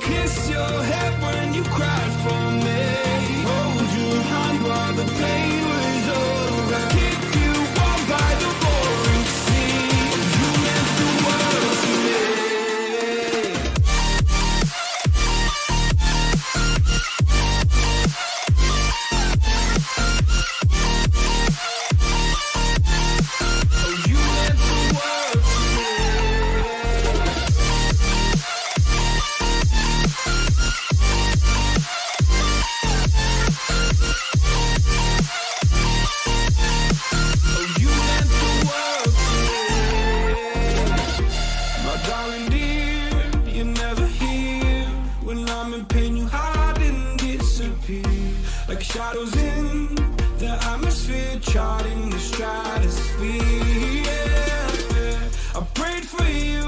kiss your head when you cried for me. Hold your hand while the pain was over. Keep you warm by the roaring sea. You meant the world to me. Shadows in the atmosphere, charting the stratosphere. Yeah. I prayed for you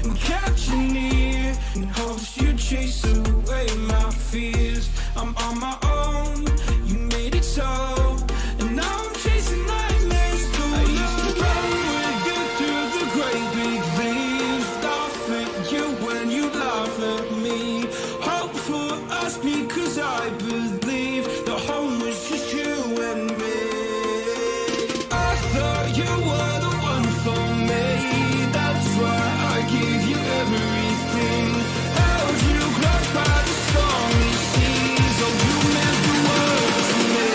and kept you near in hopes you'd chase away my fears. I'm on my own, you made it so, and now I'm chasing nightmares through. I used to run with you through the great big leaves, laugh at you when you laugh at me. Hope for us because I believe the home was just you and me. I thought you were the one for me. That's why I gave you everything. Held you close by the stormy seas. Oh, you meant the world to me.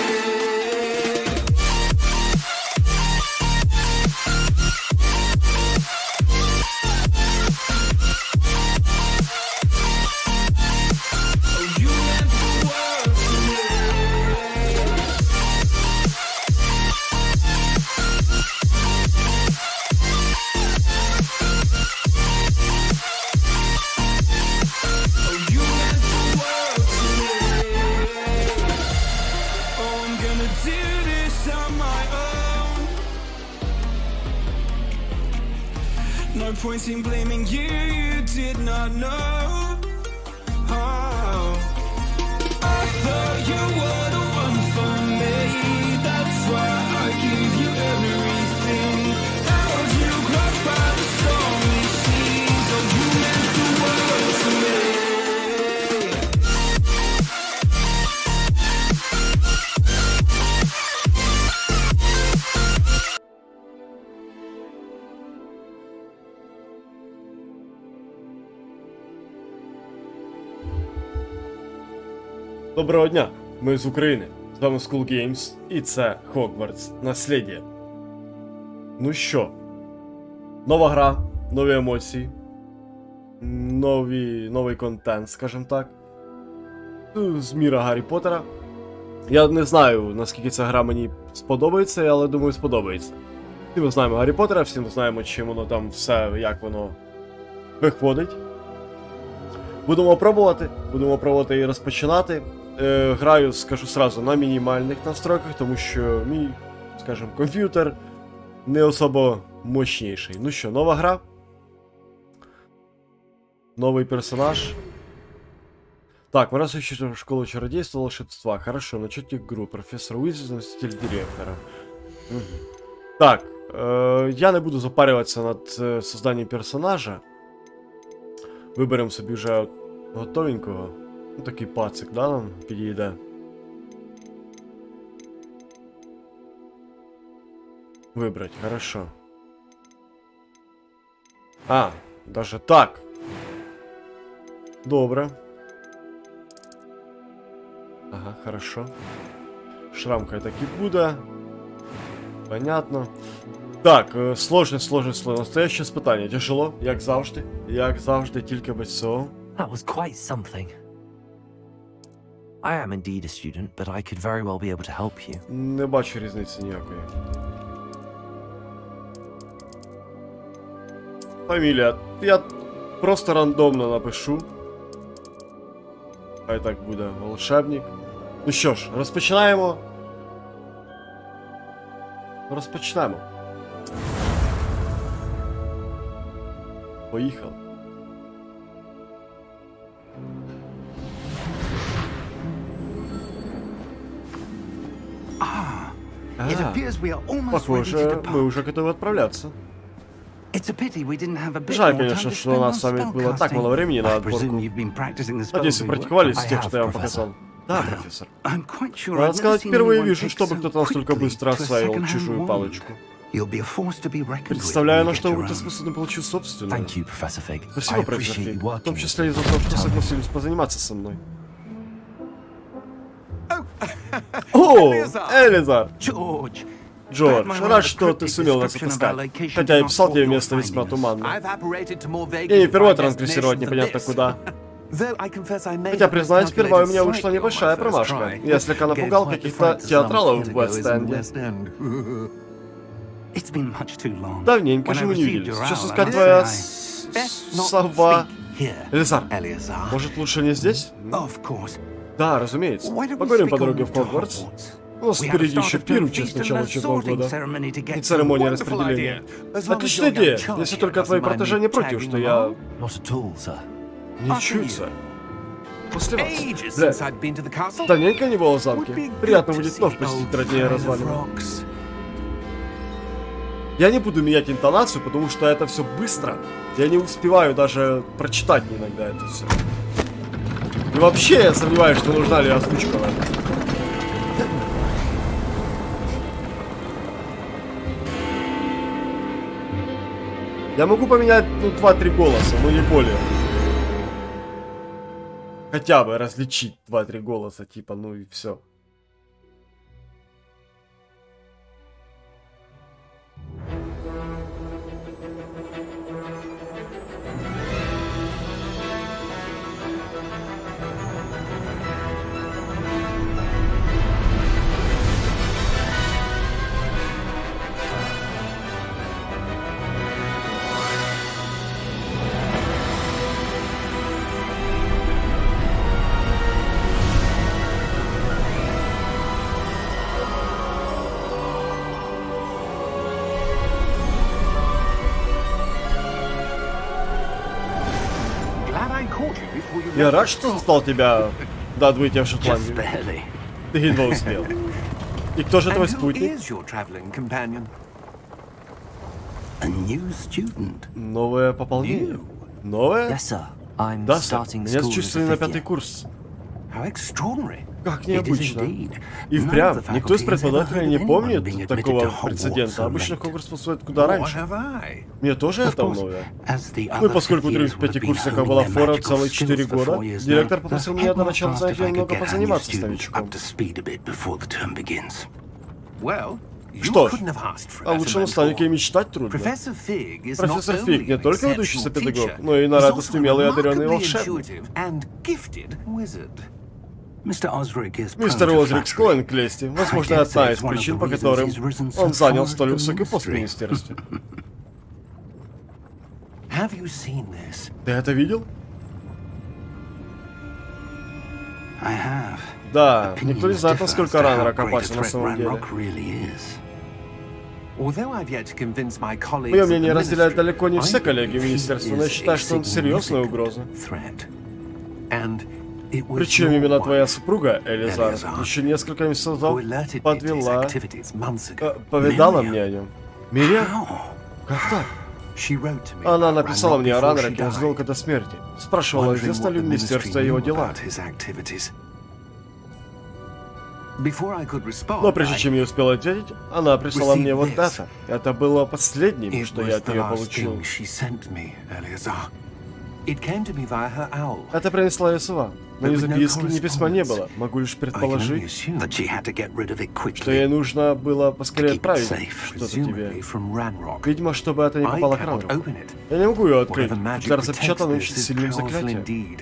Oh, you meant the world to me. Oh, you meant the world to me. Oh, I'm gonna do this on my own. No point in blaming you, you did not know. Oh, I thought you were the one for me. That's why I gave you everything. Held you close by the stormy seas. Oh, you meant the world to me. Доброго дня! Ми з України. З вами School Games і це Hogwarts Наслідя. Ну що, нова гра, нові емоції, новий контент, скажімо так. З міра Гаррі Поттера. Я не знаю, наскільки ця гра мені сподобається, але думаю, сподобається. Всі ми знаємо Гаррі Поттера, всі ми знаємо, чим воно там все, як воно виходить. Будемо пробувати і розпочинати. Граю, скажу сразу, на мінімальних настройках, тому що мій, скажімо, комп'ютер не особо мощніший. Ну що, нова гра. Новий персонаж. Так, мы раз ищем школу чародейства, волшебства. Хорошо, начать игру. Профессор Уизли, заместитель директора. Угу. Так, я не буду запарюватися над созданням персонажа. Виберемо собі вже готовенького. Ну, такий пацик, да, нам підійде. Вибрать, хорошо. А, даже так. Добре. Ага, хорошо. Шрамка так і буде. Понятно. Так, сложність. Настояще спитання. Тяжело, як завжди. Як завжди, тільки без цього. That was quite something. I am indeed a student, but I could very well be able to help you. Не бачу різниці ніякої. Фамілія. Я просто рандомно напишу. Хай так буде. Волшебник. Ну що ж, розпочинаємо. Розпочнемо. Поїхали. It appears we are almost ready to Похоже, ми depart. вже готові відправлятися. Жаль, конечно, что у нас с вами было так мало времени на отборку. Надеюсь, вы практиковались с тех, что я вам показал. Да, профессор. Надо сказать, впервые вижу, чтобы кто-то настолько быстро осваивал чужую палочку. Представляю, на что вы будете способны получить собственную. Спасибо, профессор Фиг. В том числе и за то, что согласились позаниматься со мной. О, Элизар! Джордж, рад, что ты сумел нас отыскать. Хотя я писал тебе место весьма туманное. Я не впервые транслировать непонятно куда. Хотя, признаюсь, сперва у меня вышла небольшая промашка. Я слегка напугал каких-то театралов в Вест-Энде. Давненько же мы не виделись. Сейчас искать твоя сова. Элизар, может, лучше не здесь? Да, разумеется. Поговорим по дороге в Hogwarts. У нас впереди еще пир в честь начала учебного года. И церемония распределения. Отличная идея, если только твои протеже не против, что я... Ничуть, сэр. После вас. Бля, давненько не было в замке. Приятно будет вновь посетить роднее развалины. Я не буду менять интонацию, потому что это все быстро. Я не успеваю даже прочитать иногда это все. И вообще я сомневаюсь, что нужна ли озвучка. Я могу поменять, ну, 2-3 голоса, но не более. Хотя бы различить 2-3 голоса, типа, ну и все. Я рад, что застал тебя до отбытия в Шотландию. Ты едва успел. И кто же твой спутник? Новое пополнение. Новое? Да, сэр. Меня зачислили на 5-й курс. Как необычно. И впрямь, никто из преподавателей не помнит такого прецедента. Обычно Хогвартс посылает куда раньше. Мне тоже это новое. Ну и поскольку у 5-курсника была фора целых 4 года, директор попросил меня до начала занятия немного позаниматься с новичком. Что ж, о лучшем наставнике и мечтать трудно. Профессор Фиг не только выдающийся педагог, но и на радость умелый и одаренный волшебник. Мистер Озрик склонен к лести. Возможно, одна из причин, по которым он занял столь высокий пост в министерстве. Ты это видел? Да, никто не знает, насколько Раннер опасен на самом деле. Мое мнение разделяют далеко не все коллеги министерства, но я считаю, что он серьезная угроза. Причем именно твоя супруга, Элизар, еще несколько месяцев назад повидала мне о нем. Мере? Как так? Она написала мне о Раннере незадолго до смерти. Спрашивала, известно ли министерство о его делах. Но прежде чем я успел ответить, она прислала мне вот это. Это было последним, что я от нее получил. Это принесла ее сова. Но ни записки, ни письма не было. Могу лишь предположить, что ей нужно было поскорее отправить что-то тебе. Видимо, чтобы это не попало к Раннеру. Я не могу ее открыть. Футляр запечатан очень сильным заклятием.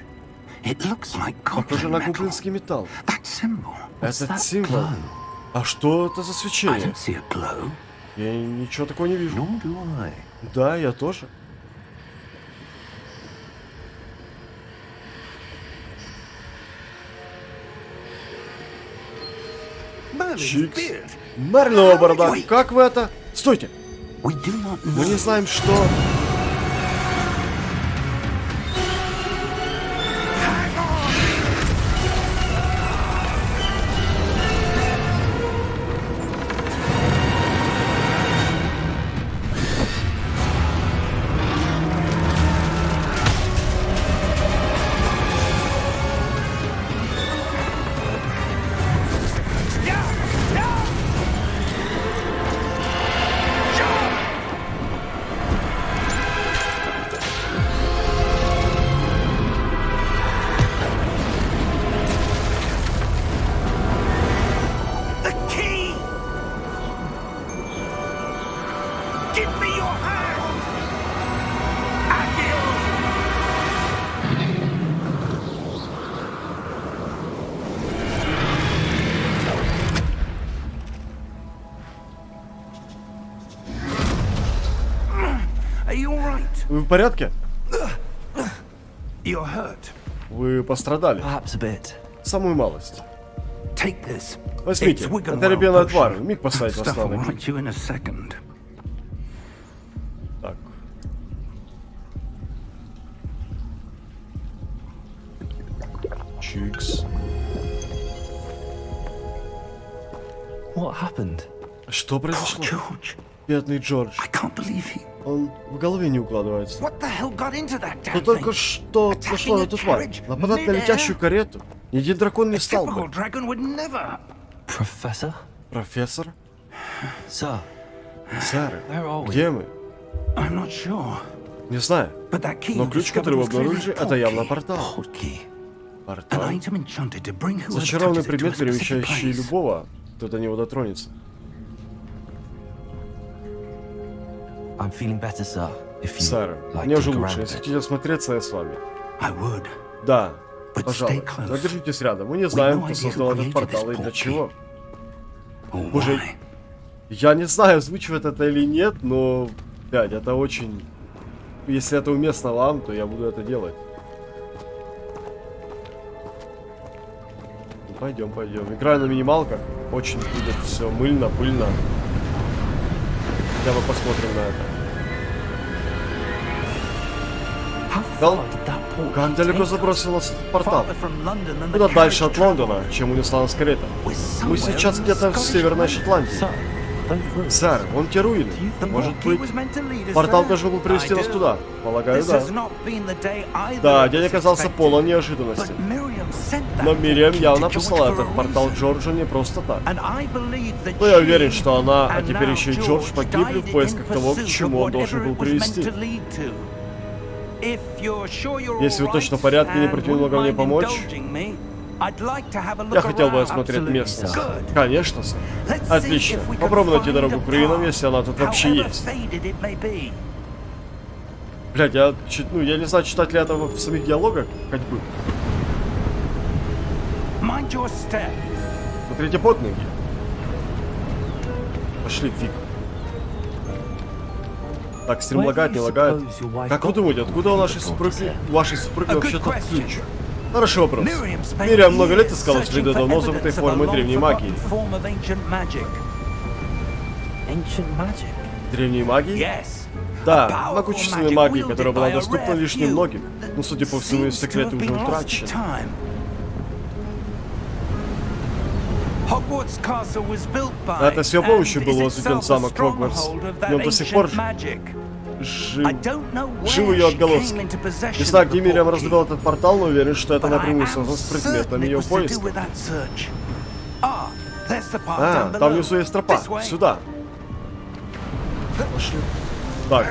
Похоже на гублинский металл. Этот символ. А что это за свечение? Я ничего такого не вижу. Да, я тоже. Чикс. Мерлова борода. Как вы это? Стойте. Мы не знаем, что... Вы в порядке? You're hurt. Вы пострадали. Perhaps a bit. Самую малость. Take this. Возьмите, это ребенок отвар. Миг поставить вас на ноги. you in a second. Так. Чикс. What happened? Что произошло? George, Бедный Джордж. I can't believe he... Он в голове не укладывается. What the hell got into that Но damn только thing? что нашло на эту тварь. Нападать на летящую карету. Ни один дракон не стал Typical бы. dragon would never. Professor? Профессор? Sir, Сэр, where are we? где мы? I'm not sure. Не знаю. But that key Но you ключ, discovered который вы was clearly обнаружили, a это явно portkey. портал. Portkey. An Портал. item enchanted to bring whoever Зачарованный touches it to a предмет, specific перемещающий place. любого, кто до него дотронется. I'm feeling better, sir. If you Сэр, like мне to уже look лучше. around a Если bit. хотите осмотреться, я с вами. I would. Да, But пожалуй. stay close. Но держитесь рядом. Мы не знаем, no кто idea создал who этот created портал и this для portkey. чего. Or Боже, why. я не знаю, озвучивать это или нет, но, блядь, это очень... Если это уместно вам, то я буду это делать. Ну, пойдем, пойдем. Играю на минималках. Очень будет все мыльно, пыльно. Хотя бы посмотрим на это. How Well, far did that portkey Как далеко take us? забросил нас этот портал? Farther from London than the Куда дальше carriage от Лондона, чем унесла нас карета. was Мы somewhere сейчас in где-то в Scottish Северной Highlands. Шотландии. Sir, those ruins. Сэр, вон те руины. The Может portkey быть, was meant to lead us портал there. должен был привести I нас do. туда? Полагаю, This да. has not been the day either Да, of день us оказался expected. полон неожиданностей. But Miriam sent that Но Мириам portkey явно to George послала for a этот портал reason. Джорджу не просто так. And I believe that Но я she уверен, что она, а and теперь now еще и Джордж George погибли died в поисках in того, к pursuit чему of он должен whatever был it was meant привести. to lead to. If you're sure you're Если вы all точно right в порядке, не and против немного wouldn't мне mind помочь, indulging me, I'd like to have a look я хотел бы around. осмотреть Absolutely, местность. sir. Конечно, сэр. Let's see Отлично. if we can Попробуем найти find дорогу a к руинам, path, если она тут вообще however есть. faded it may be. Блядь, я не знаю, читать ли это в самих диалогах ходьбы. Mind your step. Смотрите под ноги. Пошли, фиг. Так, стрим Where лагает, do не you лагает. suppose your wife Как вы got думаете, откуда у нашей the супруги, portkey? вашей супруги A good вообще тот question. ключ? Хороший вопрос. Miriam spent Мириам много лет years искала searching следы for давно забытой evidence of a формы древней магии. long-forgotten form of ancient magic. ancient magic? Древней магии? Yes. Да, Powerful могущественной magic магии, wielded которая была by a доступна rare лишь few немногим. Но, судя по всему, seems секреты to have уже been lost to утрачены. time. Hogwarts Castle was built by Это с его помощью and был is возведен itself a замок Хогвартс. stronghold of В that нем до сих пор ancient magic. жив. I don't know Живы where ее she отголоски. came into possession Не знаю, of где the Мириам portkey, разбила этот портал, но уверен, что это but I напрямую am связано с предметом certain it ее was to do поиска. with that search. Ah, there's the path А, down там below. внизу есть тропа. This way. Сюда. Пошли. Так,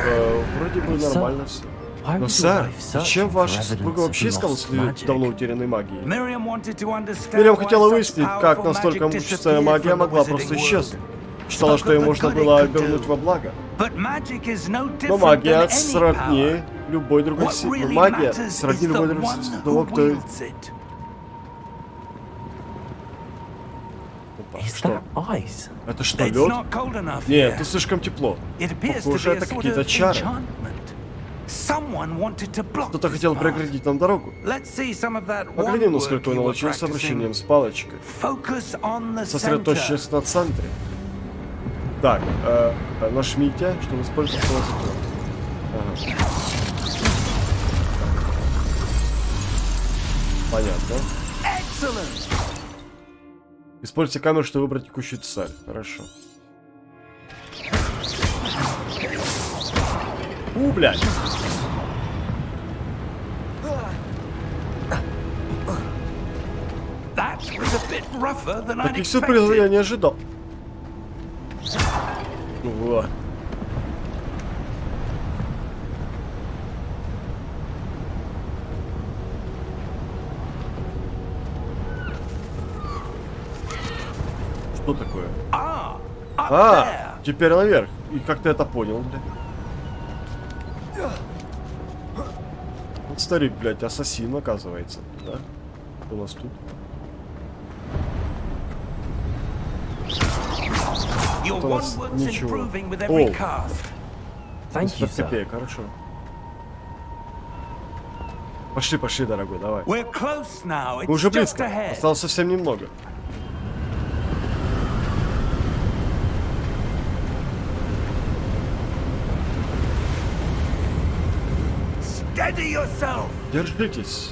вроде бы нормально все. Why Но, was your сэр, wife searching зачем for ваша evidence супруга of вообще искала lost следы magic? давно утерянной магии? Miriam wanted to understand Мириам why хотела such выяснить, как powerful настолько magic могущественная disappeared магия from the могла wizarding просто world. исчезнуть. Считала, что ее Spoke of the можно good было it could обернуть do. во благо. But magic is no Но different магия than any сродни power. любой другой What силе. really Магия matters is сродни любой the другой one силе. who Того, кто... wields it. Опа, Is что? that ice? Это что, It's лед? not cold enough Нет, here. тут слишком тепло. It appears to Похоже, be a это sort какие-то of чары. enchantment. Someone wanted to block Кто-то this хотел path. преградить нам дорогу. Let's see some of that Поглядим, wand насколько work он you were научился practicing. обращением с палочкой. Focus on the center. Сосредоточьтесь на центре. Так, нажмите, чтобы использовать полосу. Ага. Понятно. Excellent. Используйте камеру, чтобы выбрать текущую цель. Хорошо. Блядь. That was a bit rougher than I'd Таких сюрпризов я expected. не ожидал. Вот. Что такое? Up А, there. теперь наверх. И как ты это понял, блядь? Вот старик, блядь, ассасин, оказывается, да? Что у нас тут? Your у нас one was ничего. improving with every О. cast. Thank you, 5 sir. копеек, хорошо. Пошли, пошли, дорогой, давай. We're close now. Мы It's уже just близко. ahead. Осталось совсем немного. Steady yourself. Держитесь.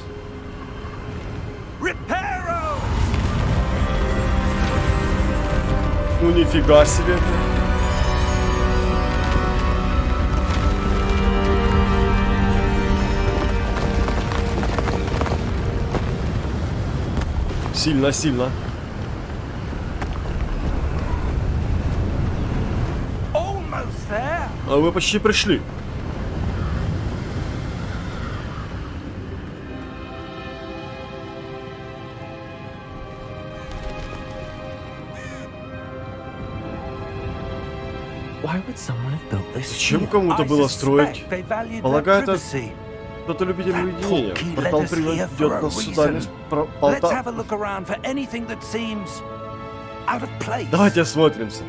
Reparo. Ну нифига себе. Сильно, сильно. Almost there. А вы почти пришли. Why would someone have built this? Зачем кому-то было строить? They valued their Полагаю, это privacy. кто-то любитель уединения. Porky Портал led us here приведет for a нас сюда. reason. Let's have a look around for anything that seems out of place. Давайте осмотримся.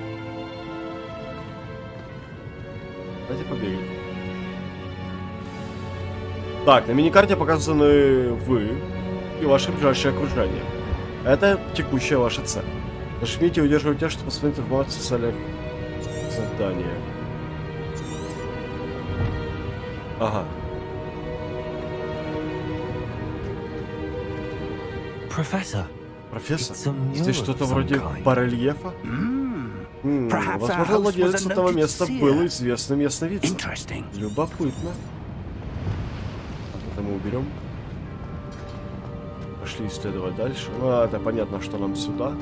Давайте побегаем. Так, на миникарте показаны вы и ваше ближайшее окружение. Это текущая ваша цель. Нажмите и удерживайте, чтобы посмотреть информацию в целях задания. Ага. Professor. Профессор, It's a mural здесь of что-то some вроде kind. барельефа? Perhaps our Возможно, host владелец was a этого noted места seer. был известным ясновидцем. Interesting. Любопытно. Так, это мы уберем. Пошли исследовать дальше. Ну, это понятно, что нам сюда.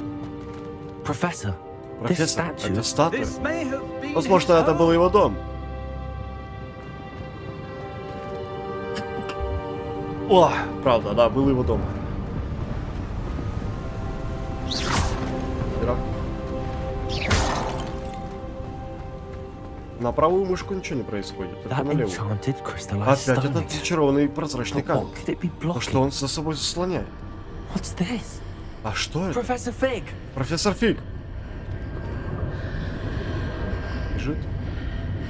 Professor. Профессор, This statue- это статуя. This may have been Возможно, his это был home. его дом. О, правда, да, был его дом. Вперед. На правую мышку ничего не происходит, только That на левую. enchanted crystallized Опять stone этот again. зачарованный прозрачный But камень. what could it be Но blocking? что он за собой заслоняет? What's this? А что это? Professor Fig. Профессор Фиг. Бежит.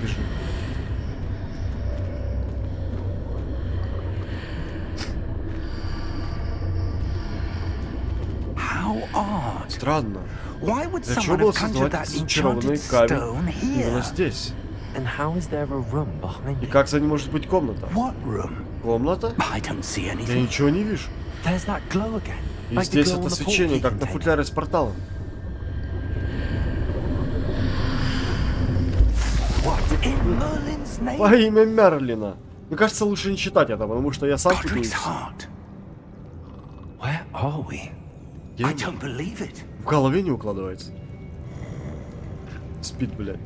Бежит. How odd. Странно. Why would Для чего someone было have conjured создавать that этот зачарованный enchanted камень stone именно here? здесь? And how is there a room behind И it? как за ним может быть комната? What room? Комната? I don't see Я anything. ничего не вижу. There's that glow again. И Like the здесь glow on это the свечение, portkey как на container. футляре с порталом. What in Merlin's name? Во имя Мерлина. Мне кажется, лучше не читать это, потому что я сам Godric's путаюсь. heart. Where are we? Где I мы? don't believe it. В голове не укладывается. Спит, блядь.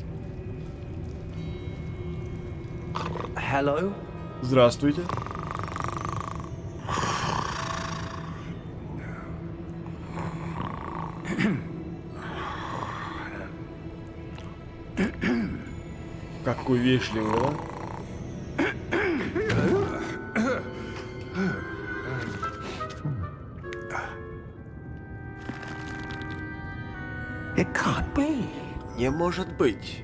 Hello? Здравствуйте. Какой вежливый, да? It can't be. Не может быть.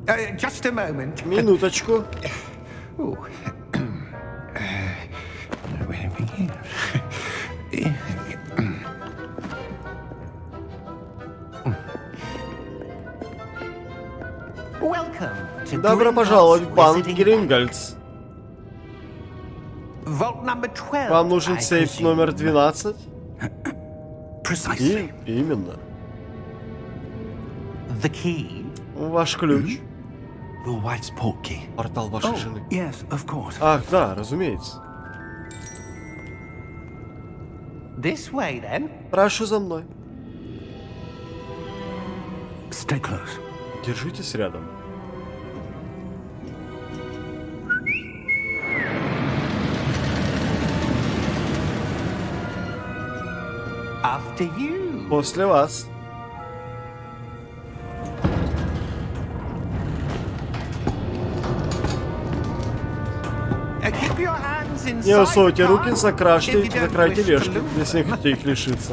Just a moment. Минуточку. Ooh. Where do we begin? Welcome to Добро Gringotts пожаловать в банк Visiting Грингольдс. Vault number 12. Вам нужен I сейф presume. номер 12? Precisely. И именно. The key. Ваш ключ. Your wife's portkey. Портал вашей жены. Yes, of course. Ах, да, разумеется. This way then. Прошу за мной. Stay close. Держитесь рядом. After you. После вас. Keep your hands inside Не усуйте the руки, car закрашьте, if you don't закройте wish to лешки, lose если не them. хотите их лишиться.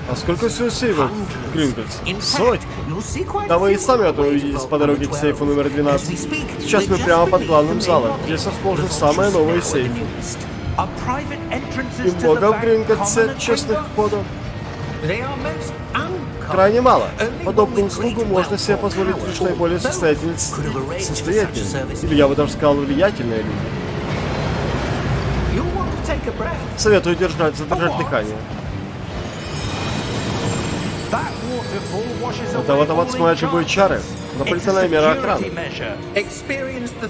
А сколько всего сейфов в Гринготс? Сотни. Да вы и сами это увидите по дороге к сейфу номер 12. Сейчас мы прямо под главным залом. Здесь расположены самые новые сейфы. И много в Гринготсе честных входов? Крайне мало. Подобную услугу можно себе позволить лишь наиболее состоятельные, или я бы даже сказал, влиятельные люди. Советую задержать дыхание. Это вот смоет любые чары. Дополнительная мера охраны.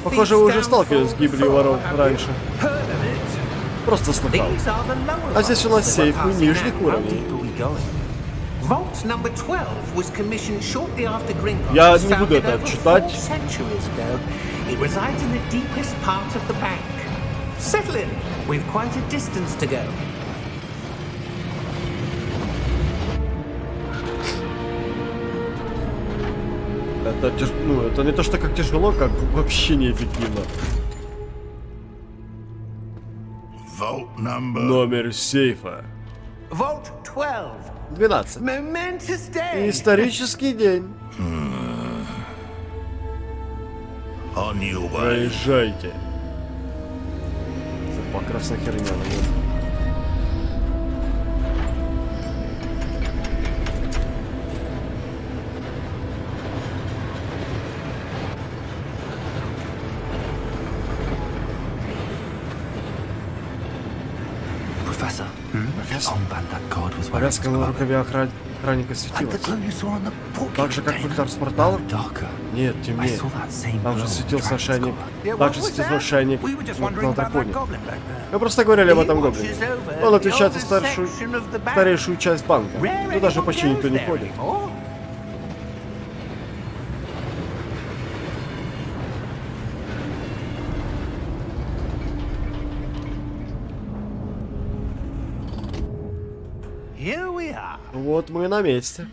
Похоже, вы уже сталкивались с гибелью воров раньше. Просто слыхал. А здесь у нас сейфы нижних уровней. Я не буду это читать. Это не то, что как тяжело, как вообще неэффективно. Номер сейфа. 12. Исторический день. Проезжайте. Красная херня, наверное. Профессор? Повязка на рукаве охранника светилась. Так же, как фильтр с порталом? Нет, темнее. Там же светился ошейник. Так же светился ошейник на драконе. Мы просто говорили об этом гоблине. Он отвечает за старейшую часть банка. Туда же почти никто не ходит. Вот мы на месте.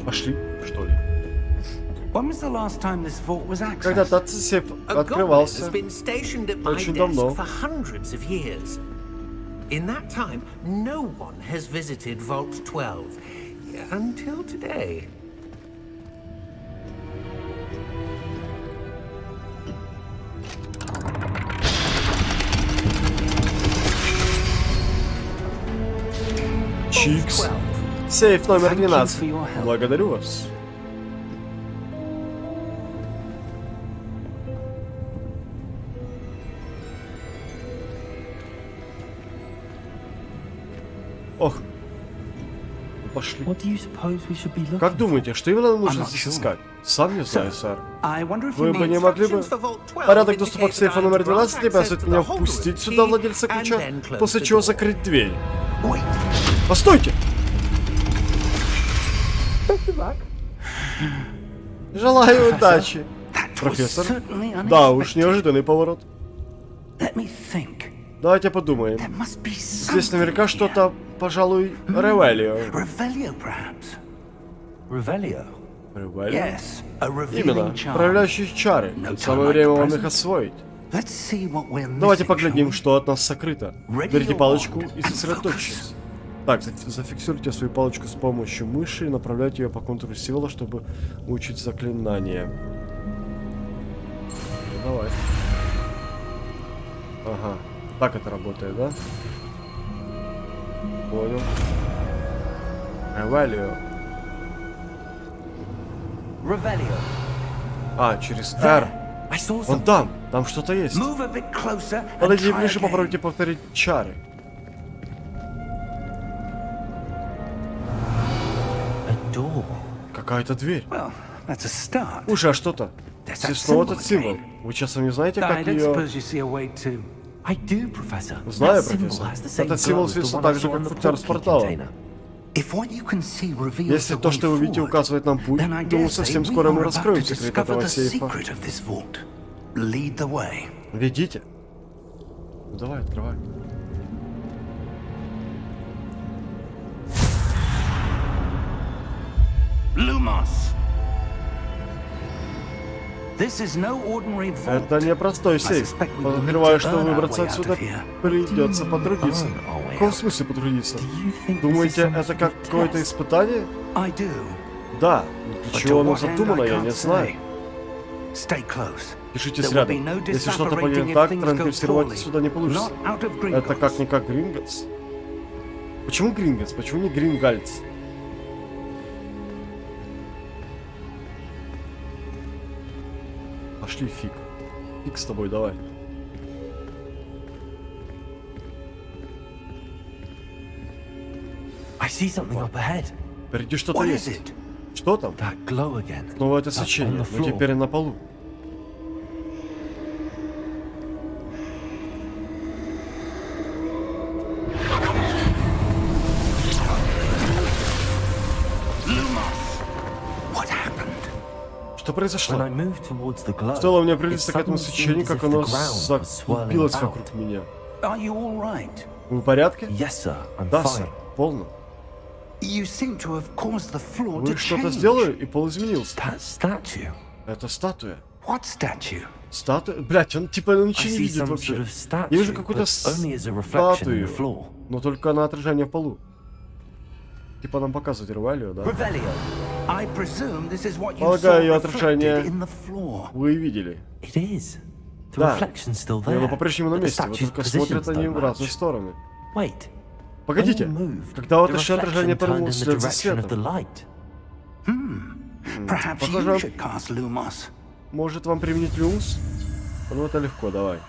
Пошли, что ли? Когда этот сейф открывался? Очень давно. Чикс. Сейф номер 12. Благодарю вас. Ох. Пошли. Как думаете, что именно нужно здесь искать? Сам не знаю, сэр. Вы бы не могли бы... Порядок доступа к сейфу номер 12 препятствует мне впустить сюда владельца ключа, после чего закрыть дверь. Постойте! Желаю удачи, профессор. Да уж, неожиданный поворот. Давайте подумаем. Здесь наверняка что-то, пожалуй, ревелио. Ревелио? Именно, проявляющие чары. Самое время вам их освоить. Давайте поглядим, что от нас сокрыто. Берите палочку и сосредоточьтесь. Так, зафиксируйте свою палочку с помощью мыши и направляйте ее по контуру символа, чтобы учить заклинание. Давай. Ага. Так это работает, да? Понял. Ревелио. А, через R. Вон там что-то есть. Подойди ближе, попробуйте повторить чары. Какая-то дверь. Уже а что-то? Здесь снова этот символ. Вы часом не знаете, как ее... Знаю, профессор. Этот символ светится так же, как футляр с портала. Если то, что вы видите, указывает нам путь, думаю, совсем скоро мы раскроем секрет этого сейфа. Ведите. Ну, давай, открывай. Это не простой сейф. Подозреваю, что выбраться отсюда придется потрудиться. В каком смысле потрудиться? Думаете, это как какое-то испытание? Да. Для чего оно задумано, я не знаю. Держитесь рядом. Если что-то пойдет так, транспортировать отсюда не получится. Это как-никак Гринготс. Почему Гринготс? Почему не Грингальц? Пошли, фиг. Фиг с тобой, давай. Впереди что-то есть. Что там? Снова это свечение, но теперь на полу. Что произошло? Стоило мне приблизиться к этому свечению, как оно закупилось вокруг меня. Вы в порядке? Да, сэр, полно. Вы что-то сделали, и пол изменился. Это статуя. Статуя? Блять, он типа ничего не видит вообще. Я вижу какую-то статую, но только на отражение в полу. Типа нам показывают Ревалию, да? Полагаю, ее отражение вы видели. Да, и оно по-прежнему на месте, вот только смотрят они в разные стороны. Погодите, когда вот это отражение повернулось вслед за светом. Похоже, может вам применить люмус? Ну это легко, давай.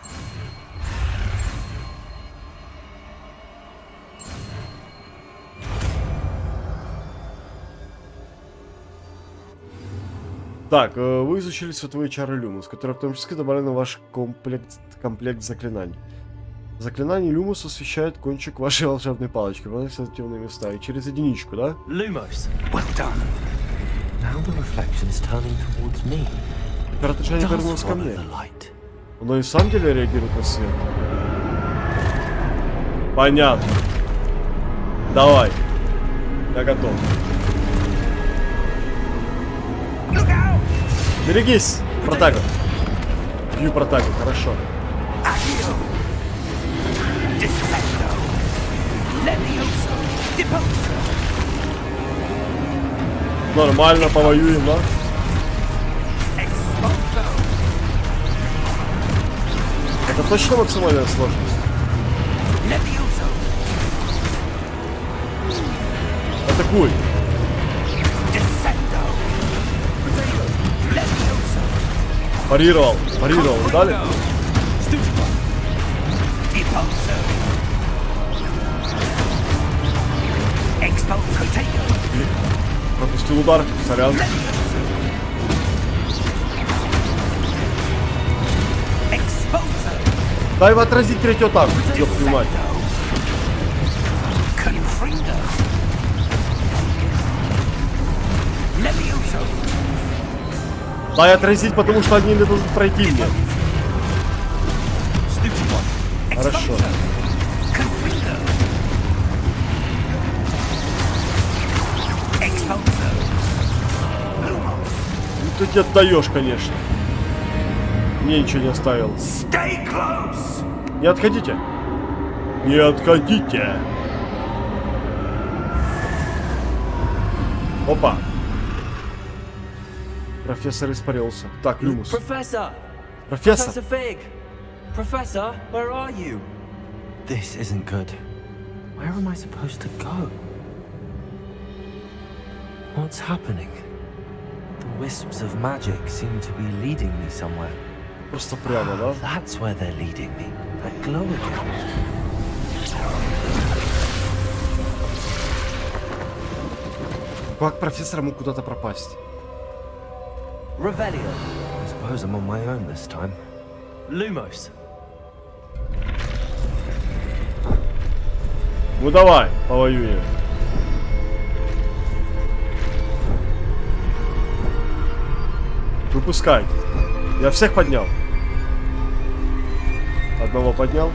Так, вы изучили световые чары люмус, которые автоматически добавлены в ваш комплект заклинаний. Заклинание люмус освещает кончик вашей волшебной палочки, в сенситивные места, и через единичку, да? Теперь отражение вернулось ко мне. Оно и в самом деле реагирует на свет. Понятно. Давай. Я готов. Берегись, протагон. Бью протагон, хорошо. Нормально, повоюем, да? Это точно максимальная сложность? Атакуй! Парировал, дали? Пропустил удар, сорян. Дай его отразить третью атаку, ёб мать. Дай отразить, потому что они не дадут пройти мне. Хорошо. Ну ты тебе отдаешь, конечно. Мне ничего не оставил. Не отходите. Не отходите. Опа. Профессор испарился. Так, люмус. Профессор! Professor, where are you? This isn't good. Where am I supposed to go? What's happening? The wisps of magic seem to be leading me somewhere. Просто прямо, да? That's where they're leading me. That glow again. Как профессор мог куда-то пропасть? Revelio. I suppose I'm on my own this time. Lumos. Ну давай, повоюем. Выпускай. Я всех поднял. Одного поднял.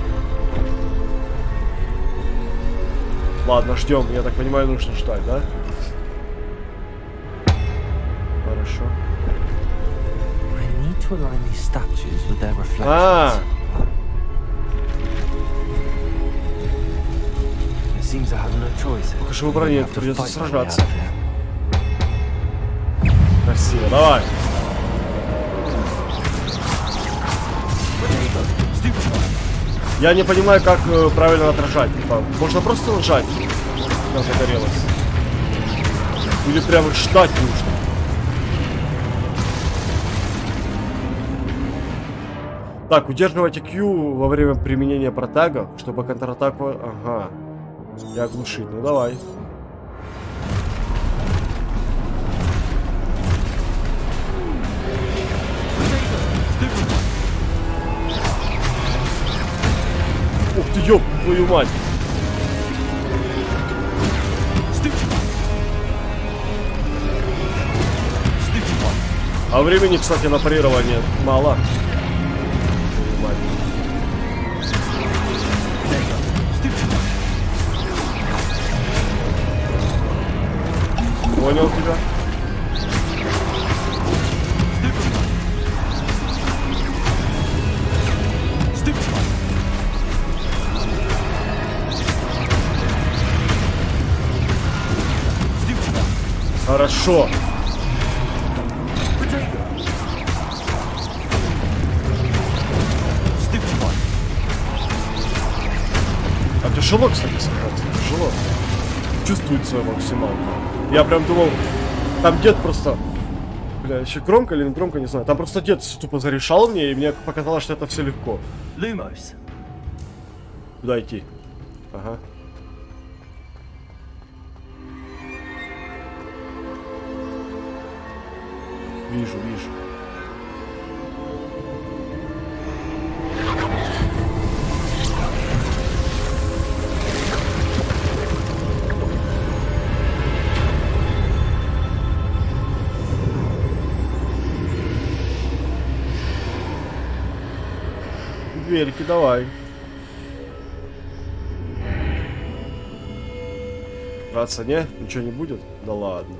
Ладно, ждем. Я так понимаю, нужно ждать, да? Хорошо. to align these statues with their reflections. It seems I have no choice. Покажи выбор, нет, придется сражаться. Красиво, давай. Я не понимаю, как правильно отражать. Типа, можно просто нажать, когда загорелось. Или прямо ждать нужно. Так, удерживайте Q во время применения протага, чтобы контратаку... Ага. И оглушить. Ну давай. Ух ты, ёб твою мать! А времени, кстати, на парирование мало. Понял тебя. Хорошо. А тяжело, кстати, сражаться. Тяжело. Чувствует свою максималку. Я прям думал, там дед просто... Бля, еще громко или не громко, не знаю. Там просто дед тупо зарешал мне, и мне показалось, что это все легко. Lumos. Куда идти? Ага. Вижу, вижу. Дверьки давай. Драться не? Ничего не будет? Да ладно.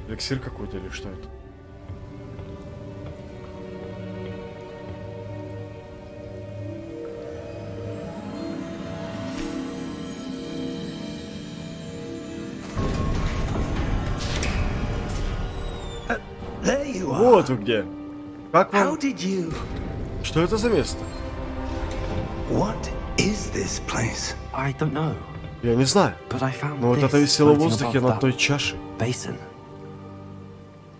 Эликсир какой-то или что это? Вот вы где. Как вам? Что это за место? I don't know. Я не знаю. But I found Но вот это висело в воздухе над той чашей. Basin.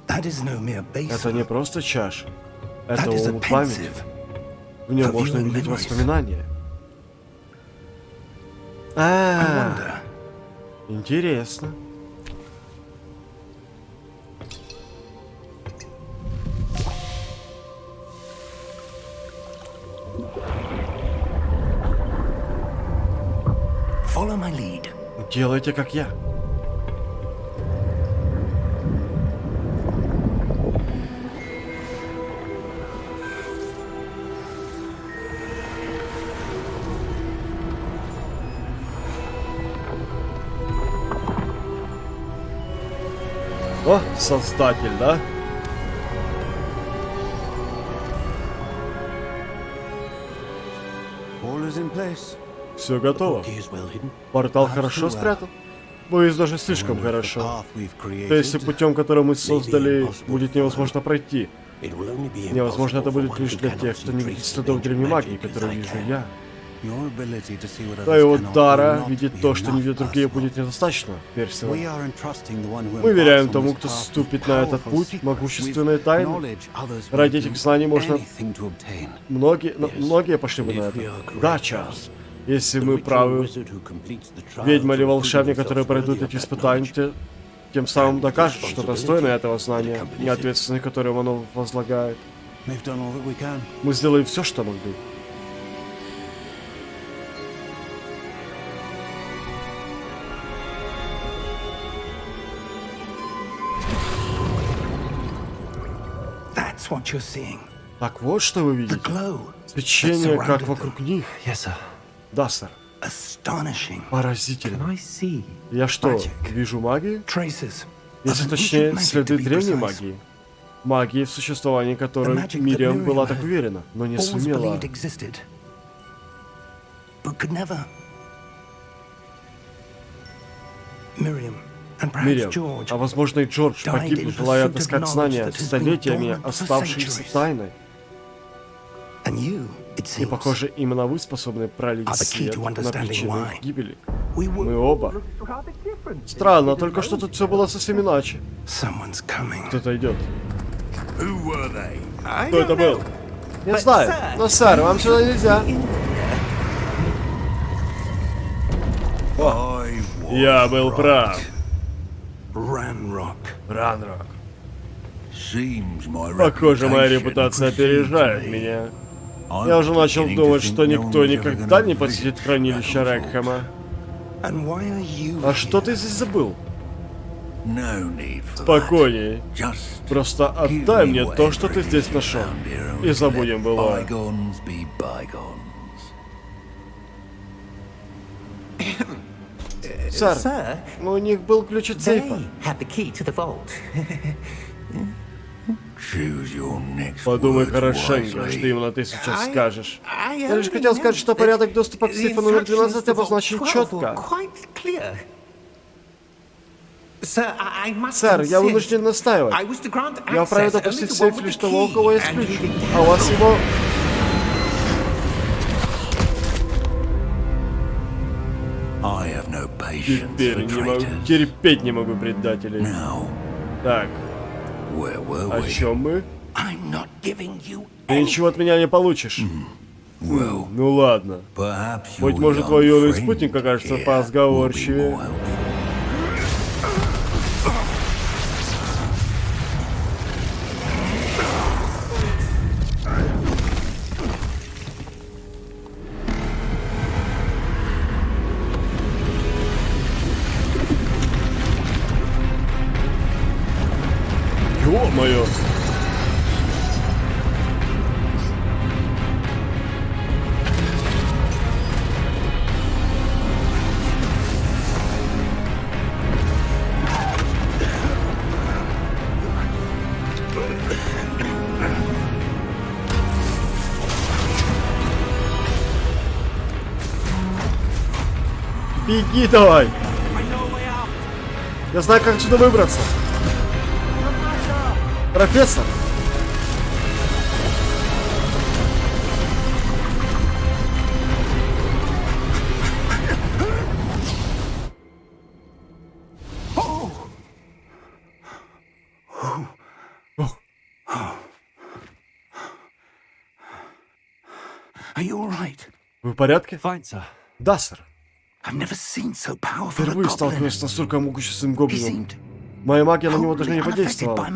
Это не просто чаша. Это омут памяти. В нем можно видеть воспоминания. Интересно. Follow my lead. Делайте как я. О, создатель, да? Все готово. Портал хорошо спрятан. Боюсь, даже слишком хорошо. То есть, путем, который мы создали, будет невозможно пройти. Невозможно это будет лишь для тех, кто не видит следов древней магии, которую вижу я. Твоего дара видеть то, что не видят другие, будет недостаточно, Персила. Мы веряем тому, кто ступит на этот путь могущественной тайны. Ради этих знаний можно... Многие пошли бы на это. Да, Чарльз. Если мы правы, ведьма или волшебник, которые пройдут эти испытания, тем самым докажут, что достойны этого знания и ответственность, которую оно возлагает. Мы сделаем все, что могли. Так вот, что вы видите. Свечение, как вокруг них. Да, сэр. Поразительно. Я что, вижу магию? Если точнее, следы древней магии. Магии, в существовании которой Мириам была так уверена, но не сумела. Мириам, а возможно и Джордж погибли, желая отыскать знания, столетиями оставшиеся тайной. И похоже, именно вы способны пролить свет на причину их гибели. Мы оба. Странно, только что тут все было совсем иначе. Кто-то идет. Кто это был? Не знаю, но, сэр, вам сюда нельзя. О, я был прав. Ранрок. Похоже, моя репутация опережает меня. Я уже начал думать, что никто никогда не посетит хранилище Рекхэма. А что ты здесь забыл? Спокойней. Просто отдай мне то, что ты здесь нашел. И забудем былое. Сэр, у них был ключ от сейфа. Подумай хорошенько, что именно ты сейчас скажешь. Я лишь хотел сказать, что порядок доступа к сейфу номер 12 обозначен четко. Сэр, я вынужден настаивать. Я вправе допустить сейф лишь того, у кого есть ключ. А у вас его... Теперь не могу... терпеть не могу предателей. Так. О чем мы? Ты ничего от меня не получишь. Ну ладно. Быть может, твой юный спутник окажется поразговорчивее. Ё-моё! Беги давай! Я знаю, как отсюда выбраться. Профессор! Вы в порядке? Да, сэр. Впервые сталкиваюсь с настолько могущественным гоблином. Моя магия на него даже не подействовала.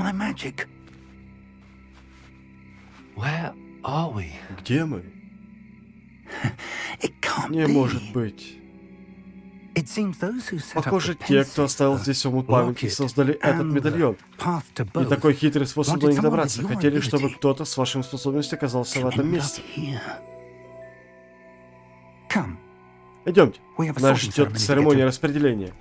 Где мы? Не может быть. Похоже, те, кто оставил здесь омут памяти, создали этот медальон. И такой хитрый способ до них добраться. Хотели, чтобы кто-то с вашими способностями оказался в этом месте. Идемте. Нас ждет церемония распределения.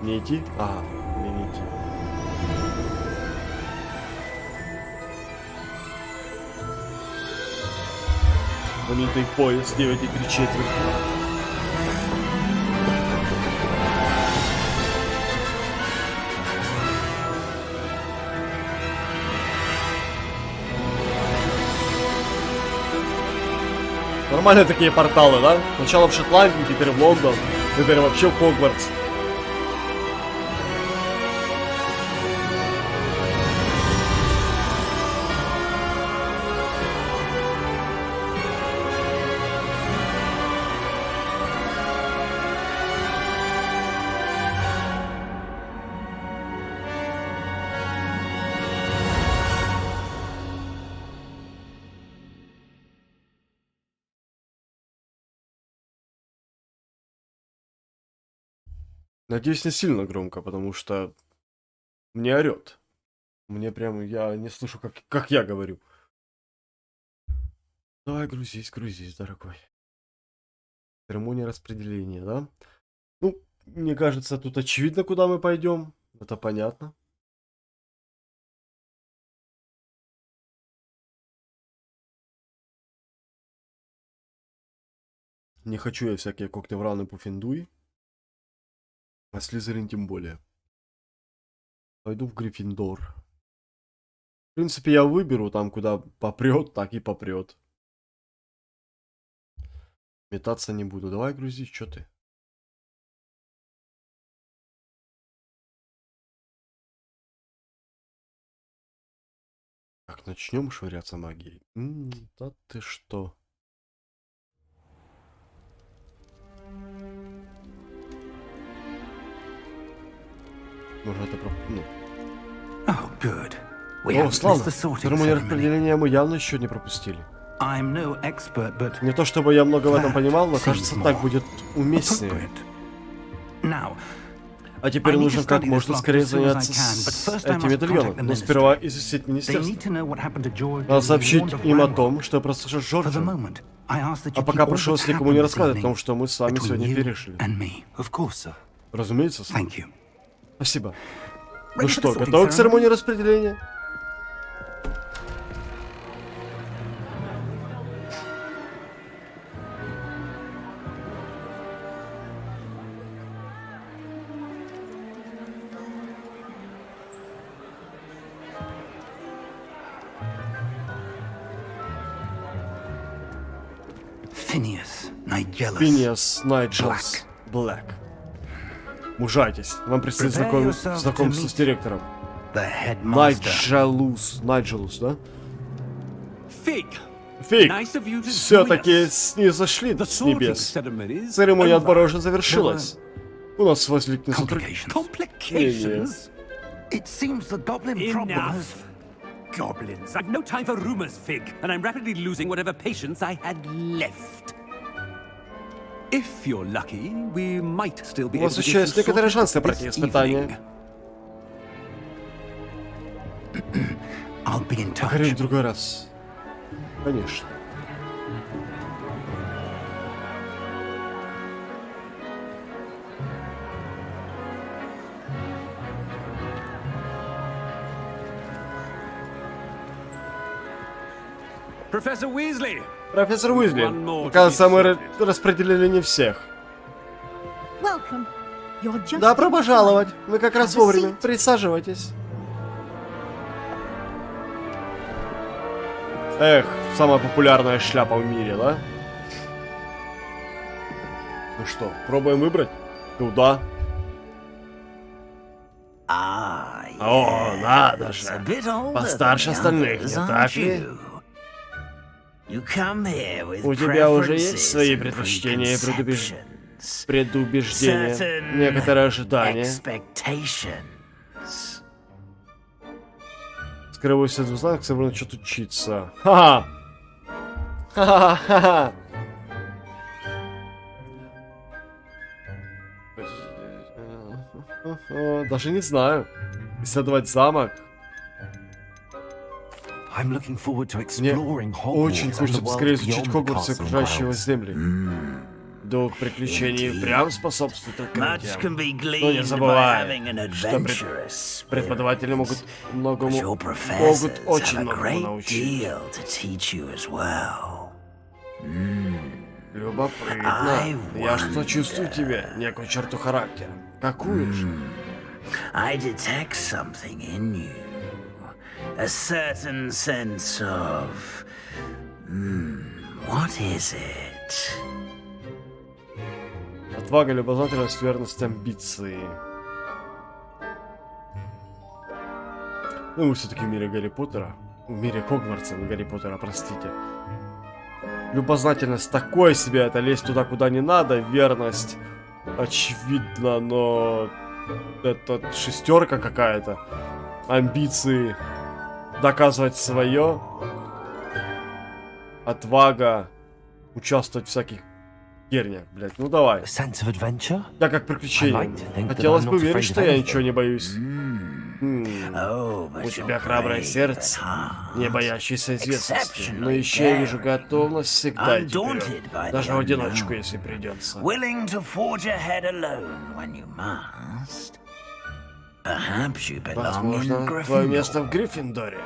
Не идти? Ага, не идти. Знаменитый поезд 9,3. Нормально такие порталы, да? Сначала в Шотландии, теперь в Лондон, теперь вообще в Хогвартс. Надеюсь, не сильно громко, потому что мне орёт. Мне прям, я не слышу, как я говорю. Давай, грузись, дорогой. Церемония распределения, да? Ну, мне кажется, тут очевидно, куда мы пойдем. Это понятно. Не хочу я всякие когтевраны пуффендуй. А Слизерин тем более. Пойду в Гриффиндор. В принципе, я выберу там, куда попрет, так и попрет. Метаться не буду. Давай грузи, что ты? Так, начнем швыряться магией. Да ты что? Может, это ну. О, славно! Церемонию распределения мы явно еще не пропустили. Не то чтобы я много в этом понимал, но кажется, так будет уместнее. А теперь нужно как можно скорее заняться с этим медальоном. Но сперва известить министерство. Надо сообщить им о том, что произошло с Джорджем. А пока прошу вас никому не рассказывать о том, что мы с вами сегодня перешли. Разумеется, сэр. Спасибо. Ну что, готовы к церемонии распределения? Финиас Найджелс Блэк. Мужайтесь, вам предстоит знакомство с директором. Найджелус, да? Фиг! Все-таки снизошли с небес. Церемония отбора уже завершилась. У нас возникнет затруднение. Goblins. I've no time for rumors, Fig, and I'm rapidly losing whatever patience I had left. If you're lucky, we might still be able to. У вас еще есть некоторые шансы пройти испытание. Поговорим в другой раз. Конечно. Профессор Уизли! Профессор Уизли, кажется, мы распределили не всех. Добро пожаловать! Вы как раз вовремя. Присаживайтесь. Эх, самая популярная шляпа в мире, да? Ну что, пробуем выбрать? Куда? О, надо же! Постарше остальных, не так ли? У тебя уже есть свои предпочтения и предубеждения, некоторые ожидания. Скрываюсь от знаков, все равно что-то учиться. Ха-ха! Ха-ха-ха-ха! Даже не знаю. Исследовать замок. Мне очень хочется поскорее изучить Хогвартс и окружающие земли. Дух приключений прям способствует открытиям. Но не забывай, что преподаватели могут очень многому научить. Любопытно. Я что чувствую в тебе, некую черту характера. Какую же? A certain sense of... what is it? Отвага, любознательность, верность, амбиции. Ну, мы все-таки в мире Гарри Поттера. В мире Хогвартса, не Гарри Поттера, простите. Любознательность такое себе, это лезть туда, куда не надо. Верность, очевидно, но... это шестерка какая-то. Амбиции... доказывать свое, отвага, участвовать в всяких хернях, блять. Ну давай. Я как приключение. Хотелось бы верить, что я ничего не боюсь. У тебя храброе сердце, не боящееся известности, но еще я вижу готовность всегда идти вперед, даже в одиночку, если придется. Возможно, твое место в Гриффиндоре.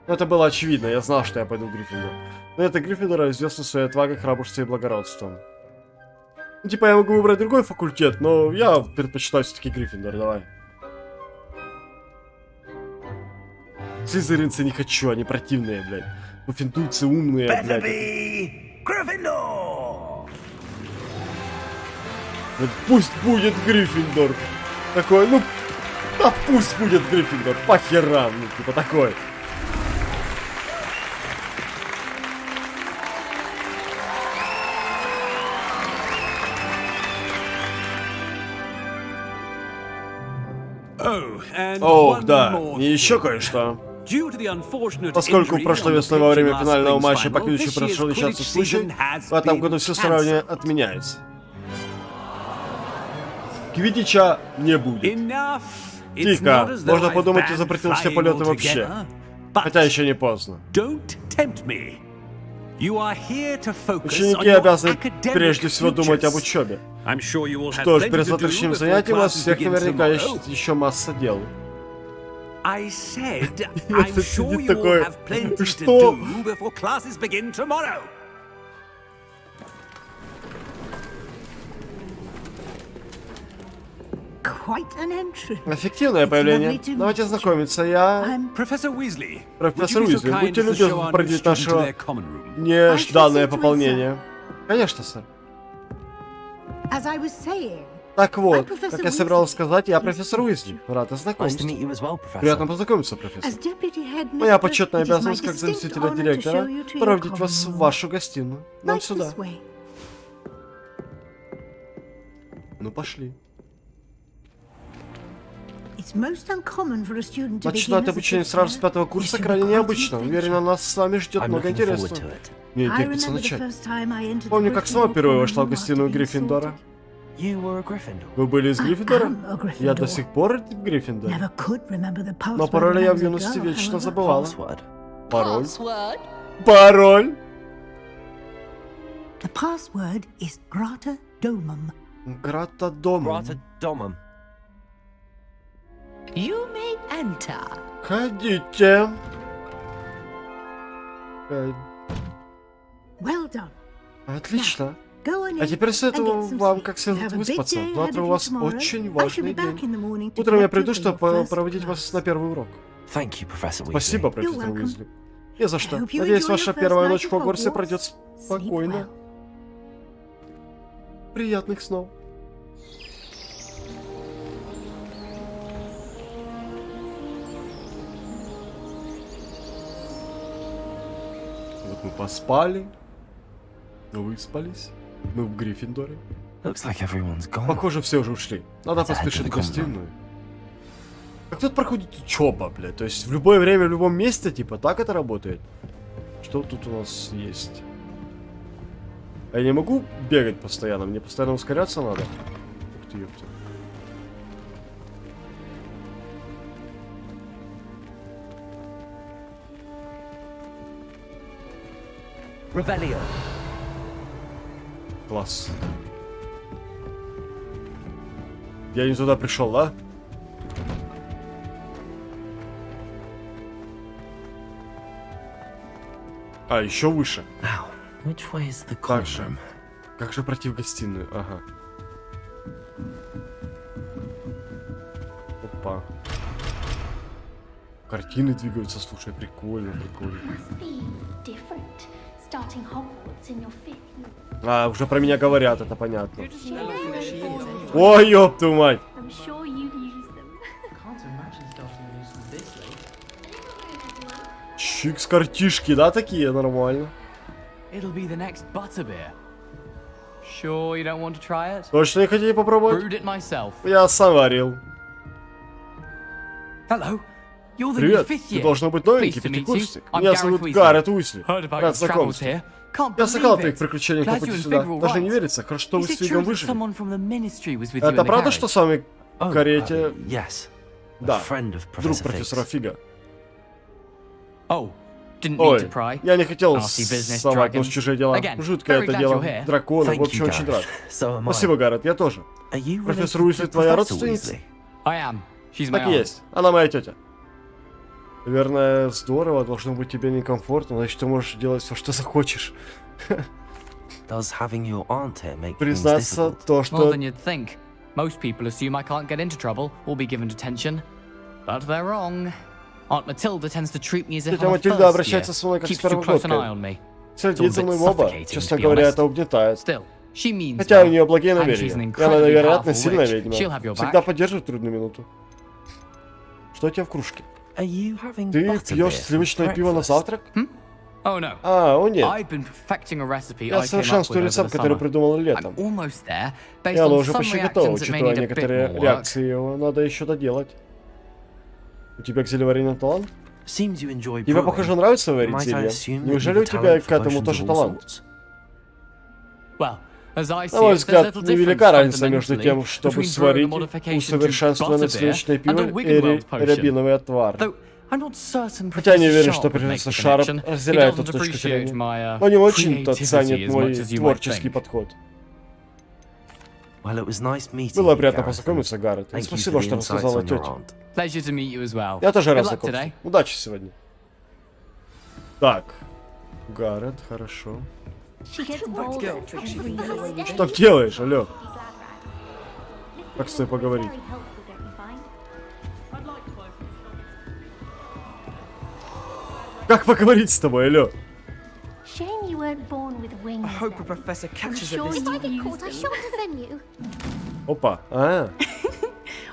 Это было очевидно, я знал, что я пойду в Гриффиндор. Но это Гриффиндор известно своей отвагой, храбростью и благородством. Ну, типа, я могу выбрать другой факультет, но я предпочитаю все-таки Гриффиндор, давай. Слизеринцы не хочу, они противные, блядь. Пуффендуйцы умные, блядь. Вот пусть будет Гриффиндор. Такой, ну, да пусть будет Гриффиндор, по херам, ну, типа такой. Ох, да, и еще кое-что. Поскольку прошлой весной во время финального матча по Квиддичу произошел несчастный случай, в этом году все соревнования отменяются. Квиддича не будет. Тихо, можно подумать, ты запретил все полеты вообще. Хотя еще не поздно. Ученики обязаны прежде всего думать об учебе. Что ж, перед завтрашним занятием у вас всех наверняка есть еще масса дел. I said, I'm sure you will have plenty to do before classes begin tomorrow. Эффективное появление. Давайте знакомиться. Я... Профессор Уизли. Профессор Уизли, будьте любезны продлить нашего нежданное пополнение. Конечно, сэр. Так вот, как я собирался сказать, я профессор Уизли. Рад ознакомиться. Приятно познакомиться, профессор. Моя почетная обязанность как заместителя директора проводить вас в вашу гостиную. Нам сюда. Ну пошли. Начинать обучение сразу с 5-го курса крайне необычно. Уверена, нас с вами ждет много интересного. Мне терпится начать. Помню, как сама впервые вошла в гостиную Гриффиндора. Вы были из Гриффиндора? Я до сих пор в Гриффиндоре. Но пароль я в юности вечно забывала. Пароль? Пароль? Гратодомом. Ходите. Отлично. А теперь советую вам как следует выспаться. Завтра у вас очень важный день. Утром я приду, чтобы проводить вас на первый урок. Спасибо, профессор Уизли. Не за что. Надеюсь, ваша первая ночь в Хогвартсе пройдет спокойно. Приятных снов. Вот мы поспали, выспались. Мы в Гриффиндоре. Похоже, все уже ушли. Надо поспешить в гостиную. Как тут проходит учеба, блядь? То есть в любое время, в любом месте, типа, так это работает? Что тут у нас есть? А я не могу бегать постоянно, мне постоянно ускоряться надо. Ух ты, ёпта. Ревелио. Класс. Я не туда пришел, да? А, еще выше. Как же пройти в гостиную? Ага. Опа. Картины двигаются, слушай, прикольно, прикольно. А, уже про меня говорят, это понятно. Ой, ёб твою мать! Чикс картишки, да, такие, нормально. Точно не хотите попробовать? Я сам варил. Привет, ты должен быть новенький, пятикурсник. Меня зовут Гаррет Уизли. Рад знакомству. Я слыхал о твоих приключениях по пути сюда. Даже не верится, хорошо, что вы с Фигом выжили. Это правда, что с вами в карете Да, friend of друг Professor профессора Fig's. Фига. Oh, didn't need to Ой, pry. я не хотел Nasty business, совать нос в dragons. чужие дела. Again, Жуткое very это glad дело. you're here. Драконы, в Thank общем, you, очень Gareth. рад. So am I. Спасибо, Гаррет, я тоже. Are you Профессор related Уизли to твоя Professor родственница? Weasley? I am. She's my Так и aunt. есть. Она моя тетя. Наверное, здорово, должно быть тебе некомфортно, значит, ты можешь делать все, что захочешь. Does having your aunt here make things Признаться, difficult? то, More что... than you'd think. Most people assume I can't get into trouble or be given detention. But they're wrong. Aunt Matilda tends to treat me as if Тетя I'm a Матильда first year. обращается со мной как с Keeps too close an eye первогодкой. on me. Следит за мной в оба. suffocating, Честно to be говоря, honest. это угнетает. Still, she means Хотя у well, нее благие and she's an намерения. И она, incredibly невероятно powerful сильная witch. She'll ведьма. have your Всегда back. поддерживает в трудную минуту. Что у тебя в кружке? Are you having Ты butterbeer пьешь for сливочное пиво на breakfast? завтрак? Oh no. О нет. I've been perfecting a recipe Я I came up with совершенствую over рецепт, the который summer. придумал I'm летом. almost there. И Based оно on уже some почти готово, reactions that may учитывая need a bit некоторые more work. реакции его. Надо еще доделать. У тебя к зельеварению талант? Seems you enjoy Тебе, brewing. похоже, нравится варить Might I зелье? assume that Неужели you've у a тебя talent к for этому potions тоже of all талант? sorts? Well, as I see На мой it, there's взгляд, little невелика difference разница между тем, fundamentally чтобы between сварить brewing a modification to усовершенствованное butterbeer сливочное пиво and a и Wiggenweld potion. рябиновый отвар. Though I'm not certain Хотя не Professor уверен, Sharp что would make профессор the Шарп connection. He разделяет doesn't эту точку appreciate зрения. my Он не очень-то creativity ценит as мой much as you might творческий think. подход. Well, it was nice meeting Было you, приятно Gareth, познакомиться, Гаррет. and thank you Спасибо, for что the рассказала insights on your тете. aunt. Pleasure to meet you as well. Я тоже Good рад luck знакомству. today. Удачи сегодня. Так. Гаррет, хорошо. Что делаешь, алло? Как с тобой поговорить? Как поговорить с тобой, алло? Shame you weren't born with wings. I hope a then. professor I'm catches sure at this. if I get caught, I shan't defend you. Опа. А.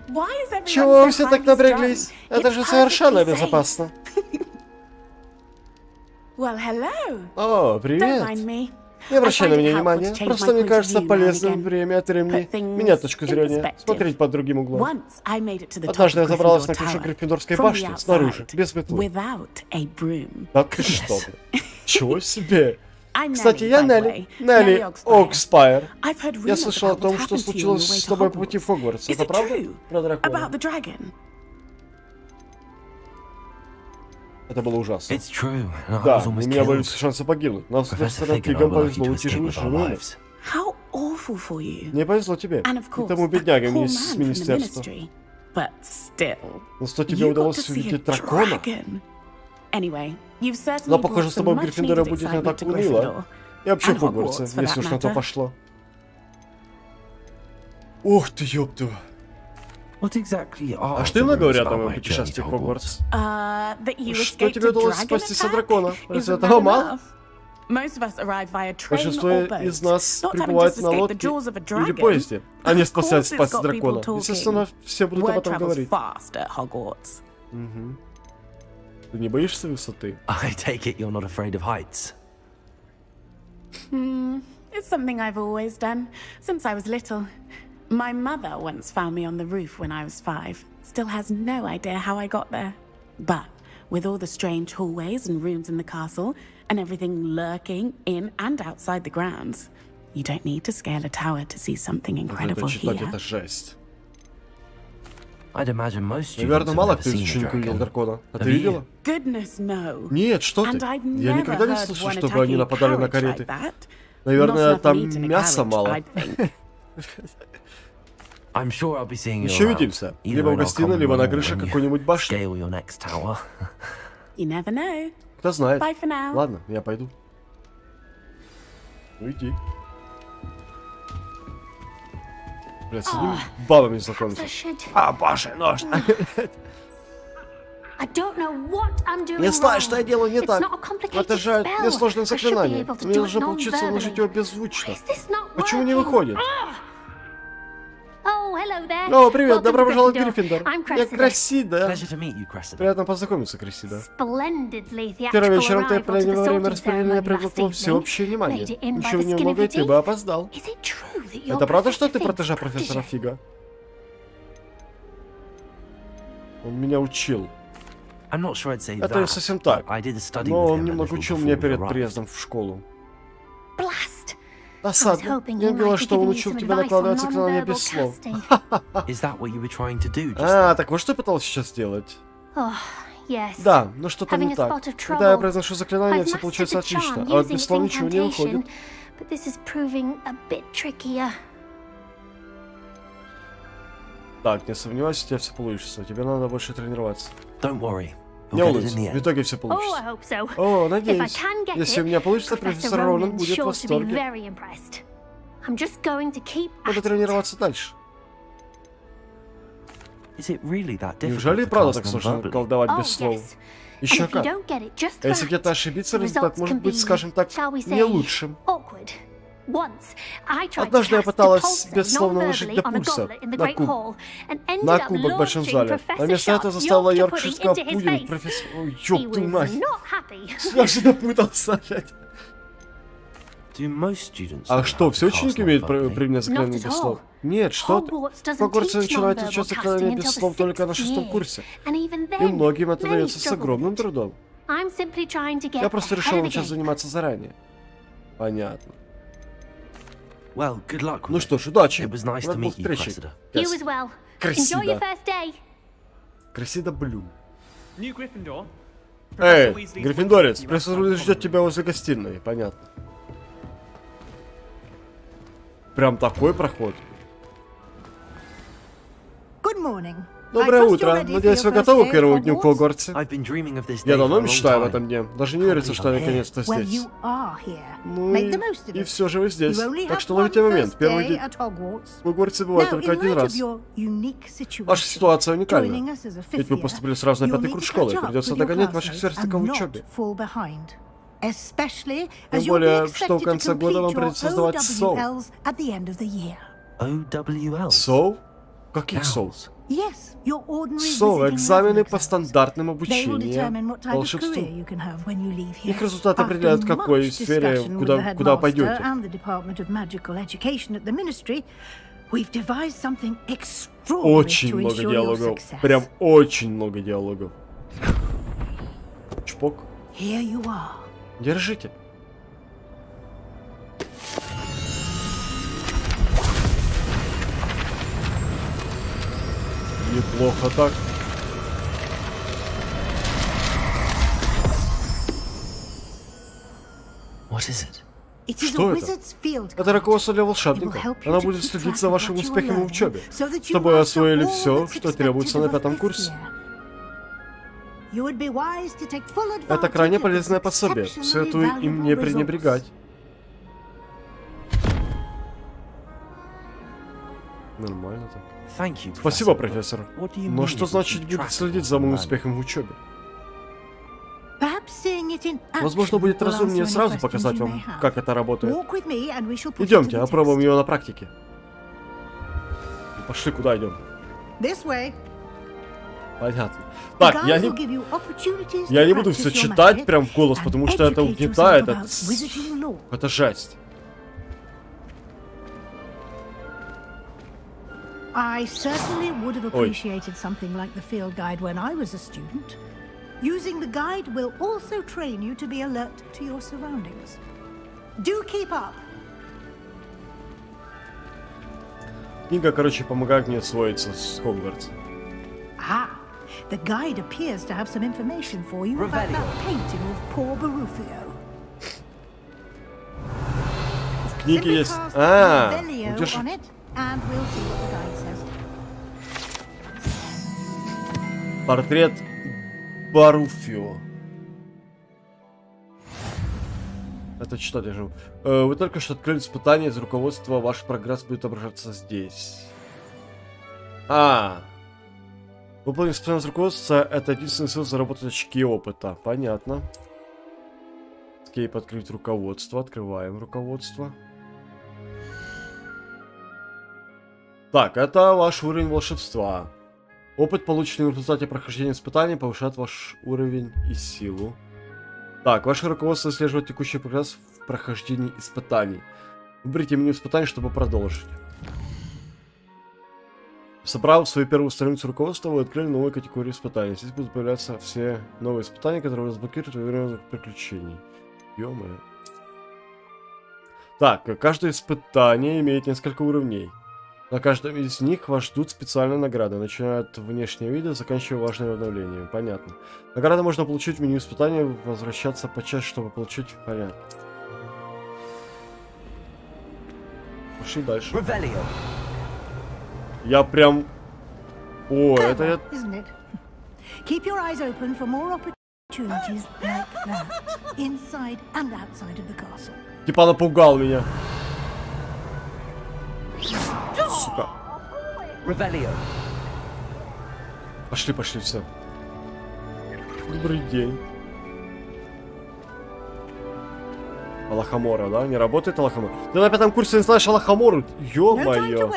Why is everyone Чего so все так highly напряглись? strung? Это It's же совершенно perfectly safe. безопасно. Well, hello. О, Don't привет. mind me. Не обращай I на find меня it helpful внимания. to change Просто my мне point of кажется view now and полезным again. время от времени Put things менять точку in зрения, perspective. смотреть под другим углом. Once I made it to the top Однажды я of забралась на Gryffindor крышу Tower Гриффиндорской from the башни снаружи, outside, без метлы. without a broom. Да ты что ты? Чего себе? I'm Кстати, Nellie, я by the Нелли. way. Нелли Oxfire. Окспайр. I've heard Я rumors слышал о about том, what что happened to you on случилось your way с to тобой по пути в Hogwarts. Хогвартс. Is Это it правда? true? Про About дракона. the dragon? Это было ужасно. It's true. and I Да, was у almost меня были killed. шансы погибнуть. Нам с Professor профессором Fig and I Фигом were lucky повезло to уйти escape живыми. with our lives. How awful for you. Не повезло тебе. And of И course, тому that бедняге poor из man from the министерства. ministry. But still, Но что тебе you got удалось to see a увидеть дракона? dragon. Anyway, you've certainly Но, похоже, brought с тобой в some Гриффиндоре much-needed будет не excitement так to уныло. Gryffindor. И вообще And в Хогвартсе, Hogwarts, for если that уж на то matter. пошло. Ух ты, ёпту. What exactly are А что the именно rumors говорят about о моем my journey путешествии to в Хогвартс? That you Что escaped тебе a удалось dragon спастись от attack? дракона? Isn't Разве that этого мало? enough? Most of us arrive via train Большинство or boat, из нас not having прибывают just на escапed the лодке jaws of a или dragon. поезде, а не Of спасать course it's спасти got дракона. people talking. Естественно, все будут об Word этом travels говорить. fast at Hogwarts. Мгм. Ты не боишься высоты? I take it you're not afraid of heights. It's something I've always done, since I was little. My mother once found me on the roof when I was 5. Still has no idea how I got there. But with all the strange hallways and rooms in the castle, and everything lurking in and outside the grounds, you don't need to scale a tower to see something incredible Это читать here. это жесть. I'd imagine most students Наверное, have мало never кто из seen a учеников видел dragon. дракона. А ты Have you? видела? Goodness, no. Нет, что ты? And I've Я никогда не never heard слышал, one чтобы они attacking a нападали на carriage кареты. like that. Наверное, Not enough там meat in a мяса carriage, мало. I'd think. I'm sure I'll be seeing you Еще around, увидимся. either Либо в in our гостиной, common либо на room or крыше when you какой-нибудь башни. scale your next tower. You never know. Кто знает. Bye for now. Ладно, я пойду. Ну иди. Блядь, с одними бабами знакомиться. I should. А, Боже, нож. I don't know what I'm doing Не знаю, wrong. что я делаю не It's так. not a complicated Это же spell. несложное I should be заклинание. able to Мне do должно it получиться наложить non-verbally. его беззвучно. Why is this not Почему не working? выходит? Oh, hello there. О, привет, Welcome добро to пожаловать в Gryffindor. Гриффиндор. I'm Я Cressida. Красида. Pleasure to meet you, Cressida. Приятно познакомиться, Крисида. Splendidly Первым theatrical вечером ты arrival to провели the во время sorting распределения ceremony last привлекло evening. всеобщее внимание. Made it in by Еще the skin of немного, your и ты бы teeth. опоздал. Is it true that you're Это правда, что Professor ты Fig's протеже профессора protégé? Фига? Он меня учил. I'm not sure I'd say Это не that, совсем but так. I did a study Но with он him a немного little учил before меня we перед arrived. приездом в школу. Blast. Досадно. Я говорила, что он учил тебя накладывать заклинания без слов. Is that what you were trying to do just А, так вот что я пытался сейчас сделать. Да, но что-то не так. Когда я произношу заклинание, все получается отлично, а вот без слов ничего не выходит. Так, не сомневайся, у тебя все получится. Тебе надо больше тренироваться. Don't worry. Не волнуйся, в итоге все получится. О, надеюсь. Если у меня получится, профессор Ронан будет в восторге. Надо тренироваться дальше. Неужели и правда так сложно колдовать без слов? Еще как. А если где-то ошибиться, результат может быть, скажем так, не лучшим. Однажды я пыталась без слов наложить до пульса на кубок в большом зале. А вместо этого заставила йоркширского пудинг профессор... Ой, ёб твою мать. Я же допутался опять. А что, все ученики умеют применять заклинания без слов? Нет, что ты. В Хогвартсе начинают изучать заклинания без слов только на 6-м курсе. И многим это дается с огромным трудом. Я просто решил начать заниматься заранее. Понятно. Ну что ж, удачи. Рад был встрече. Красида. Красида Блюм. Эй, Гриффиндорец, профессор ждет тебя возле гостиной. Понятно. Прям такой проход. Доброе утро. Надеюсь, вы готовы к первому дню в Хогвартсе? Я давно мечтаю об этом дне. Даже не верится, что я наконец-то здесь. Ну и все же вы здесь. Так что ловите момент. Первый день в Хогвартсе бывает только один раз. Ваша ситуация уникальна. Ведь вы поступили сразу на 5-й курс школы. Придется догонять ваших сверстников в учебе. Тем более, что в конце года вам придется сдавать СОУ. СОУ? Каких СОУ? СОУ — экзамены по стандартным обучениям волшебству. Их результаты определяют, в какой сфере, куда пойдете. Очень много диалогов. Прям очень много диалогов. Чпок. Держите. Неплохо так. Что это? Это руководство для волшебников. Она будет следить за вашим успехом в учебе, чтобы вы освоили все, что требуется на 5-м курсе. Это крайне полезное пособие. Советую им не пренебрегать. Нормально так. Спасибо, профессор. Но что значит будет следить за моим успехом в учебе? Возможно, будет разумнее сразу показать вам, как это работает. Идемте, опробуем его на практике. Пошли, куда идем? Понятно. Так, я не буду все читать прям в голос, потому что это угнетает. Это жесть. I certainly would have appreciated something like the field guide when I was a student. Using the guide will also train you to be alert to your surroundings. Do keep up. Книга, короче, помогает мне освоиться с Хогвартсом. The guide appears to have some information for you about that painting of poor Barufio. В книге есть... Портрет Баруфио. Это что держу? Вы только что открыли испытание из руководства, ваш прогресс будет отображаться здесь. Выполнить испытание из руководства — это единственный способ заработать очки опыта. Понятно. Скейп открыть руководство. Открываем руководство. Так, это ваш уровень волшебства. Опыт, полученный в результате прохождения испытаний, повышает ваш уровень и силу. Так, ваше руководство отслеживает текущий прогресс в прохождении испытаний. Выберите меню испытаний, чтобы продолжить. Собрав свою первую страницу руководства, вы открыли новую категорию испытаний. Здесь будут появляться все новые испытания, которые разблокируют во время приключений. Ё-моё. Так, каждое испытание имеет несколько уровней. На каждом из них вас ждут специальные награды, начиная от внешнего вида, заканчивая важными обновлениями. Понятно. Награды можно получить в меню испытания, возвращаться по части, чтобы получить... Понятно. Пошли дальше. Я прям... О, это я... Keep your eyes open for more opportunities like that, inside and outside of the castle. Типа напугал меня. Сука. Пошли, пошли, все. Добрый день. Алахамора, да? Не работает Алахамора? Ты на 5-м курсе не знаешь Алахамору? Ё-моё.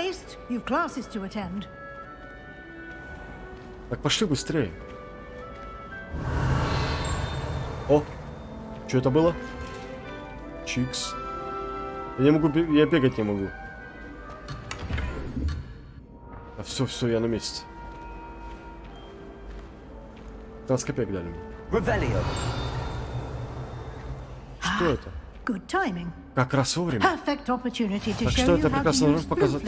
Так, пошли быстрее. О, что это было? Чикс. Я не могу, я бегать не могу. А все, я на месте. 15 копеек дали мне. Что это? Как раз вовремя. Так что это прекрасно может показать.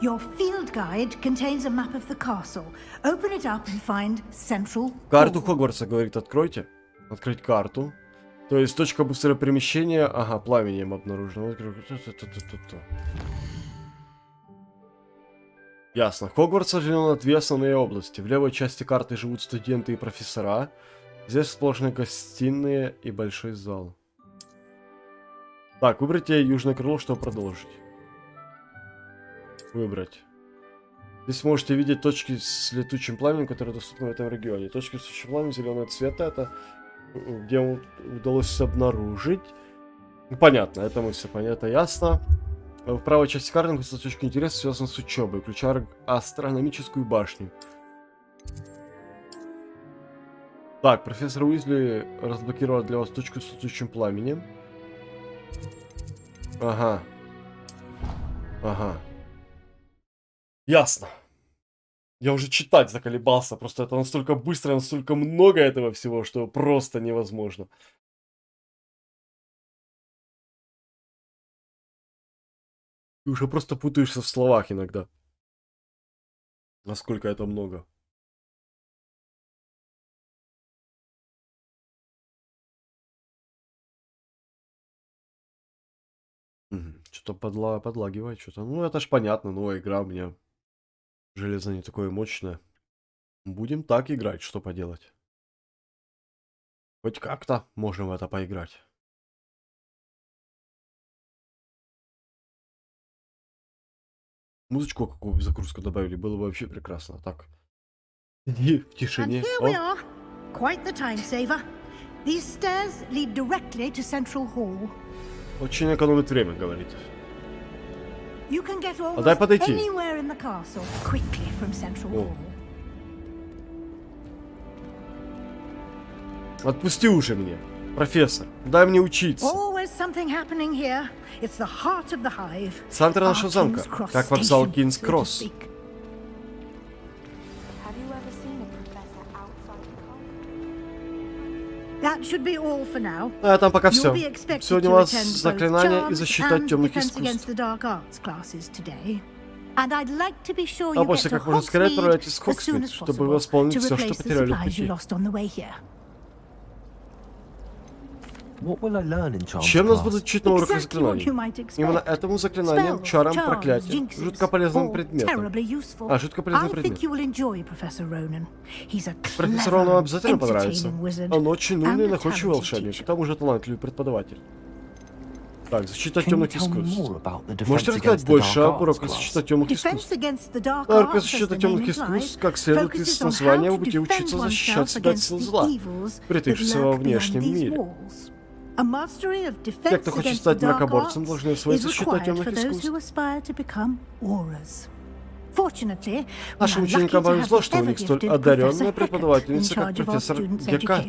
Your field guide contains a map of the castle. Open it up and find central. Карту Хогвартса, говорит, откройте. Открыть карту. То есть точка быстрого перемещения. Ага, пламенем обнаружено. Ясно. Хогвартс разделен на 2 основные области. В левой части карты живут студенты и профессора. Здесь сплошные гостиные и большой зал. Так, выберите южное крыло, чтобы продолжить. Выбрать. Здесь можете видеть точки с летучим пламенем, которые доступны в этом регионе. Точки с летучим пламенем зеленого цвета, это где удалось обнаружить. Ну, понятно, это мы все понятно, ясно. В правой части карты находится точка интереса, связанная с учебой, включая астрономическую башню. Так, профессор Уизли разблокировал для вас точку с летучим пламенем. Ага. Ага. Ясно. Я уже читать заколебался. Просто это настолько быстро, настолько много этого всего, что просто невозможно. Ты уже просто путаешься в словах иногда. Насколько это много. Что-то подлагивает, что-то. Ну, это ж понятно, новая игра у меня. Железо не такое мощное. Будем так играть, что поделать. Хоть как-то можем в это поиграть. Музычку какую загрузку добавили, было бы вообще прекрасно. Так. Иди в тишине. Очень экономит время, говорит. А дай подойти. Отпусти уже меня, профессор. Дай мне учиться. Центр нашего замка, как вокзал Кингс-Кросс. А там пока все. Сегодня у вас заклинание и защита от темных искусств. А после как можно скорее отправляйтесь в Хогсмит, чтобы восполнить все, что потеряли в пути. Чем нас будут учить на уроках заклинаний? Именно этому заклинаниям, чарам, проклятиям, жутко полезным предметом. А, жутко полезный предмет. Профессор Рону обязательно понравится. Он очень умный и находчивый волшебник, к тому же талантливый преподаватель. Так, защита темных искусств. Можете рассказать больше об уроках защиты темных искусств? Урок защиты темных искусств, как следует из названия, вы будете учиться защищать себя от сил зла, притаившихся во внешнем мире. Те, кто хочет стать мракоборцем, должны освоить защиту темных искусств. Нашим ученикам повезло, что у них столь одаренная преподавательница, как профессор Гека.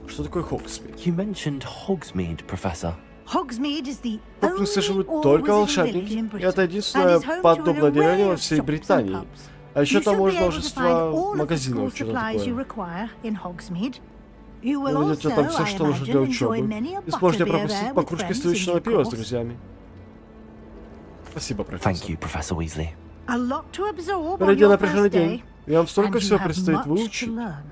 Что такое Hogsmeade? Хогсмиде живут только волшебники. Это единственное подобное деревня во всей Британии. А еще там можно множество магазинов, что-то такое. You will Вы also, найдете там все, I что нужно для imagine, enjoy учебы. many a И сможете butterbeer пропустить there по with кружке friends in сливочного your пива с course. друзьями. Спасибо, Thank профессор. you, Professor Weasley. A lot to absorb on Впереди your напряженный first день. day, И вам столько and you всего have предстоит much to выучить. learn.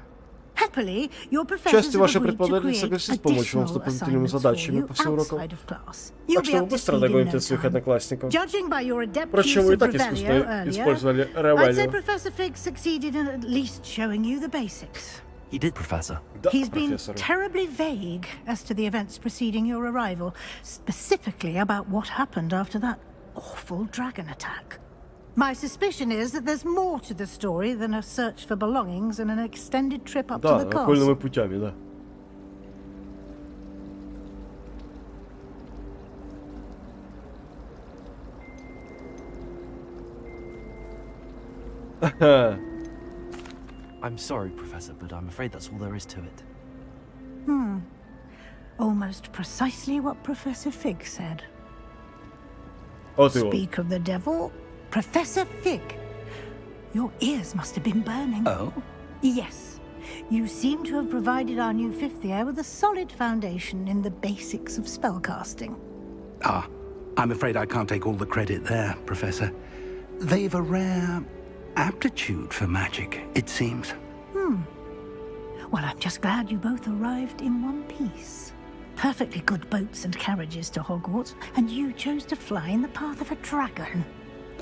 Happily, your К professors счастью, have ваши agreed to преподаватели create согласились помочь вам с additional дополнительными assignments for задачами you после уроков. outside of class. Так You'll be что вы up to быстро speed in догоните no своих time. одноклассников. Judging by your adept Впрочем, use вы и of так Revelio искусно earlier, использовали I'd say Ревелио. Professor Fig succeeded in at least showing you the basics. He did, Professor. Да, He's been профессор. terribly vague as to the events preceding your arrival, specifically about what happened after that awful dragon attack. My suspicion is that there's more to the story than a search for belongings and an extended trip up to Да, the castle. окольными путями, да. Ага. I'm sorry, Professor, but I'm afraid that's all there is to it. Almost precisely what Professor Fig said. Вот его. Speak of the devil, Professor Fig. Your ears must have been burning. Oh? Yes. You seem to have provided our new fifth year with a solid foundation in the basics of spellcasting. Ah, I'm afraid I can't take all the credit there, Professor. They've a rare aptitude for magic, it seems. Well, I'm just glad you both arrived in one piece. Perfectly good boats and carriages to Hogwarts, and you chose to fly in the path of a dragon.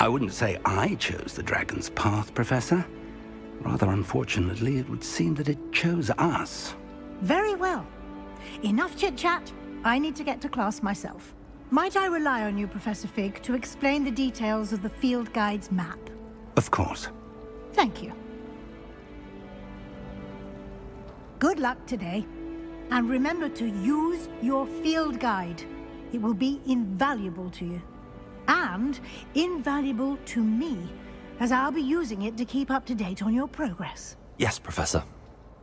I wouldn't say I chose the dragon's path, Professor. Rather unfortunately, it would seem that it chose us. Very well. Enough chit-chat. I need to get to class myself. Might I rely on you, Professor Fig, to explain the details of the field guide's map? Of course. Thank you. Good luck today. And remember to use your field guide. It will be invaluable to you. And invaluable to me, as I'll be using it to keep up to date on your progress. Yes, Professor.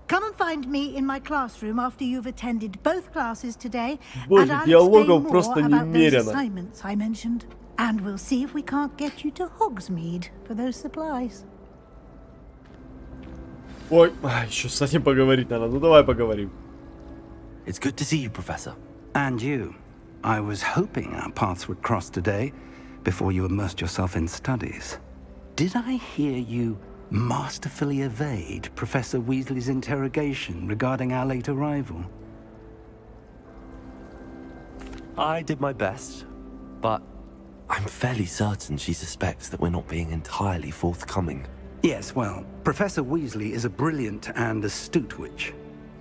Come and find me in my classroom after you've attended both classes today, Боже, and I'll диалогов explain просто more about those немерено. assignments I mentioned. And we'll see if we can't get you to Hogsmeade for those supplies. Ой, еще с этим поговорить надо. Ну давай поговорим. It's good to see you, Professor. And you. I was hoping our paths would cross today, before you immersed yourself in studies. Did I hear you masterfully evade Professor Weasley's interrogation regarding our late arrival? I did my best, but I'm fairly certain she suspects that we're not being entirely forthcoming. Yes, well, Professor Weasley is a brilliant and astute witch.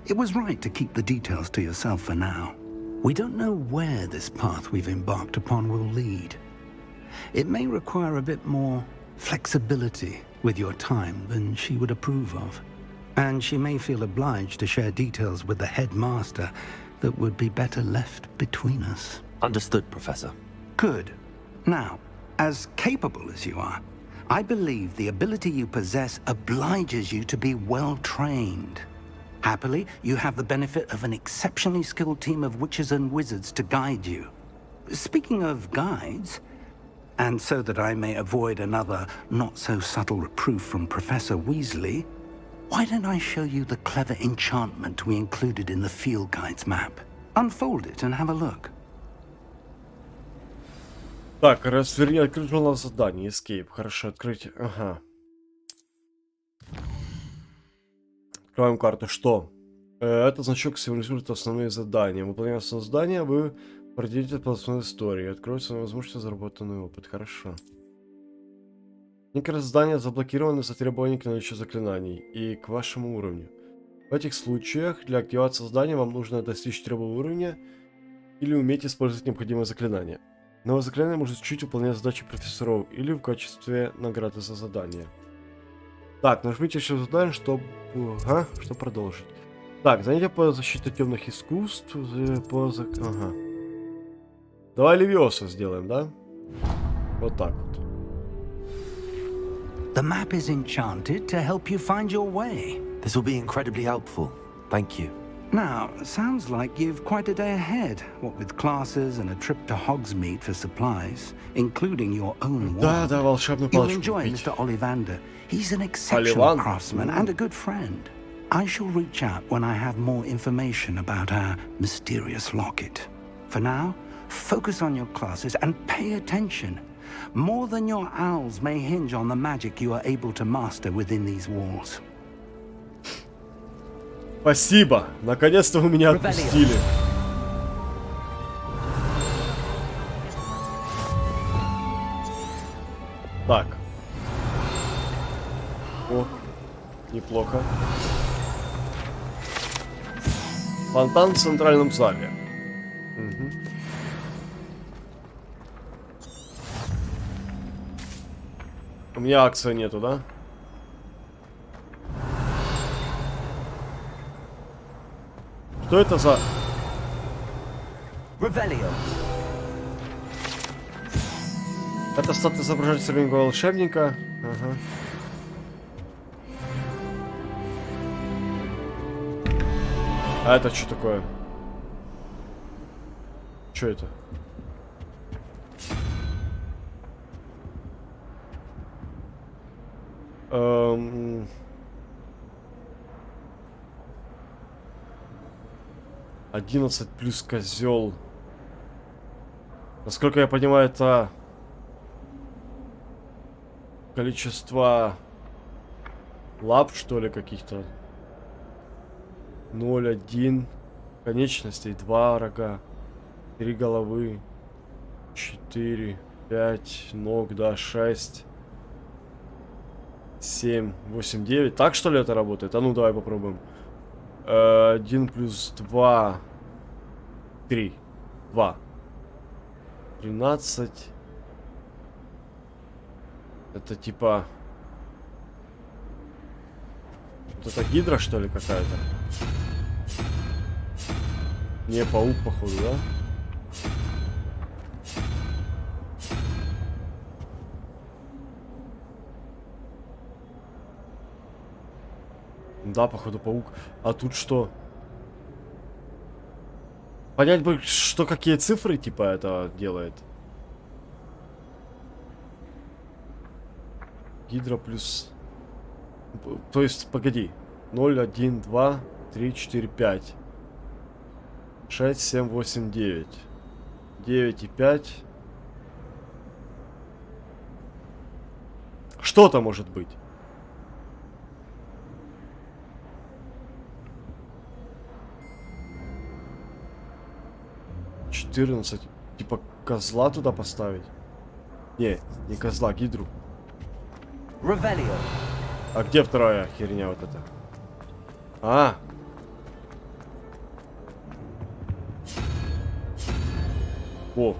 It was right to keep the details to yourself for now. We don't know where this path we've embarked upon will lead. It may require a bit more flexibility with your time than she would approve of. And she may feel obliged to share details with the headmaster that would be better left between us. Understood, Professor. Good. Now, as capable as you are, I believe the ability you possess obliges you to be well trained. Happily, you have the benefit of an exceptionally skilled team of witches and wizards to guide you. Speaking of guides, and so that I may avoid another not-so-subtle reproof from Professor Weasley, why don't I show you the clever enchantment we included in the field guide's map? Unfold it and have a look. Так, вернее, открыть журнал заданий. Escape. Хорошо, открыть. Ага. Открываем карту. Что? Это значок символизирует основные задания. Выполняя основные задания, вы пройдете по основной истории. Откроется возможность заработанный опыт. Хорошо. Некоторые задания заблокированы за требования к наличию заклинаний и к вашему уровню. В этих случаях для активации задания вам нужно достичь требуемого уровня или уметь использовать необходимые заклинания. Новое заклинание может чуть выполнять задачи профессоров или в качестве награды за задание. Так, нажмите еще задание, чтобы продолжить. Так, занятие по защите темных искусств. Ага. Давай Левиоса сделаем, да? Вот так вот. The map is enchanted to help you find your way. This will be incredibly helpful. Thank you. Now, sounds like you've quite a day ahead, what with classes and a trip to Hogsmeade for supplies, including your own wand. Да, волшебную You'll палочку enjoy купить. Mr. Ollivander. He's an exceptional Ollivander? craftsman and a good friend. I shall reach out when I have more information about our mysterious locket. For now, focus on your classes and pay attention. More than your owls may hinge on the magic you are able to master within these walls. Спасибо. Наконец-то вы меня отпустили. Так. О, неплохо. Фонтан в центральном зале. Угу. У меня акции нету, да? Что это за... Это статус изображать среднего волшебника. Ага. А это что такое? Что это? Эм... 11 плюс козел. Насколько я понимаю, это количество лап, что ли, каких-то. 0, 1 конечностей, 2 рога, 3 головы, 4, 5 ног, да, 6, 7, 8, 9. Так, что ли, это работает? А ну, давай попробуем. 1 плюс 2, 3, 2, 13. Это типа... Вот это гидра, что ли, какая-то? Не, паук, походу, да? Да, походу, паук. А тут что? Понять бы, что какие цифры, типа, это делает. Гидра плюс... То есть, погоди. 0, 1, 2, 3, 4, 5. 6, 7, 8, 9. 9 и 5. Что-то может быть. 14. Типа козла туда поставить? Не, не козла, гидру. А где вторая херня вот эта? А! О,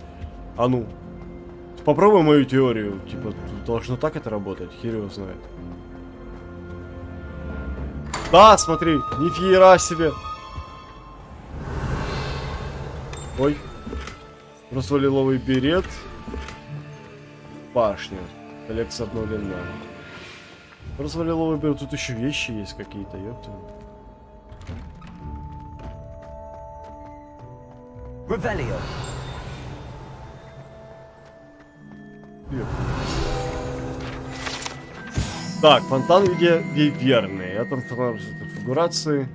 а ну. Попробуй мою теорию. Типа, должно так это работать. Хер его знает. Да, смотри, нифига себе. Ой. Развалиловый берет. Башня. Коллекция обновлена. Развалиловый берет. Тут еще вещи есть какие-то, ёпта. Так, фонтан в виде виверны. Это конфигурации.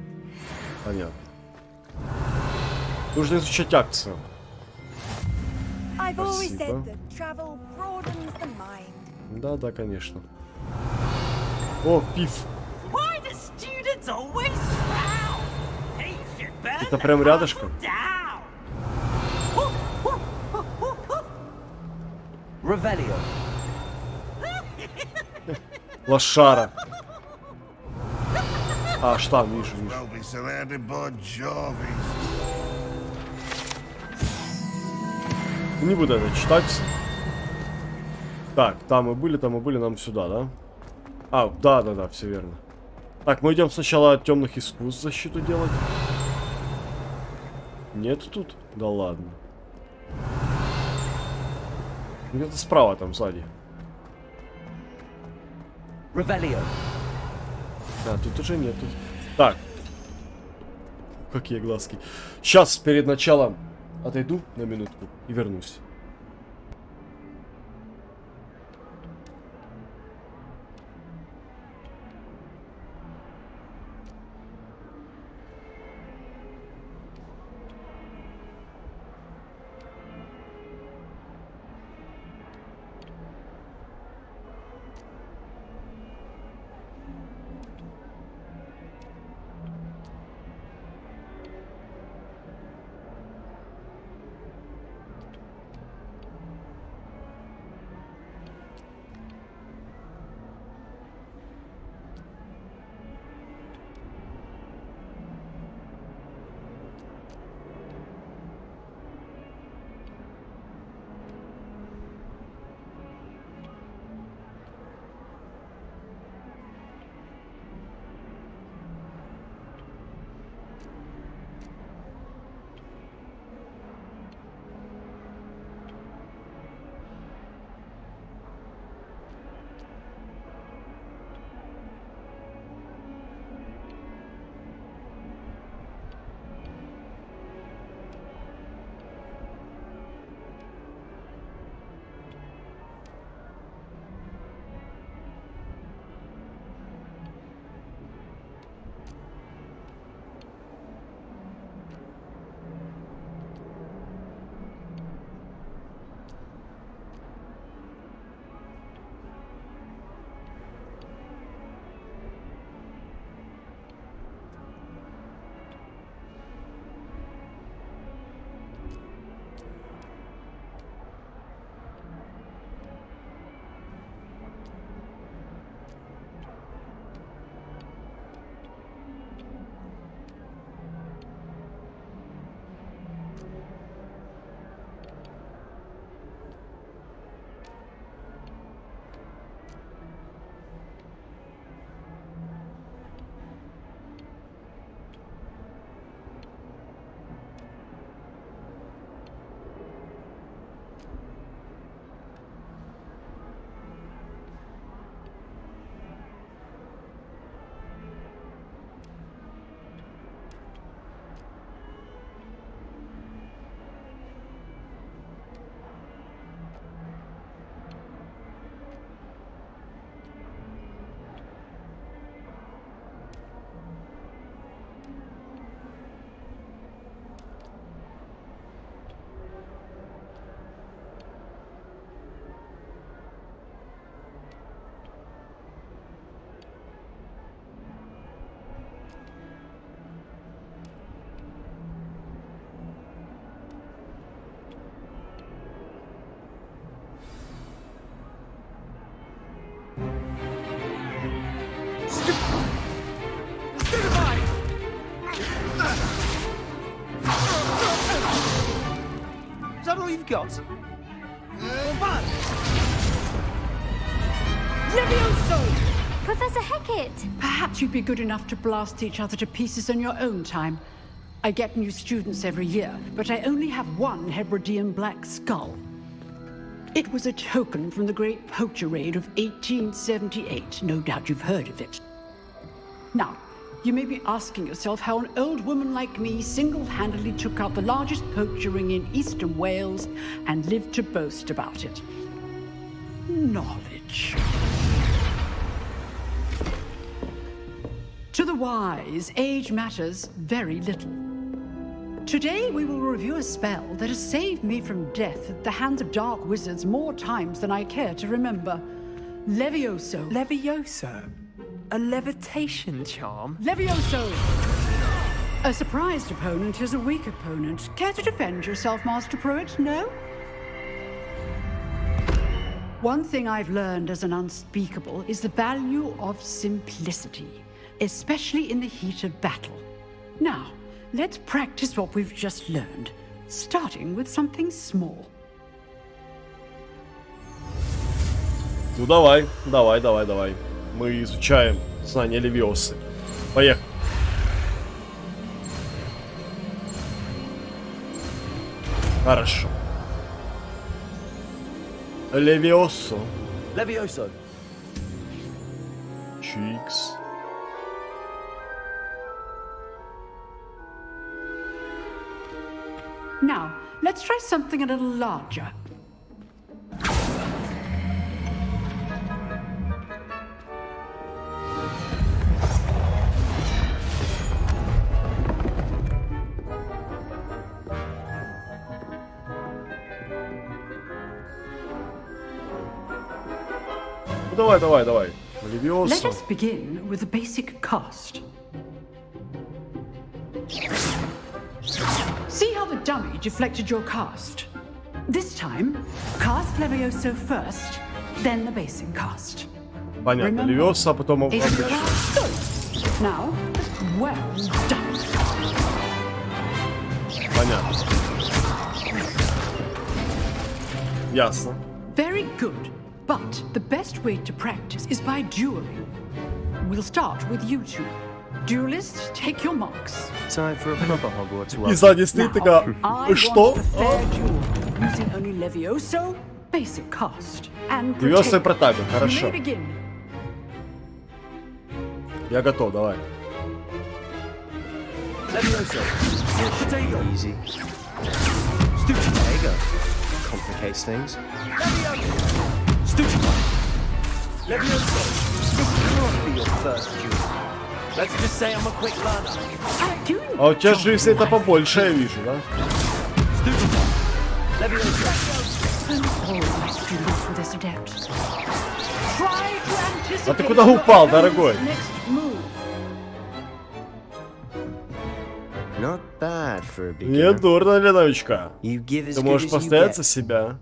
Понятно. Нужно изучать акцию. Спасибо. Да, да, конечно. О, пив. Это прям рядышком. Лошара. А, штан, вижу, вижу. Не буду это читать. Так, там мы были, нам сюда, да? А, да, все верно. Так, мы идем сначала от темных искусств защиту делать. Нет тут? Да ладно. Где-то справа там, сзади. А, тут уже нету. Так. Какие глазки. Сейчас, перед началом, отойду на минутку и вернусь. all you've got? Levioso! Professor Hecat! Perhaps you'd be good enough to blast each other to pieces in your own time. I get new students every year, but I only have one Hebridean black skull. It was a token from the Great Poacher Raid of 1878. No doubt you've heard of it. Now, you may be asking yourself how an old woman like me single-handedly took out the largest poacher ring in eastern Wales and lived to boast about it. Knowledge. To the wise, age matters very little. Today we will review a spell that has saved me from death at the hands of dark wizards more times than I care to remember. Levioso. Levioso? A levitation charm? Levioso! A surprised opponent is a weak opponent. Care to defend yourself, Master Pruitt? No? One thing I've learned as an unspeakable is the value of simplicity, especially in the heat of battle. Now, let's practice what we've just learned, starting with something small. Ну давай. Мы изучаем знания Левиосы. Поехали. Хорошо. Левиосо. Levioso. Чикс. Now, let's try something a little larger. Ну давай. Let Левиосо. us begin with a basic cast. See how the dummy deflected your cast? This time, cast Levioso first, then the basic cast. Понятно. Remember, Левиоса, а потом it is обычно. good. Now, well done. Понятно. Ясно. Very good. But the best way to practice is by dueling. We'll start with you two. Duelists, take your marks. Time for a proper Hogwarts И welcome. сзади стоит такая. I Что? want a fair duel, using only Levioso, basic cast, and Левиоса и protect. протагон. You Хорошо. may begin. Я готов, давай. Levioso. Potato. Easy. Stupid. There you go. Complicates things. Stupid. Levioso. This can't be your first duel. Let's just say I'm a quick learner. А у тебя же если это побольше, я вижу, да? Stupid. Levioso. All my students with this adept. Try to anticipate А ты куда упал, дорогой? next move. Not bad for a Не beginner. дурно для новичка. You give as Ты good можешь as you постоять за get. себя.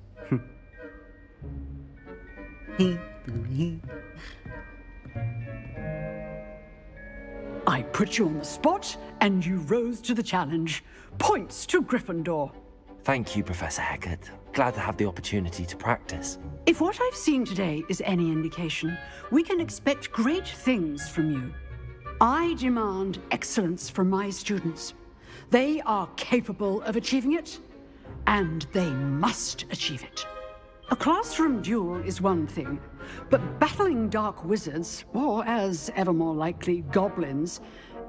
I put you on the spot, and you rose to the challenge. Points to Gryffindor. Thank you, Professor Hecat. Glad to have the opportunity to practice. If what I've seen today is any indication, we can expect great things from you. I demand excellence from my students. They are capable of achieving it, and they must achieve it. A classroom duel is one thing, but battling dark wizards, or as ever more likely, goblins,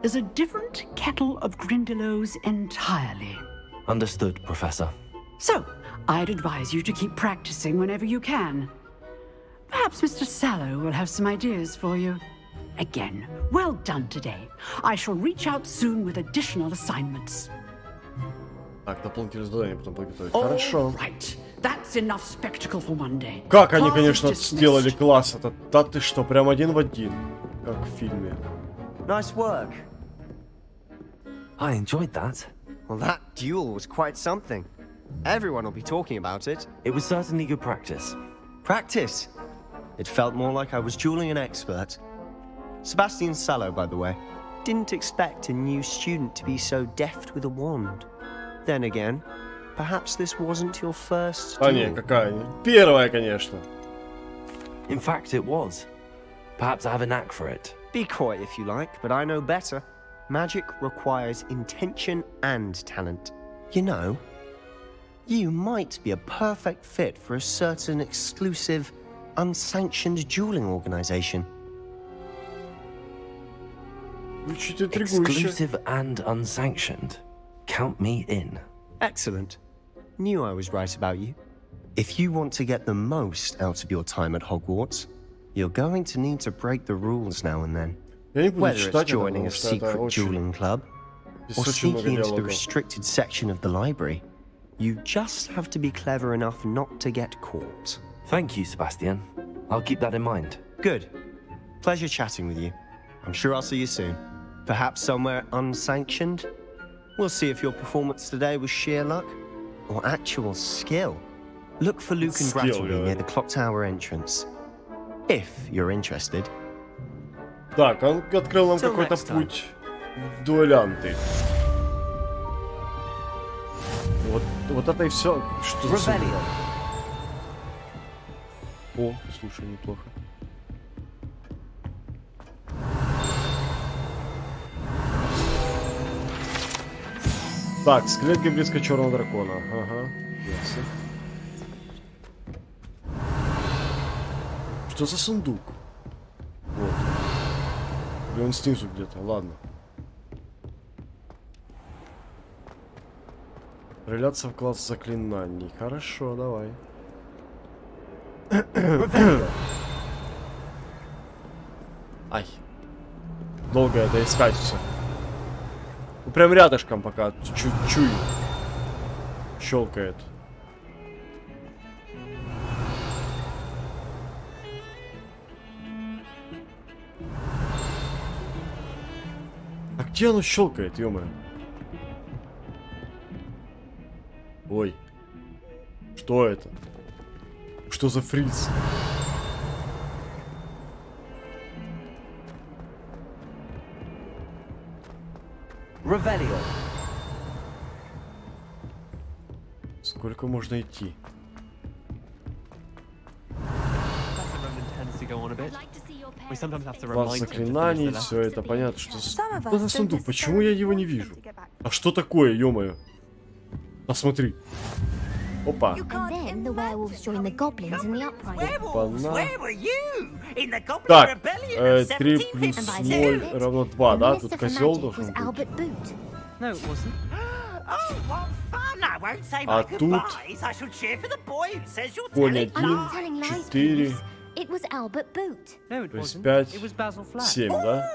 is a different kettle of Grindylows entirely. Understood, Professor. So, I'd advise you to keep practicing whenever you can. Perhaps Mr. Sallow will have some ideas for you. Again, well done today. I shall reach out soon with additional assignments. Так, дополнительное задание потом подготовить. All Хорошо. right. That's enough spectacle for one day. Как они, Class is конечно, dismissed. сделали класс этот. Да ты что, прям один в один. Как в фильме. Nice work. I enjoyed that. Well, that duel was quite something. Everyone will be talking about it. It was certainly good practice. Practice. It felt more like I was dueling an expert. Sebastian Sallow, by the way. Didn't expect a new student to be so deft with a wand. Then again, Perhaps this wasn't your first А не, duel. какая? Первая, конечно. In fact, it was. Perhaps I have a knack for it. Be coy if you like, but I know better. Magic requires intention and talent. You know, you might be a perfect fit for a certain exclusive, unsanctioned dueling organization. Exclusive and unsanctioned. Count me in. Excellent. Knew I was right about you. If you want to get the most out of your time at Hogwarts, you're going to need to break the rules now and then. Whether it's joining a secret dueling club or sneaking into the restricted section of the library, you just have to be clever enough not to get caught. Thank you, Sebastian. I'll keep that in mind. Good. Pleasure chatting with you. I'm sure I'll see you soon. Perhaps somewhere unsanctioned? We'll see if your performance today was sheer luck or actual skill. Look for Luke and Brattleby near the clock tower entrance. If you're interested. Так, он открыл нам какой-то путь в дуэлянты. Вот это и все. Что за... О, слушай, неплохо. Так, скелет гибридского черного дракона. Ага, ясно. Что за сундук? Вот. Или он снизу где-то, ладно. Реляться в класс заклинаний. Хорошо, давай. Ай. Долго это искать все. Ну, прям рядышком пока чуть-чуть щелкает. А где оно щелкает, ё-моё? Ой. Что это? Что за фриз? Revelio. Сколько можно идти? Класс заклинаний, все это понятно, что за сундук. Почему я его не вижу? А что такое, ё-моё? Посмотри. Опа. Так, 3 плюс 0 равно 2, да? Тут козел должен быть. А тут конь 1, 4, то есть 5, 7, да?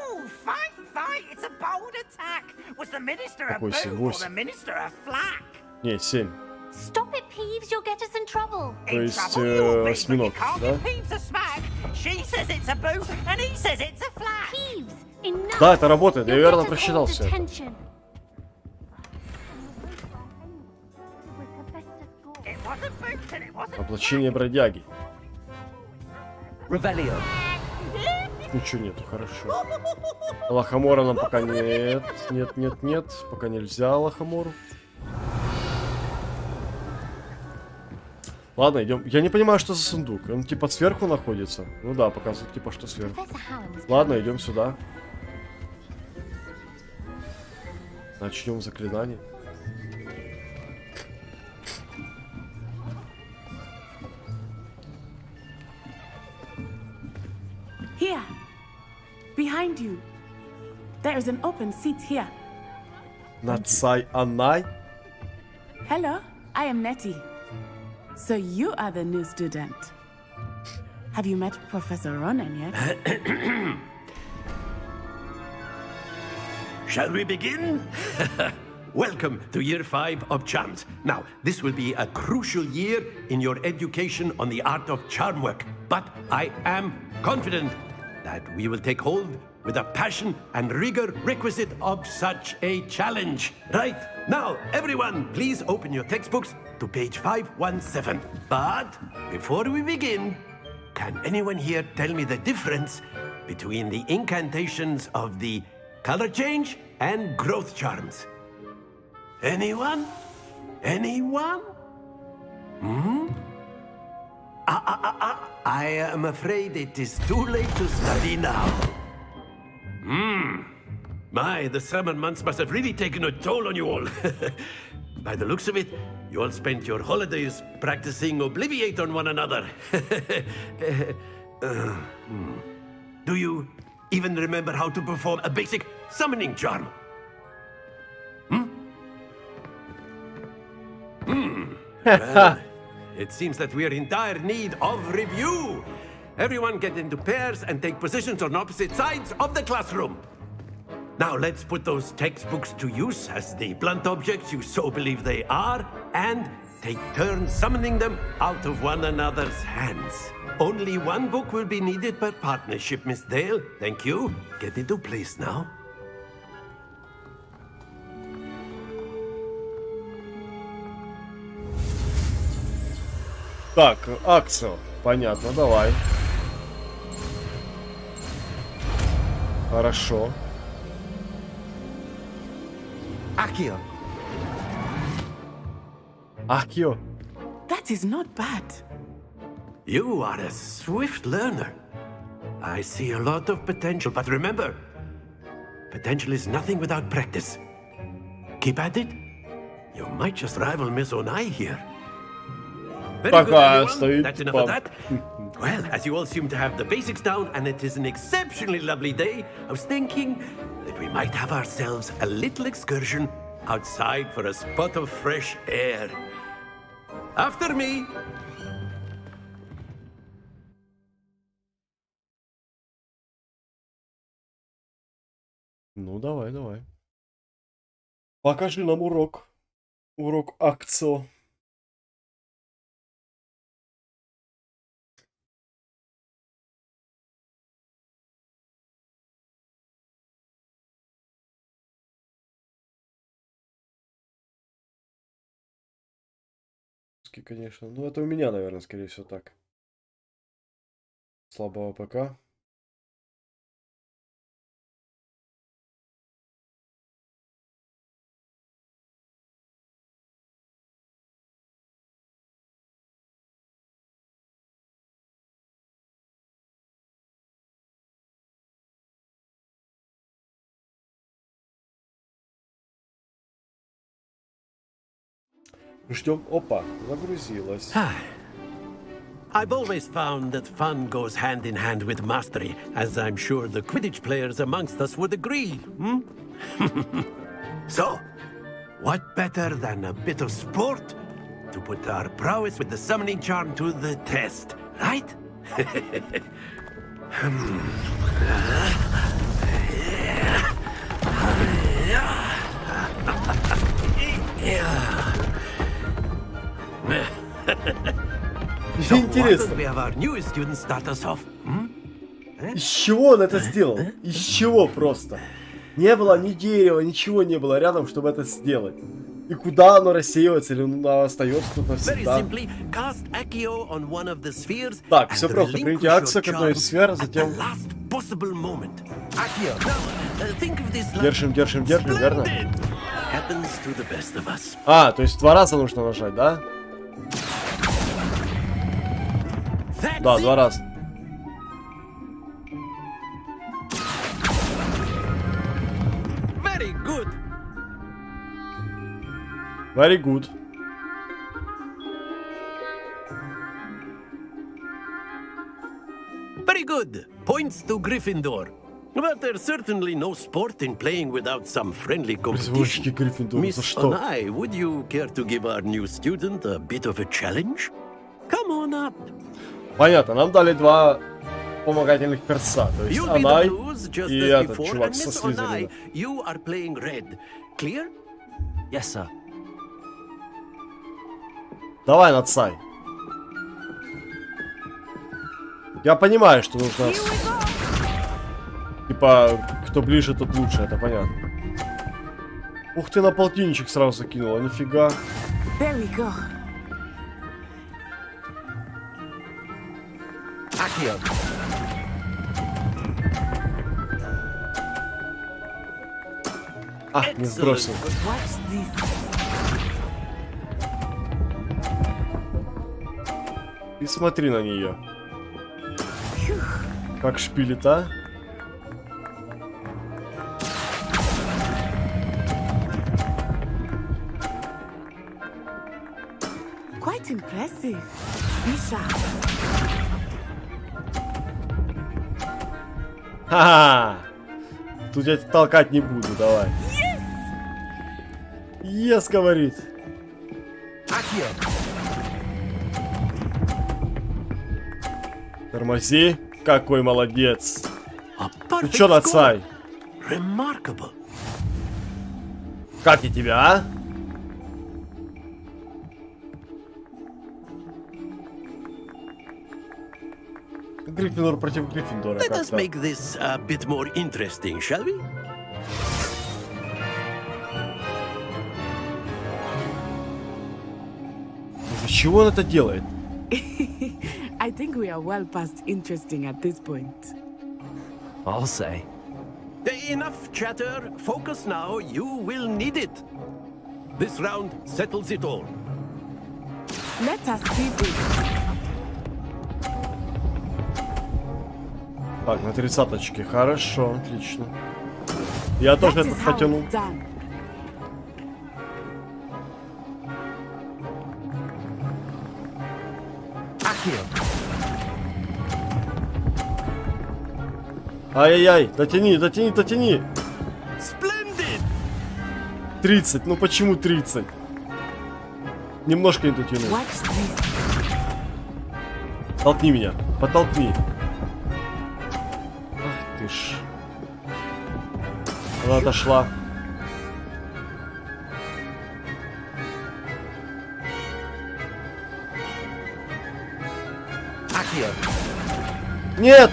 Какой 7, 8? Не, 7. То есть осьминог, да? Да, это работает, я верно просчитал все это. Облачение бродяги. Ничего нету, хорошо. Лохомора нам пока нет. Нет. Пока нельзя лохомору. Ладно, идем. Я не понимаю, что за сундук. Он типа сверху находится. Ну да, показывает типа, что сверху. Ладно, идем сюда. Начнем заклинание. Here, behind you. There is an open seat here. Нацай-анай. Hello, I am Nettie. So you are the new student. Have you met Professor Ronan yet? Shall we begin? Welcome to year 5 of charms. Now, this will be a crucial year in your education on the art of charm work. But I am confident that we will take hold with the passion and rigor requisite of such a challenge. Right, now, everyone, please open your textbooks to page 517. But before we begin, can anyone here tell me the difference between the incantations of the color change and growth charms? Anyone? Anyone? I am afraid it is too late to study now. My, the summer months must have really taken a toll on you all. By the looks of it, you all spent your holidays practicing Obliviate on one another. Do you even remember how to perform a basic summoning charm? Well, it seems that we are in dire need of review. Everyone get into pairs and take positions on opposite sides of the classroom. Now let's put those textbooks to use as the blunt objects you so believe they are, and take turns summoning them out of one another's hands. Only one book will be needed per partnership, Miss Dale. Thank you. Get into place now. Так, Аксел. Понятно, давай. Хорошо. Accio. Акио. That is not bad. You are a swift learner. I see a lot of potential, but remember, potential is nothing without practice. Keep at it. You might just rival Miss Onai here. Very good, everyone. That's enough of that. Well, as you all seem to have the basics down, and it is an exceptionally lovely day, I was thinking that we might have ourselves a little excursion outside for a spot of fresh air. After me. Ну, давай, давай. Покажи нам урок. Урок Акцио. Конечно. Ну, это у меня, наверное, скорее всего, так. Слабого ПК. Ждем. Опа, загрузилась. I've always found that fun goes hand in hand with mastery, as I'm sure the Quidditch players amongst us would agree. So, what better than a bit of sport to put our prowess with the summoning charm to the test, right? Интересно. Из чего он это сделал? Из чего просто? Не было ни дерева, ничего не было рядом, чтобы это сделать. И куда оно рассеивается, или оно остается тут навсегда? Так, все просто. Примите акцию к одной из сфер, затем... Держим, держим, держим, верно? А, то есть 2 раза нужно нажать, да? Да, 2 раза. Very good. Very good. Very good. Points to Gryffindor. But there's certainly no sport in playing without some friendly competition. Miss Onai, would you care to give our new student a bit of a challenge? Come on up. Понятно, нам дали 2 вспомогательных перса. То есть Онай и этот чувак со Слизерина. You are playing red. Clear? Yes, sir. Давай, Нацай. Я понимаю, что нужно... Типа, кто ближе, тот лучше, это понятно. Ух ты, на полтинничек сразу закинула, нифига. А, не сбросил. И смотри на нее. Как шпилит, а? Quite impressive. Misha. Ха-ха! Тут я толкать не буду, давай. Ес, говорит. Тормози. Какой молодец. Ты чё, нацай? Remarkable. Как я тебя, а? Гриффиндор против Гриффиндора. Let us make this a bit more interesting, shall we? Чего он это делает? I think we are well past interesting at this point. I'll say. Enough chatter. Focus now. You will need it. This round settles it all. Let us see this. Так, на 30-очке. Хорошо, отлично. Я тоже That это is how потянул. it's done. Ай-яй-яй, дотяни, дотяни, дотяни. Splendid. 30, ну почему 30? Немножко не дотянул. Watch this. Толкни меня, подтолкни. Ах ты ж. Она отошла. Нет!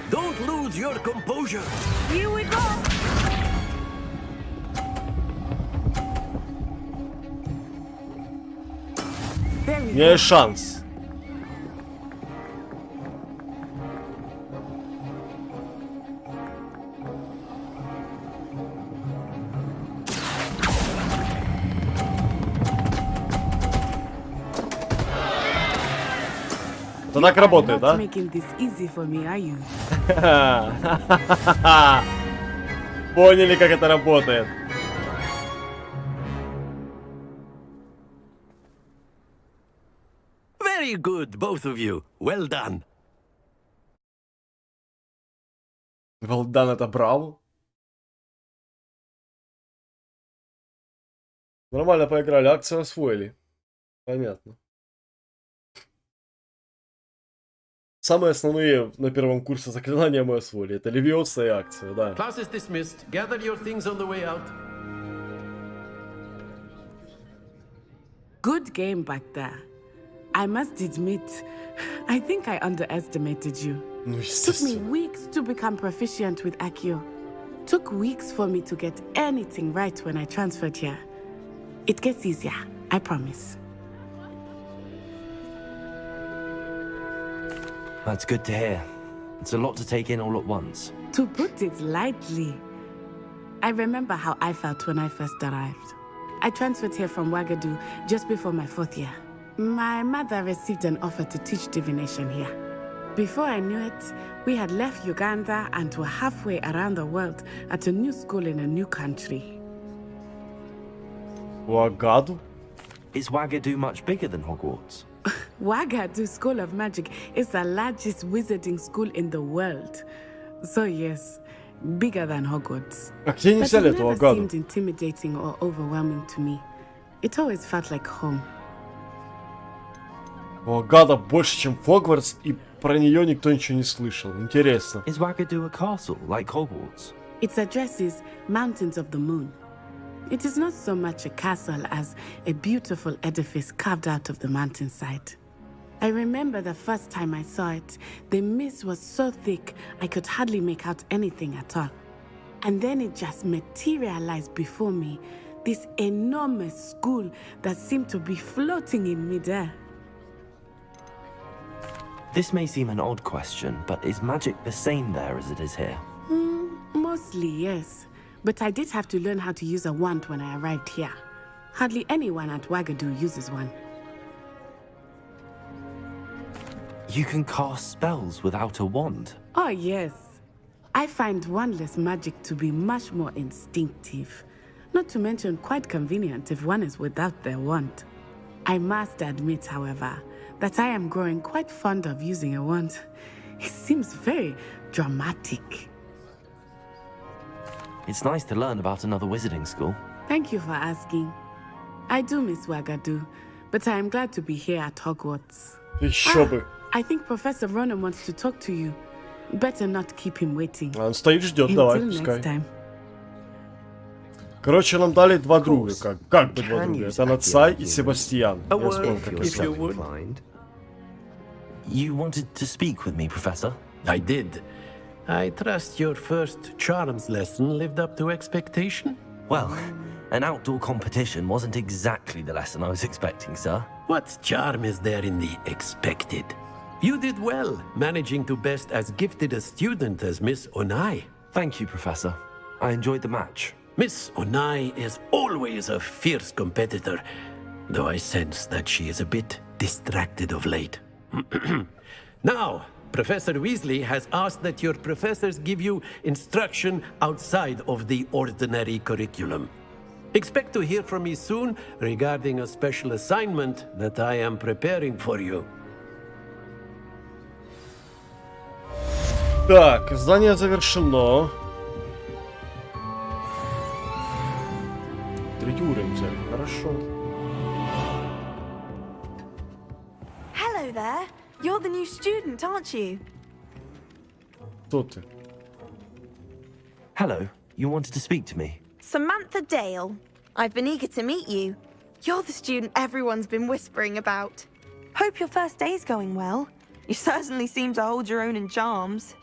Don't lose your composure. Here we go. There У we меня go. есть шанс. Это так работает, Not да? making this easy for me, are you? Поняли, как это работает. Very good, both of you. Well done. Волдан, это браво. Нормально поиграли, акцию освоили. Понятно. Самые основные на первом курсе заклинания мы освоили. Это левиоса и акция, да. Class is dismissed. Gather your things on the way out. Good game back there. I must admit, I think I underestimated you. Ну, Took me естественно. weeks to become proficient with Accio. Took weeks for me to get anything right when I transferred here. It gets easier, I promise. That's good to hear. It's a lot to take in all at once. To put it lightly, I remember how I felt when I first arrived. I transferred here from Wagadu just before my 4th year. My mother received an offer to teach divination here. Before I knew it, we had left Uganda and were halfway around the world at a new school in a new country. Вагadu? Is Wagadu much bigger than Hogwarts? Wagadu School of Magic is the largest wizarding school in the world. So yes, bigger than Hogwarts. А где они But взяли it эту never Вагаду? seemed intimidating or overwhelming to me. It always felt like home. Вагада больше, чем Hogwarts, и про нее никто ничего не слышал. Интересно. Is Wagadu a castle like Hogwarts? Its address is Mountains of the Moon. It is not so much a castle as a beautiful edifice carved out of the mountainside. I remember the first time I saw it, the mist was so thick I could hardly make out anything at all. And then it just materialized before me, this enormous school that seemed to be floating in midair. This may seem an odd question, but is magic the same there as it is here? Mostly, yes. But I did have to learn how to use a wand when I arrived here. Hardly anyone at Wagadu uses one. You can cast spells without a wand. Oh, yes. I find wandless magic to be much more instinctive. Not to mention quite convenient if one is without their wand. I must admit, however, that I am growing quite fond of using a wand. It seems very dramatic. It's nice to learn about another wizarding school. Thank you for asking. I do miss Wagadu, but I am glad to be here at Hogwarts. Еще бы. I think Professor Ronan wants to talk to you. Better not keep him waiting. Он стоит, ждет, давай, Until пускай. next time. Короче, нам дали два друга, как бы два друга. Это Нацай и Себастьян. A Я вспомнил, word, как if you would. You wanted to speak with me, Professor? I did. I trust your first charms lesson lived up to expectation? Well, an outdoor competition wasn't exactly the lesson I was expecting, sir. What charm is there in the expected? You did well, managing to best as gifted a student as Miss Onai. Thank you, Professor. I enjoyed the match. Miss Onai is always a fierce competitor, though I sense that she is a bit distracted of late. Now, Professor Weasley has asked that your professors give you instruction outside of the ordinary curriculum. Expect to hear from me soon regarding a special assignment that I am preparing for you. Так, задание завершено. Третий уровень взяли, хорошо. Hello there. You're the new student, aren't you? Кто ты? Hello, you wanted to speak to me? Samantha Dale. I've been eager to meet you. You're the student everyone's been whispering about. Hope your first day's going well. You certainly seem to hold your own in charms.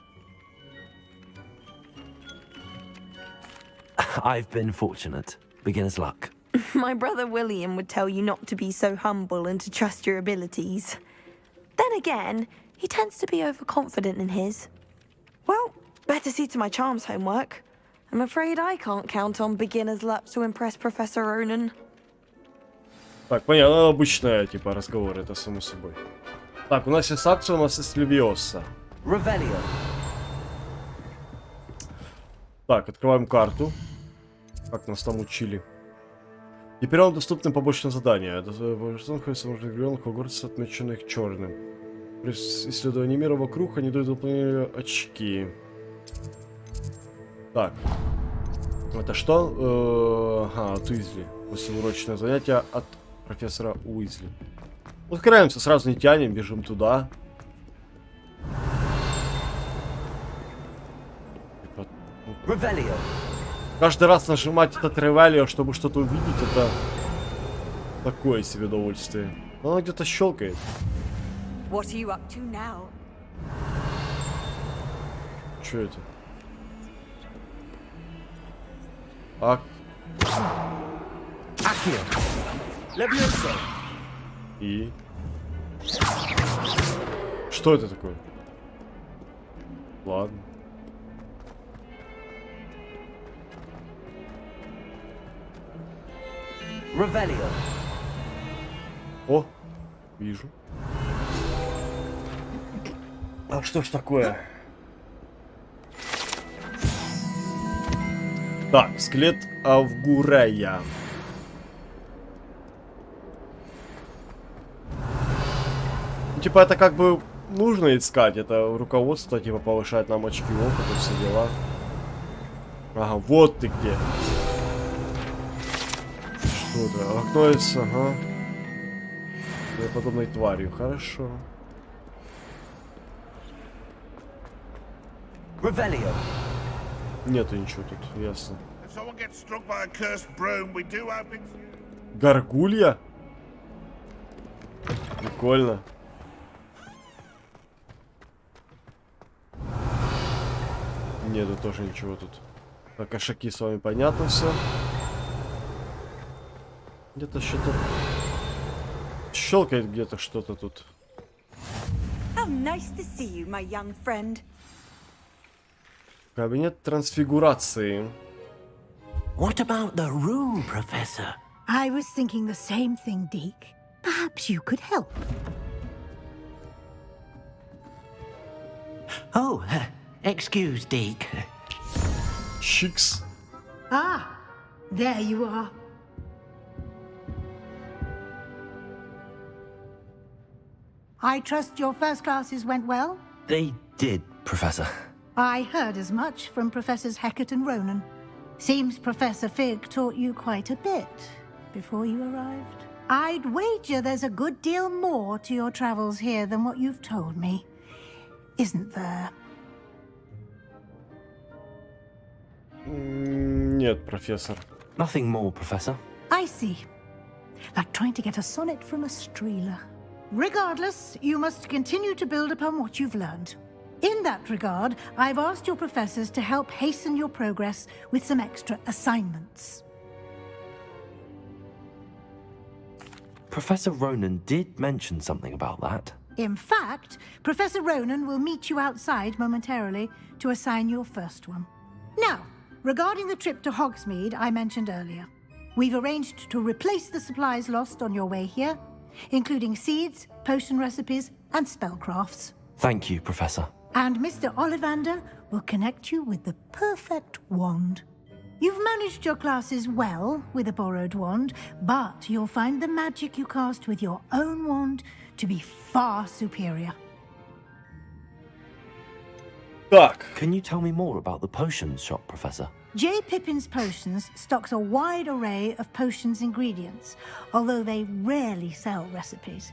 I've been fortunate. Beginner's luck. My brother William would tell you not to be so humble and to trust your abilities. Then again, he tends to be overconfident in his. Well, better see to my charms homework. I'm afraid I can't count on beginner's luck to impress Professor Ronan. Так, понятно, обычная, типа, разговор, это само собой. Так, у нас есть акция, у нас есть Левиоса. Revelio. Так, открываем карту. Как нас там учили. Теперь вам доступны побочные задания. Это находится в регионах Hogwarts, отмеченных черным. При исследовании мира вокруг они дают дополнительные очки. Так. Это что? Ага, от Уизли. Послеурочное занятие от профессора Уизли. Ускоряемся, сразу не тянем, бежим туда. Revelio. Каждый раз нажимать этот ревелио, чтобы что-то увидеть, это такое себе удовольствие. Но оно где-то щелкает. What are you up to now? Что это? А... И? Что это такое? Ладно. Revelio. О, вижу. А что ж такое? Так, скелет Авгурея. Ну, типа, это как бы нужно искать. Это руководство, типа, повышает нам очки опыта, все дела. Ага, вот ты где. Что-то, окноется, ага. Подобной тварью, хорошо. Revelio. Нету ничего тут, ясно. Гаргулья? Прикольно. Нету тоже ничего тут. Так, кошаки с вами понятно все. Где-то что-то щелкает, где-то что-то тут. How nice to see you, my young friend. Кабинет трансфигурации. What about the room, Professor? I was thinking the same thing, Deke. Perhaps you could help. Oh, excuse, Deke. Chicks. Ah, there you are. I trust your first classes went well? They did, Professor. I heard as much from Professors Hecat and Ronan. Seems Professor Fig taught you quite a bit before you arrived. I'd wager there's a good deal more to your travels here than what you've told me. Isn't there? Нет, профессор. Nothing more, Professor. I see. Like trying to get a sonnet from a streeler. Regardless, you must continue to build upon what you've learned. In that regard, I've asked your professors to help hasten your progress with some extra assignments. Professor Ronan did mention something about that. In fact, Professor Ronan will meet you outside momentarily to assign your first one. Now, regarding the trip to Hogsmeade I mentioned earlier, we've arranged to replace the supplies lost on your way here, including seeds, potion recipes, and spellcrafts. Thank you, Professor. And Mr. Ollivander will connect you with the perfect wand. You've managed your classes well with a borrowed wand, but you'll find the magic you cast with your own wand to be far superior. Так. Can you tell me more about the potions shop, Professor? J. Pippin's Potions stocks a wide array of potions ingredients, although they rarely sell recipes.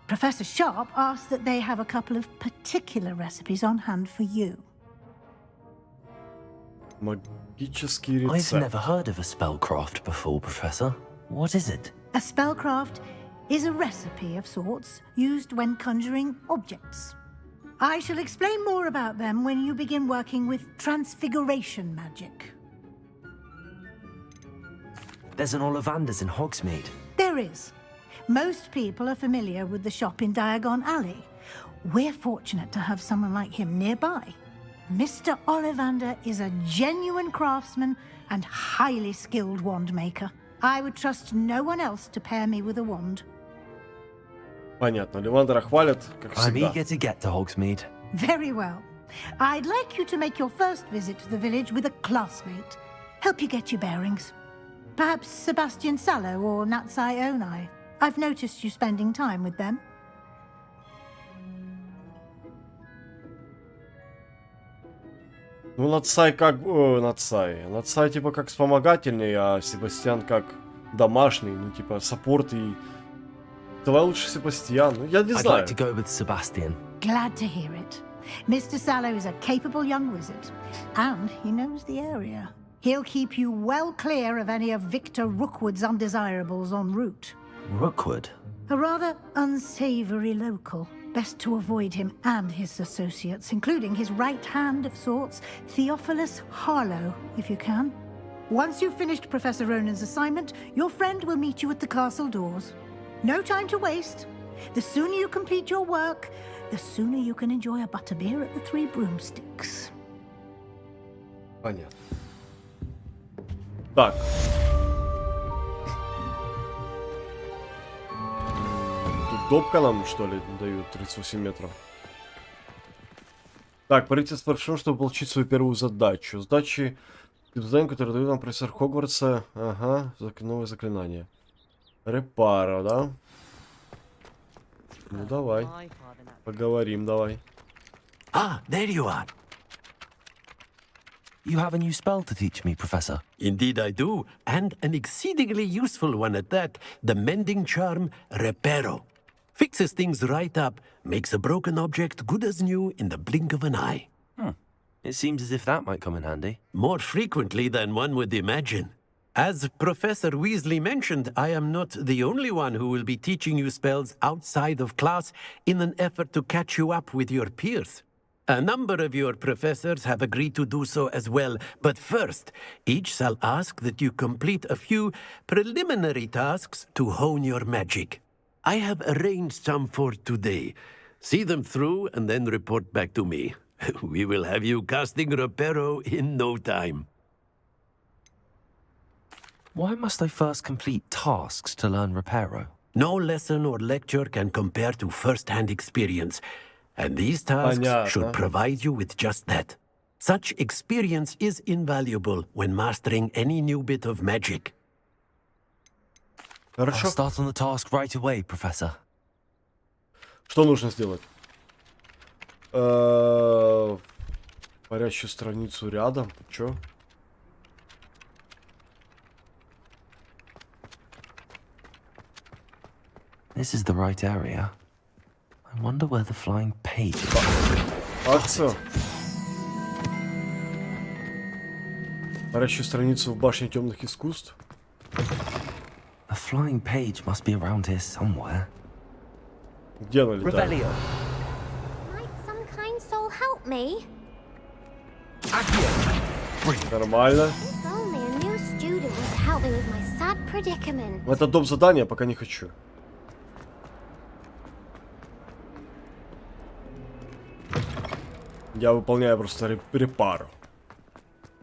Professor Sharp asked that they have a couple of particular recipes on hand for you. Магический I've рецепт. never heard of a spellcraft before, Professor. What is it? A spellcraft is a recipe of sorts used when conjuring objects. I shall explain more about them when you begin working with transfiguration magic. There's an Ollivander's in Hogsmeade. There is. Most people are familiar with the shop in Diagon Alley. We're fortunate to have someone like him nearby. Mr. Ollivander is a genuine craftsman and highly skilled wand maker. I would trust no one else to pair me with a wand. Понятно, Ливандера хвалят, как I'm всегда. eager to get to Hogsmeade. Very well. I'd like you to make your first visit to the village with a classmate. Help you get your bearings. Perhaps Sebastian Sallow or Natsai Onai. I've noticed you spending time with them. Ну, Нацай как... Нацай. Нацай типа как вспомогательный, а Себастьян как домашний. Ну, типа, саппорт и... Давай лучше Себастьян. Ну, я не I'd знаю. like to go with Sebastian. Glad to hear it. Mr. Sallow is a capable young wizard, and he knows the area. He'll keep you well clear of any of Victor Rookwood's undesirables en route. Rookwood? A rather unsavory local. Best to avoid him and his associates, including his right hand of sorts, Theophilus Harlow, if you can. Once you've finished Professor Ronan's assignment, your friend will meet you at the castle doors. No time to waste. The sooner you complete your work, the sooner you can enjoy a butterbeer at the Three Broomsticks. Понятно. Так. Тут допка нам, что ли, дают 38 метров. Так, пройти спрошу, чтобы получить свою первую задачу. Задачи, задание, которое дает нам профессор Хогвартса. Ага, новое заклинание. Репара, да? Ну давай. Поговорим, давай. Ah, there you are. You have a new spell to teach me, Professor. Indeed I do, and an exceedingly useful one at that. The mending charm, Reparo. Fixes things right up, makes a broken object good as new in the blink of an eye. It seems as if that might come in handy. More frequently than one would imagine. As Professor Weasley mentioned, I am not the only one who will be teaching you spells outside of class in an effort to catch you up with your peers. A number of your professors have agreed to do so as well, but first, each shall ask that you complete a few preliminary tasks to hone your magic. I have arranged some for today. See them through and then report back to me. We will have you casting Reparo in no time. Why must I first complete tasks to learn Reparo? No lesson or lecture can compare to first-hand experience. And these tasks Понятно. should provide you with just that. Such experience is invaluable when mastering any new bit of magic. I'll Хорошо. start on the task right away, Professor. Что нужно сделать? Парящую страницу рядом. Чё? This is the right area. I wonder where the flying page is. Акция. Парящую страницу в башне темных искусств. The flying page must be around here somewhere. Где она летает? Might some kind soul help me? Нормально. If only a new student was to help me with my sad predicament. Это доп. Задание, пока не хочу. Я выполняю просто репару.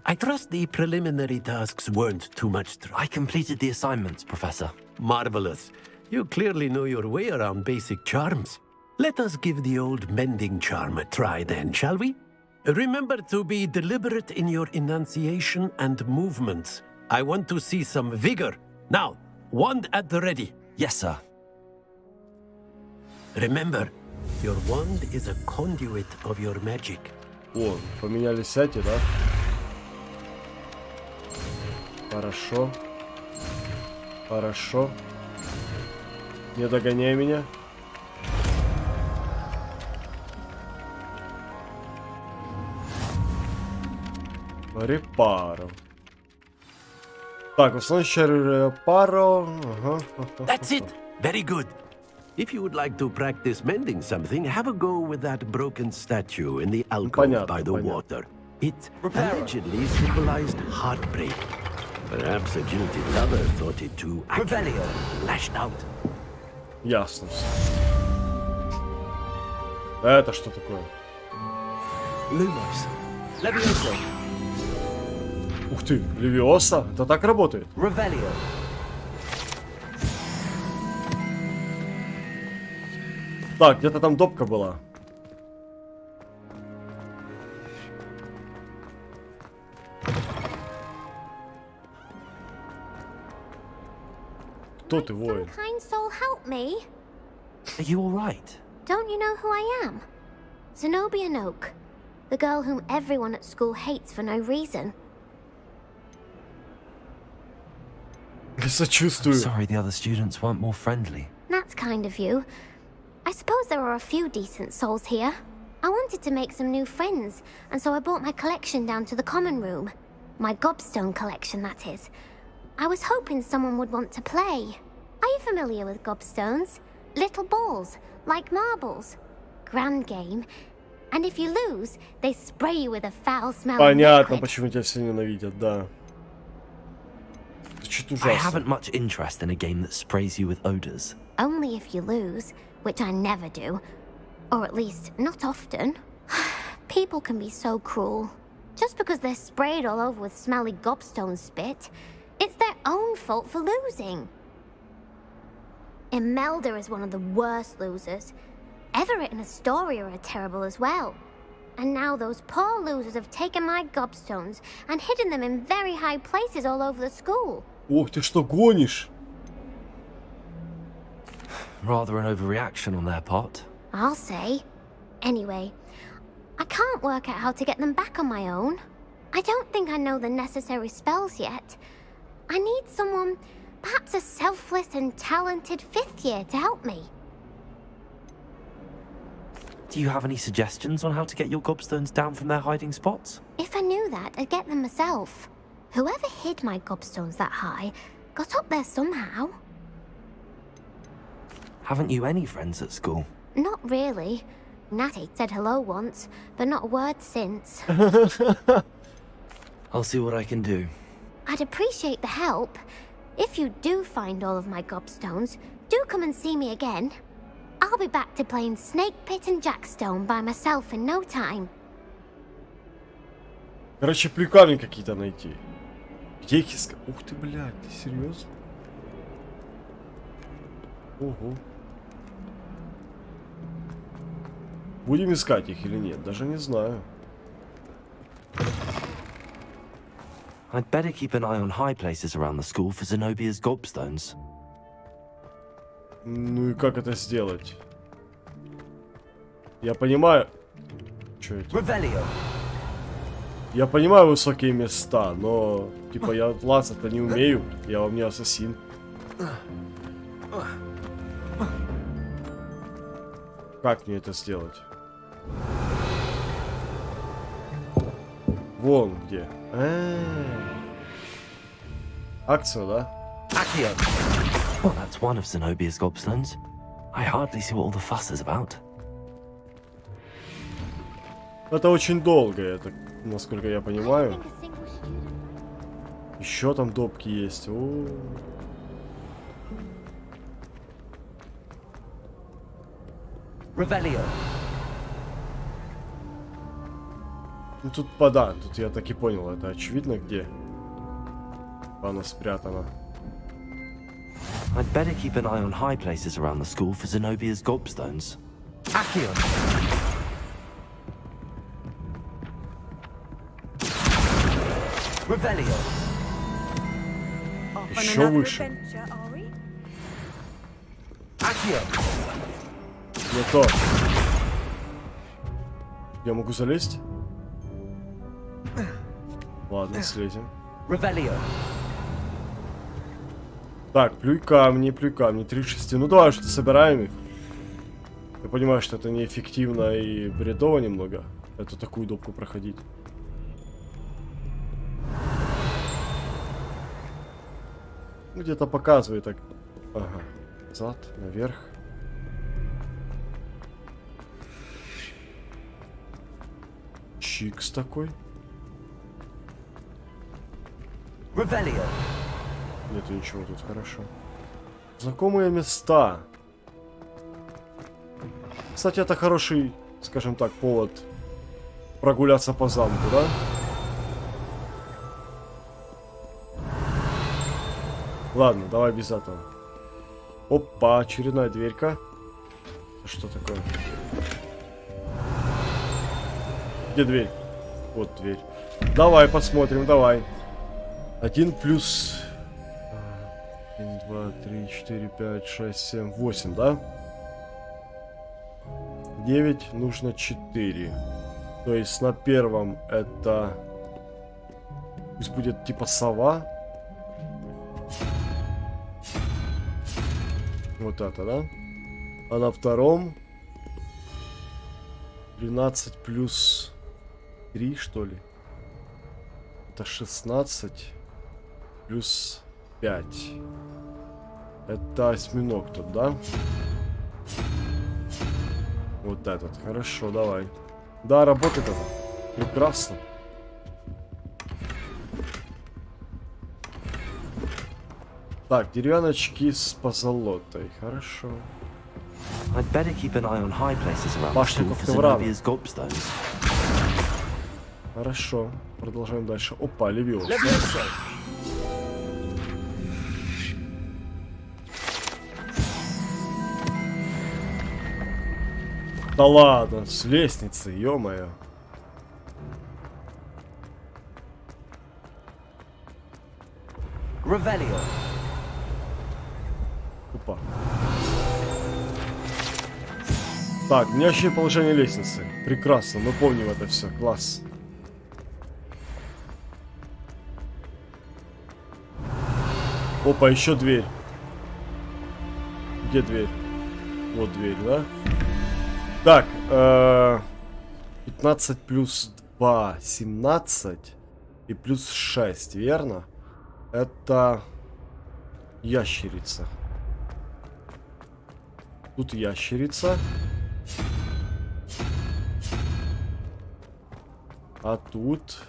I trust the preliminary tasks weren't too much trouble. I completed the assignments, Professor. Marvelous. You clearly know your way around basic charms. Let us give the old mending charm a try then, shall we? Remember to be deliberate in your enunciation and movements. I want to see some vigor. Now, wand at the ready. Yes, sir. Remember, your wand is a conduit of your magic. О, поменялись эти, да? Хорошо. Хорошо. Не догоняй меня. Репару. Так, основной репару. Ага. That's it. Very good. If you would like to practice mending something, have a go with that broken statue in the alcove by the water. It allegedly symbolized heartbreak. Perhaps a jilted lover thought it too accurately lashed out. Ясно все. Это что такое? Lumos. Leviosa. Ух ты, Левиоса? Это так работает? Revelio. Так, где-то там допка была. Кто ты, воин? Some kind soul help me? Are you all right? Don't you know who I am? Zenobia Noak, the girl whom everyone at school hates for no reason. Сочувствую. I'm sorry the other students weren't more friendly. That's kind of you. I suppose there are a few decent souls here. I wanted to make some new friends, and so I brought my collection down to the common room. My gobstone collection, that is. I was hoping someone would want to play. Are you familiar with gobstones? Little balls, like marbles. Grand game. And if you lose, they spray you with a foul-smelling Понятно, liquid. почему тебя все ненавидят, да. Это что-то I ужасно. haven't much interest in a game that sprays you with odors. Only if you lose, which I never do. Or at least, not often. People can be so cruel. Just because they're sprayed all over with smelly gobstone spit, it's their own fault for losing. Imelda is one of the worst losers. Everett and Astoria are terrible as well. And now those poor losers have taken my gobstones and hidden them in very high places all over the school. Ох, ты что гонишь? Rather an overreaction on their part. I'll say. Anyway, I can't work out how to get them back on my own. I don't think I know the necessary spells yet. I need someone, perhaps a selfless and talented fifth year to help me. Do you have any suggestions on how to get your gobstones down from their hiding spots? If I knew that, I'd get them myself. Whoever hid my gobstones that high got up there somehow. Haven't you any friends at school? Not really. Natty said hello once, but not a word since. I'll see what I can do. I'd appreciate the help. If you do find all of my gobstones, do come and see me again. I'll be back to playing Snake Pit and Jackstone by myself in no time. Короче, прикольные какие-то найти. Где их искать? Ух ты, блядь, ты серьезно? Ого. Будем искать их или нет, даже не знаю. I'd better keep an eye on high places around the school for Zenobia's gobstones. Ну и как это сделать? Я понимаю... Что это? Я понимаю высокие места, но... Типа я лазать-то не умею. Я вам не ассасин. Как мне это сделать? Вон где. Акция, да? Well, that's one of Zenobia's gobstones. I hardly see what all the fuss is about. Это очень долго, это, насколько я понимаю. Еще там допки есть. Ну тут да, тут я так и понял, это очевидно где она спрятана. I'd better keep an eye on high places around the school for Zenobia's gobstones. Еще выше. Не то. Я могу залезть? Ладно, слезем. Так, плюй камни, 36. Ну давай что-то собираем их. Я понимаю, что это неэффективно и бредово немного. Эту такую допку проходить. Где-то показывает так. Ага. Назад, наверх. Чикс такой. Нету ничего тут, хорошо. Знакомые места. Кстати, это хороший, скажем так, повод прогуляться по замку, да? Ладно, давай без этого. Опа, очередная дверька. Что такое? Где дверь? Вот дверь. Давай посмотрим, давай. 1 плюс 1, 2, 3, 4, 5, 6, 7, 8, да? 9 нужно 4. То есть на первом это... Пусть будет типа сова. Вот это, да? А на втором 13 плюс 3, что ли? Это 16 плюс 5. Это осьминог тут, да? Вот этот. Хорошо, давай. Да, работает это. Прекрасно. Так, деревяночки с позолотой. Хорошо. Башня ковроврана. Хорошо. Продолжаем дальше. Опа, левиоса. Да ладно, с лестницы, ё-моё. Опа. Так, меняющее положение лестницы. Прекрасно, мы помним это все. Класс. Опа, еще дверь. Где дверь? Вот дверь, да? Так, 15 плюс 2, 17 и плюс 6, верно? Это ящерица. Тут ящерица. А тут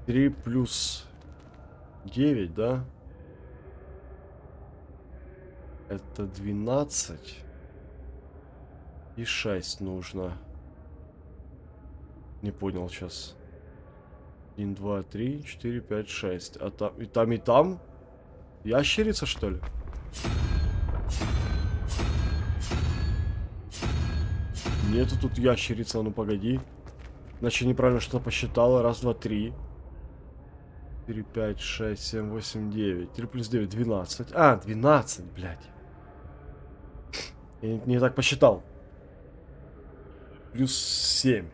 3 плюс 9, да? Это 12. И 6 нужно. Не понял сейчас. 1, 2, 3, 4, 5, 6. А там и там? Ящерица, что ли? Нету тут ящерица, ну погоди. Значит, неправильно что-то посчитала. Раз, два, три. 4, 5, 6, 7, 8, 9. 3 плюс 9, 12. А, 12, блядь. Я не так посчитал. Плюс 7.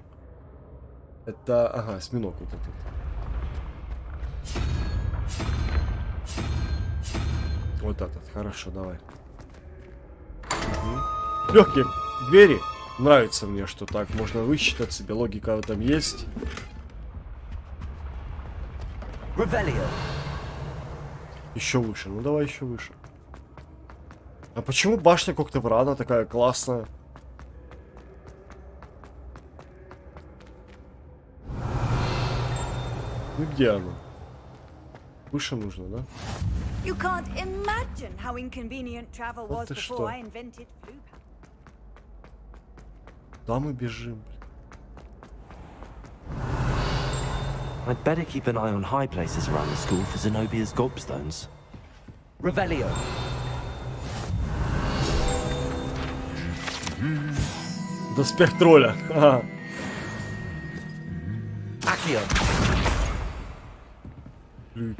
Это, ага, осьминог вот этот. Вот этот, хорошо, давай. Угу. Легкие двери. Нравится мне, что так можно высчитать себе. Логика в этом есть. Еще выше. Ну давай еще выше. А почему башня Когтеврана такая классная? Ну где она? Выше нужно, да? You can't imagine how inconvenient travel was ты before что? I invented flu. Да, мы бежим. I'd better keep an eye on high places around the school for Zenobia's gobstones. Revelio. Доспех тролля. Ага. Accio.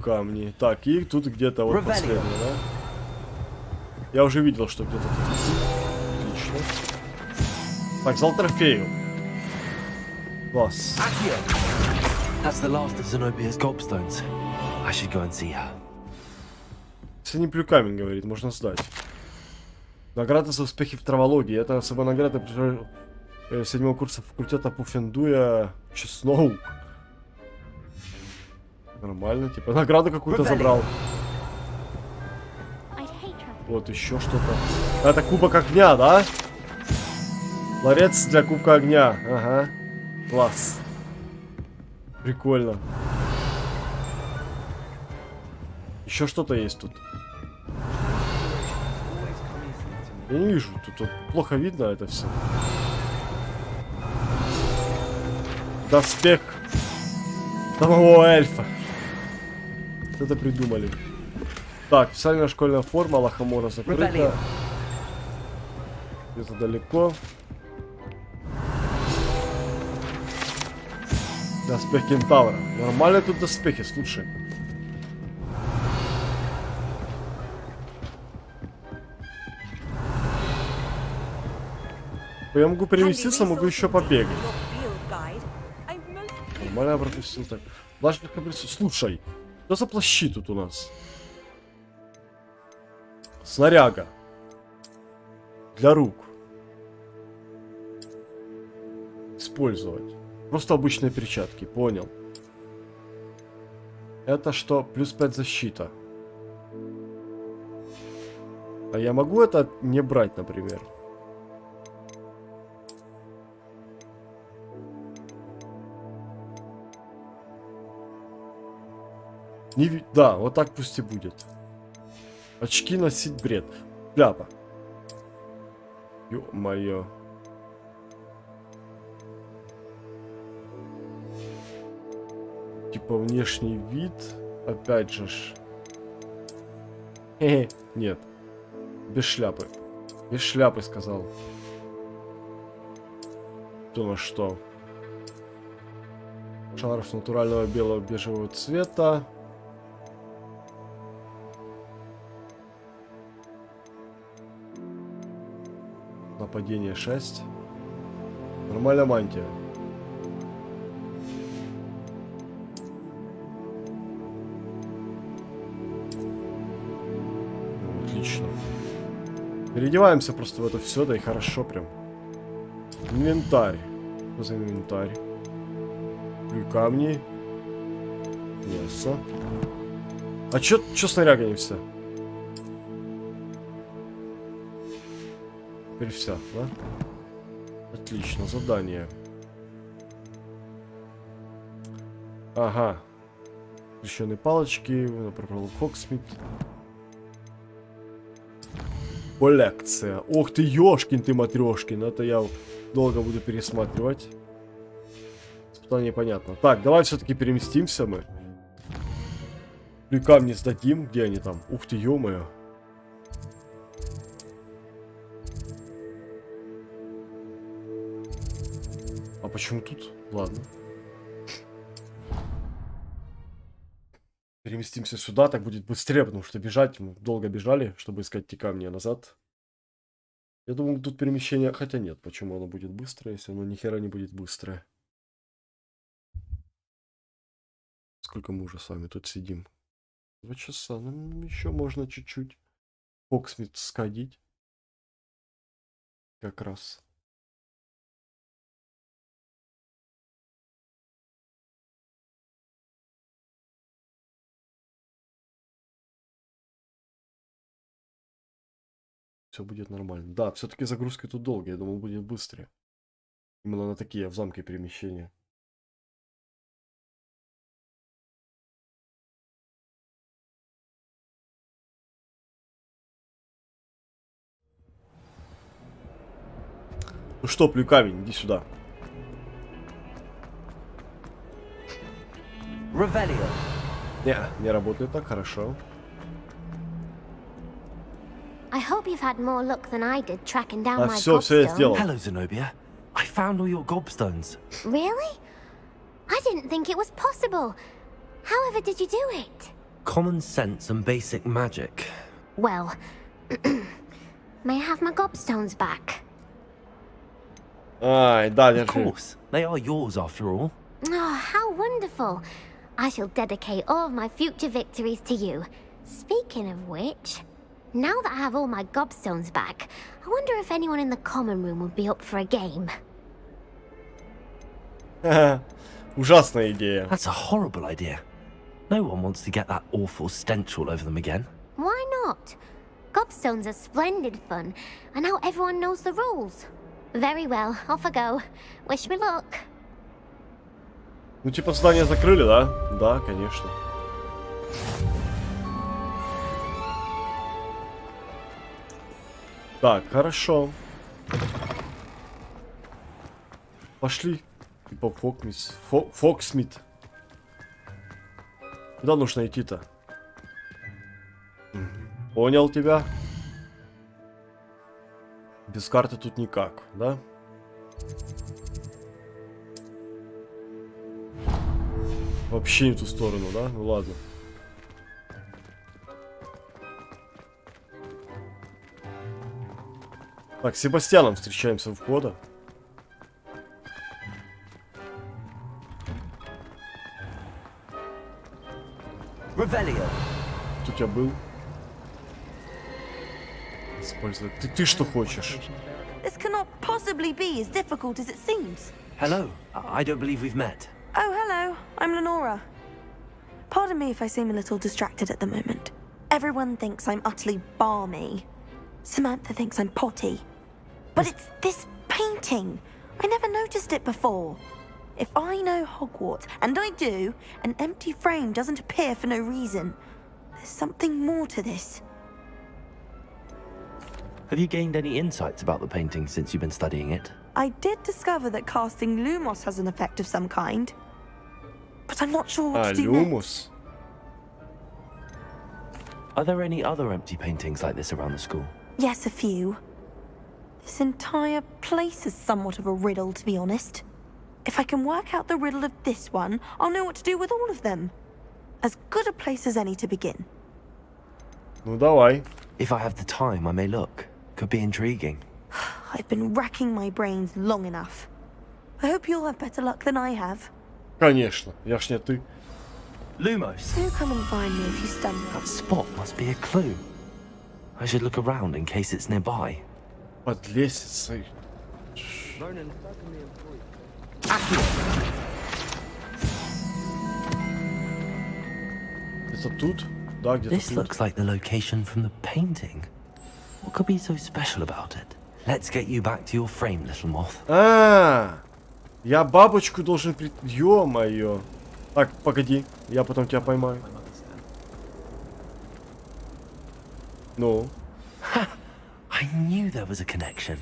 Камни. Так, и тут где-то вот последний, да? Я уже видел, что где-то тут. Отлично. Так, зал трофею. Класс. That's the last of Zenobia's gobstones. I should go and see her. Синий камень, говорит, можно сдать. Награда за успехи в травологии. Это особая награда 7-го курса факультета Пуффендуя Чесноук. Нормально, типа награду какую-то забрал. Вот еще что-то. Это кубок огня, да? Ларец для кубка огня. Ага. Класс. Прикольно. Еще что-то есть тут. Я не вижу. Тут вот плохо видно это все. Доспех самого эльфа. Это придумали. Так, официальная школьная форма Лохомора закрыта. Где-то далеко. Доспех кентавра. Нормально тут доспехи, слушай. Я могу переместиться, могу еще побегать. Нормально пропустил так. Влажных каприцу. Слушай, что за плащи тут у нас? Снаряга. Для рук. Использовать. Просто обычные перчатки, понял. Это что? Плюс 5 защита. А я могу это не брать, например? Не, да, вот так пусть и будет. Очки носить бред. Шляпа. Ё-моё. Типа внешний вид. Опять же ж. Нет. Без шляпы. Без шляпы, сказал. То на что? Шарф натурального белого бежевого цвета. Нападение 6. Нормальная мантия. Отлично. Переодеваемся просто в это все, да и хорошо прям. Инвентарь. Что за инвентарь? Камни. Мясо. А чё снаряга не вся? Теперь вся, да? Отлично, задание. Ага. Крещеные палочки, пропал Хоксмит. Коллекция. Ох ты, ёшкин ты, матрёшкин. Это я долго буду пересматривать. Испытание понятно. Так, давай все-таки переместимся мы. И камни сдадим. Где они там? Ух ты, ё-моё. почему тут? Ладно. Переместимся сюда, так будет быстрее, потому что бежать мы долго бежали, чтобы искать те камни назад. Я думаю, тут перемещение... Хотя нет, почему оно будет быстрое, если оно ни хера не будет быстрое. Сколько мы уже с вами тут сидим? 2 часа. Ну, еще можно чуть-чуть. Хогсмит сходить. Как раз. Все будет нормально. Да, все-таки загрузки тут долгие. Я думал, будет быстрее. Именно на такие в замке перемещения. Ну что, плюкамень, иди сюда. Не работает так, хорошо. I hope you've had more luck than I did tracking down А my все я gobstone. сделал. Hello, Zenobia. I found all your gobstones. Really? I didn't think it was possible. However did you do it? Common sense and basic magic. Well, may I have my gobstones back? Ай, да, Of держи. course, they are yours after all. Oh, how wonderful. I shall dedicate all of my future victories to you. Speaking of which, now that I have all my gobstones back, I wonder if anyone in the common room would be up for a game. Ужасная идея. That's a horrible idea. No one wants to get that awful stench all over them again. Why not? Gobstones are splendid fun, and now everyone knows the rules. Very well, off I go. Wish me luck. Ну, типа, здание закрыли, да? Да, конечно. Так, хорошо. Пошли. Типа Фоксмит. Куда нужно идти-то? Понял тебя. Без карты тут никак, да? Вообще не ту сторону, да? Ну ладно. Так, с Себастьяном встречаемся у входа. Тут я был. Использовать. Ты что хочешь? This cannot possibly be as difficult as it seems. Hello, I don't believe we've met. Oh, hello. I'm Lenora. Pardon me if I seem a little distracted at the moment. Everyone thinks I'm utterly balmy. Samantha thinks I'm potty. But it's this painting. I never noticed it before. If I know Hogwarts, and I do, an empty frame doesn't appear for no reason. There's something more to this. Have you gained any insights about the painting since you've been studying it? I did discover that casting Lumos has an effect of some kind. But I'm not sure what to do Lumos. Are there any other empty paintings like this around the school? Yes, a few. This entire place is somewhat of a riddle, to be honest. If I can work out the riddle of this one, I'll know what to do with all of them. As good a place as any to begin. Ну давай. If I have the time, I may look. Could be intriguing. I've been racking my brains long enough. I hope you'll have better luck than I have. Конечно, я ж не ты. Lumos. Do come and find me if you stumble. That spot must be a clue. I should look around in case it's nearby. Под лестницей. Это тут? Да, где-то This тут. looks like the location from the painting. What could be so special about it? Let's get you back to your frame, little moth. Я бабочку должен Ё-моё. Так, погоди, я потом тебя поймаю. Ну? I knew there was a connection.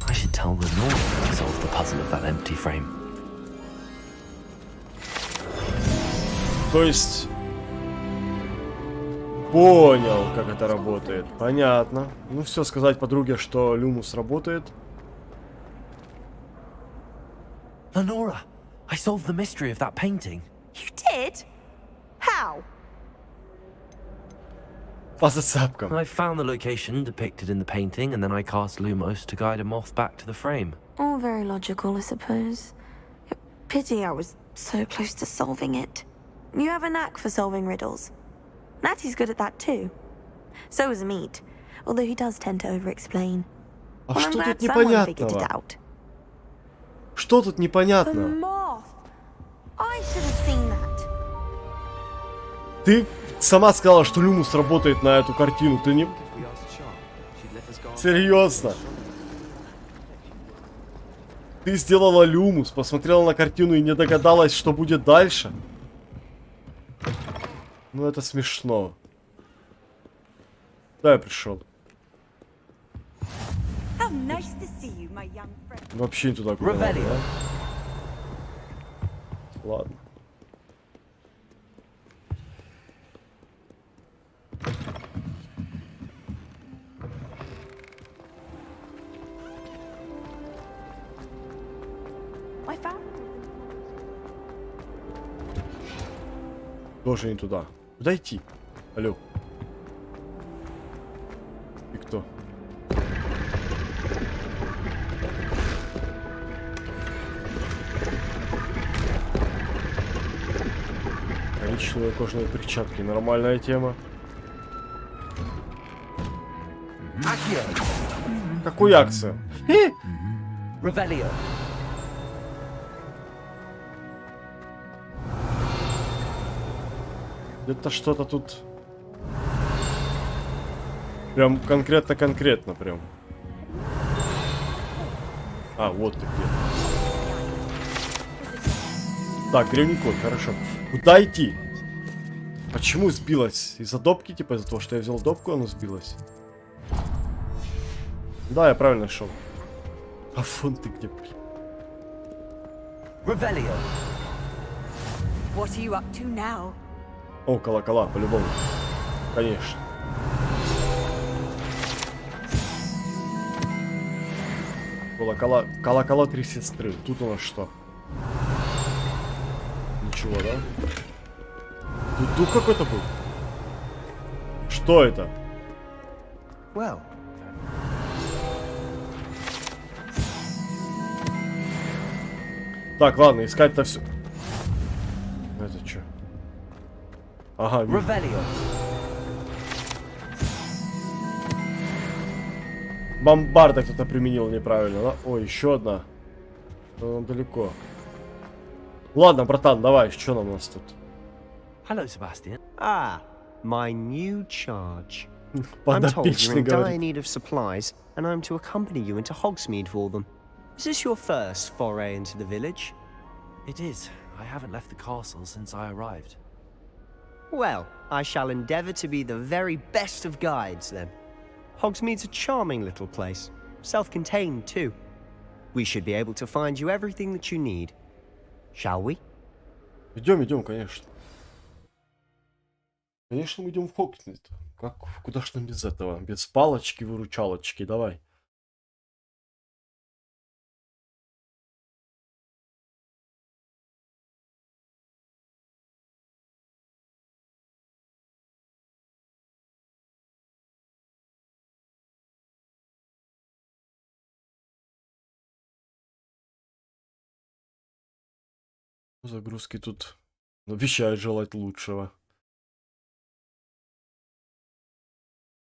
I should tell the North to solve the puzzle of that empty frame. То есть... Понял, как это работает. Понятно. Ну все, сказать подруге, что Люмус работает. Lenora, I solved the mystery of that painting. You did? How? По зацепкам. I found the location depicted in the painting, and then I cast Lumos to guide a moth back to the frame. All very logical, I suppose. Pity I was so close to solving it. You have a knack for solving riddles. Natty's good at that too. So is Meat, although he does tend to over-explain. А Well, I'm что glad тут someone figured it непонятного? out. Что тут The непонятно? moth! I should have seen that. Ты сама сказала, что Люмус работает на эту картину. Ты не... Серьезно? Ты сделала Люмус, посмотрела на картину и не догадалась, что будет дальше? Ну это смешно. Да, я пришел. How nice to see you, my young friend. Вообще не туда, куда надо, да? Ладно. I found. Тоже не туда. Куда идти? Алло. И кто? Коричневые кожаные перчатки. Нормальная тема. Какую акцию? Revelio. Это что-то тут... Прям конкретно прям. А, вот ты где. Так, древний код, хорошо. Куда идти? Почему сбилась? Из-за допки? Типа из-за того, что я взял допку, оно сбилось? Да, я правильно шел. А фон ты где, блин? Revelio. What are you up to now? О, колокола, по-любому. Конечно. Колокола три сестры. Тут у нас что? Ничего, да? Тут дух какой-то был. Что это? Well. Так, ладно, искать-то все. Это что? Ага, вижу. Revelio. Бомбарда кто-то применил неправильно, да? Ой, еще одна. Но он далеко. Ладно, братан, давай, что нам у нас тут? Hello, Sebastian. Ah, my new charge. I'm told you're in dire need of supplies, and I'm to accompany you into Hogsmeade for them. Is this your first foray into the village? It is. I haven't left the castle since I arrived. Well, I shall endeavour to be the very best of guides, then. Hogsmeade's a charming little place, self-contained too. We should be able to find you everything that you need. Shall we? Идем, конечно. Конечно, мы идем в Хогсмид. Как, куда ж нам без этого? Без палочки-выручалочки, давай. Загрузки тут обещают желать лучшего.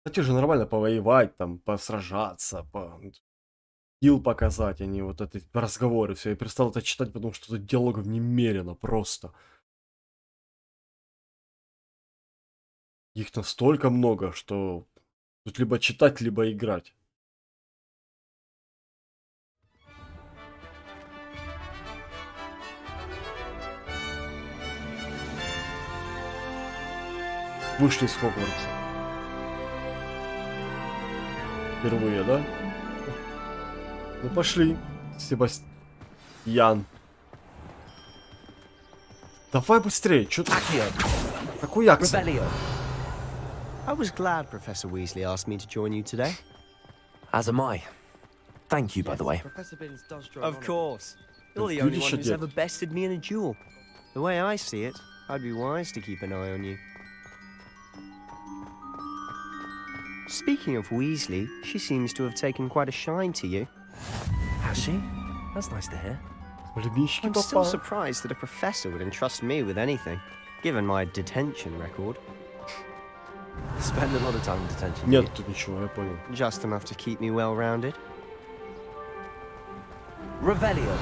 Кстати, же нормально повоевать, там, посражаться, скилл показать, а не вот эти разговоры. Все, я перестал это читать, потому что тут диалогов немерено просто. Их настолько много, что тут либо читать, либо играть. Вышли из Хогвартса. Впервые, да? Ну пошли, Себастьян. Давай быстрее, что ты? Какой акцент? I was glad Professor Weasley asked me to join you today. As am I. Thank you, by the way. Of course. You're the only one who's ever bested me in a duel. The way I see it, I'd be wise to keep an eye on you. Speaking of Weasley, she seems to have taken quite a shine to you. Has she? That's nice to hear. I'm still surprised that a professor would entrust me with anything, given my detention record. Spend a lot of time in detention. Нет тут ничего, я понял. Just enough to keep me well-rounded. Revelio.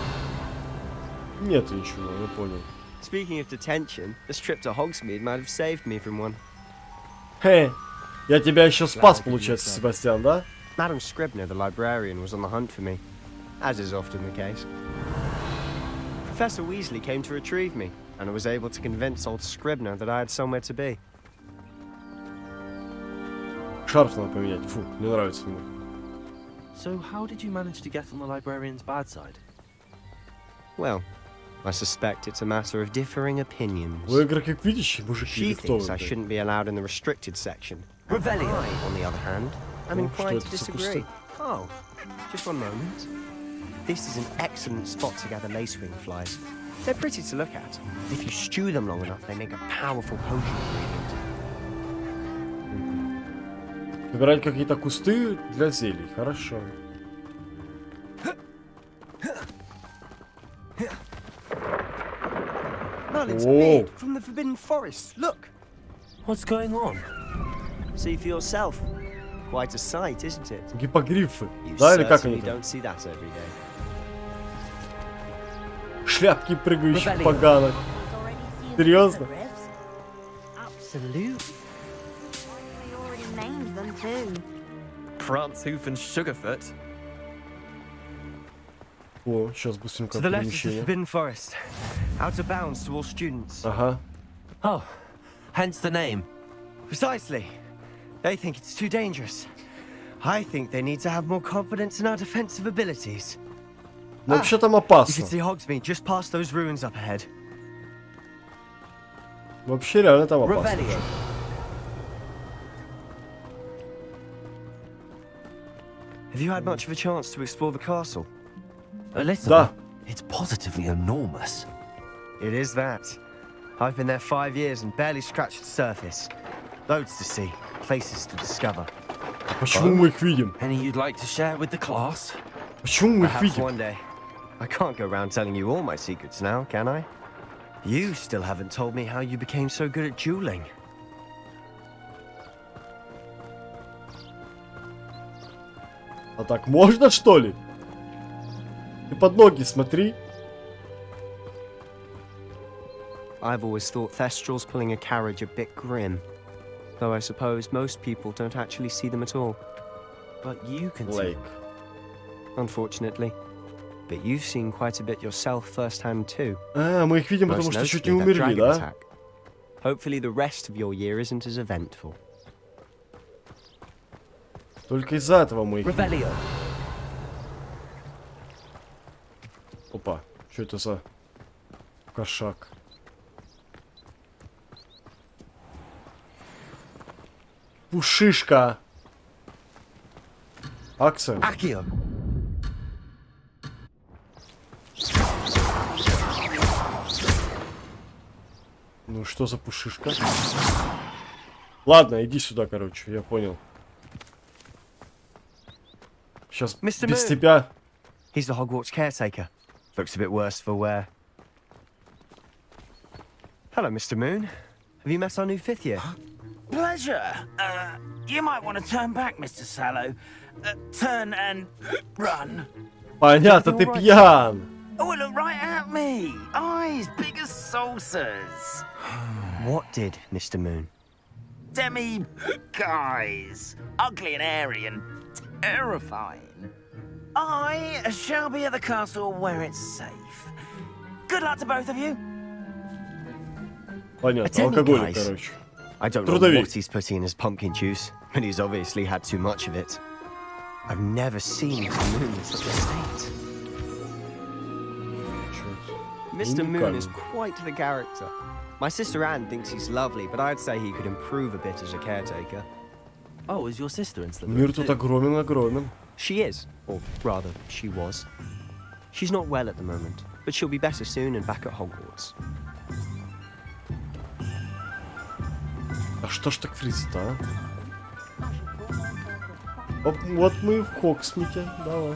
Нет ничего, я понял. Speaking of detention, this trip to Hogsmeade might have saved me from one. Хе, я тебя еще спас, получается, Себастьян, да? Madam Scribner, the librarian, was on the hunt for me, as is often the case. Professor Weasley came to retrieve me, and I was able to convince old Scribner that I had somewhere to be. Шарф надо поменять. Фу, не нравится мне. So how did you manage to get on the librarian's bad side? Well, I suspect it's a matter of differing opinions. Вы игры как видите, мужики, She или кто thinks вы? I shouldn't be allowed in the restricted section. Revelio. I, on the other hand, am inclined to это за disagree. кусты? Oh, just one moment. This is an excellent spot to gather lacewing flies. They're pretty to look at. If you stew them long enough, they make a powerful potion ingredient. Выбирать какие-то кусты для зелий. Хорошо. Merlin's Whoa. beard from the Forbidden Forest. Look. What's going on? See for yourself. Quite a sight, isn't it? Гиппогрифы. You Да, или как они certainly там? don't see that every day. Шляпки прыгающих поганок. Серьезно? Absolutely. We already named them too. Prantzhoof and Sugarfoot. О, сейчас быстренько To the left is the перемещение. Forbidden Forest. Out of bounds to all students. Ага. Oh, hence the name. Precisely. They think it's too dangerous. I think they need to have more confidence in our defensive abilities. Ну, вообще там You опасно. can see Hogsmeade just past those ruins up ahead. Вообще реально там опасно. Revelio. Have you had much of a chance to explore the castle? A little. Да. It's positively enormous. It is that. I've been there 5 years and barely scratched the surface. Loads to see, places to discover. Почему мы их видим? Any you'd like to share with the class? Почему мы их Perhaps видим? one day. I can't go around telling you all my secrets now, can I? You still haven't told me how you became so good at dueling. А так можно, что ли? Ты под ноги смотри. I've always thought Thestrals pulling a carriage a bit grim. Though I suppose most people don't actually see them at all. But you can Лейк. Unfortunately. But you've seen quite a bit yourself firsthand too. А, мы их видим, потому Most что чуть не notably that умерли, dragon да? attack. Hopefully the rest of your year isn't as eventful. Только из-за этого мы их видим. Revelio. Опа, что это за кошак? Пушишка. Акция. Accio. Ну что за пушишка? Ладно, иди сюда, короче, я понял. Сейчас Mr. без Moon. тебя. He's the Hogwarts caretaker. Looks a bit worse for wear. Hello, Mr. Moon. Have you met our new 5th year? Pleasure. You might want to turn back, Mr. Sallow. Turn and run. Понятно, ты пьян. Oh, look right at me. Eyes big as saucers. What did, Mr. Moon? Demi guys. Ugly and airy and terrifying. I shall be at the castle where it's safe. Good luck to both of you. Понятно, алкоголик, короче. I don't know Трудовик. what he's putting in his pumpkin juice, but he's obviously had too much of it. I've never seen Mr. Moon in such a state. Mr. Moon is quite the character. My sister Anne thinks he's lovely, but I'd say he could improve a bit as a caretaker. Oh, is your sister in Slytherin? Мир тут огромен, огромен. She is, or rather, she was. She's not well at the moment. but she'll be better soon and back at Hogwarts. А что ж так фризит, а? Оп, вот мы в Хогсмите, давай.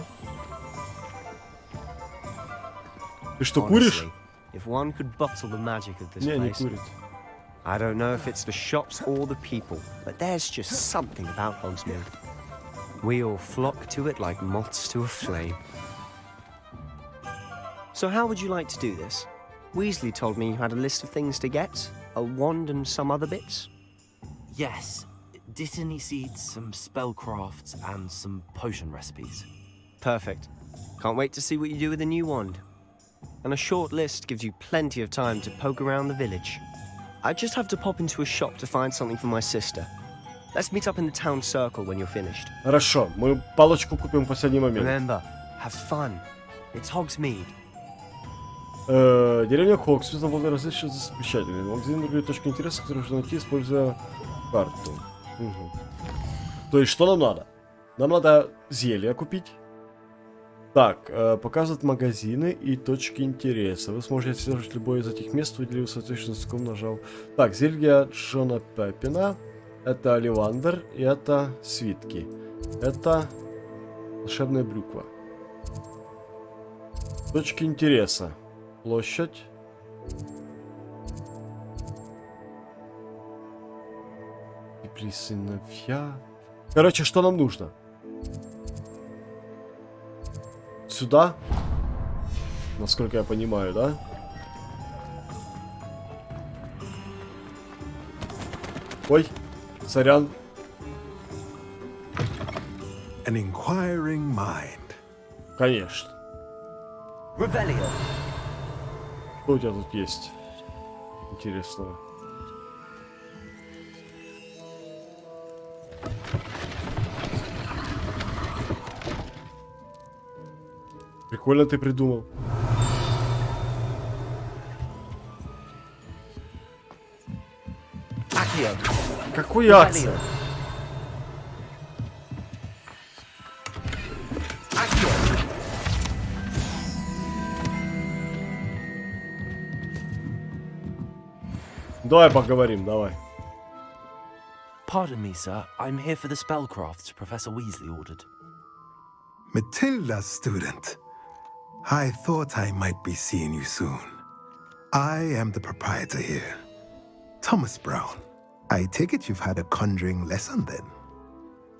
Ты что, куришь? If one could bottle the magic of this Не, не place. курит. I don't know if it's the shops or the people, but there's just something about Hogsmeade. We all flock to it like moths to a flame. So how would you like to do this? Weasley told me you had a list of things to get, a wand and some other bits. Yes. Dittany seeds, some spellcrafts, and some potion recipes. Perfect. Can't wait to see what you do with the new wand. And a short list gives you plenty of time to poke around the village. I just have to pop into a shop to find something for my sister. Let's meet up in the town circle when you're finished. Хорошо, мы палочку купим в последний момент. Remember, have fun. It's Hogsmeade. Деревня Хогсмит возле различных достопримечательностей. Магазин другие точки интереса, которые можно найти, используя карту. Угу. То есть, что нам надо? Нам надо зелья купить. Так, показывают магазины и точки интереса. Вы сможете отслеживать любое из этих мест, выделив соответственно языком, нажал. Так, зелья Джона Пеппина. Это оливандр и это свитки. Это волшебная брюква. Точки интереса. Площадь. И сыновья. Короче, что нам нужно? Сюда? Насколько я понимаю, да? Ой, сорян. An inquiring mind. Конечно. Revelio. Что у тебя тут есть интересного? Прикольно ты придумал. Какой акция? Давай поговорим, давай. Pardon me, sir. I'm here for the spellcrafts Professor Weasley ordered. Matilda, student. I thought I might be seeing you soon. I am the proprietor here, Thomas Brown. I take it you've had a conjuring lesson then?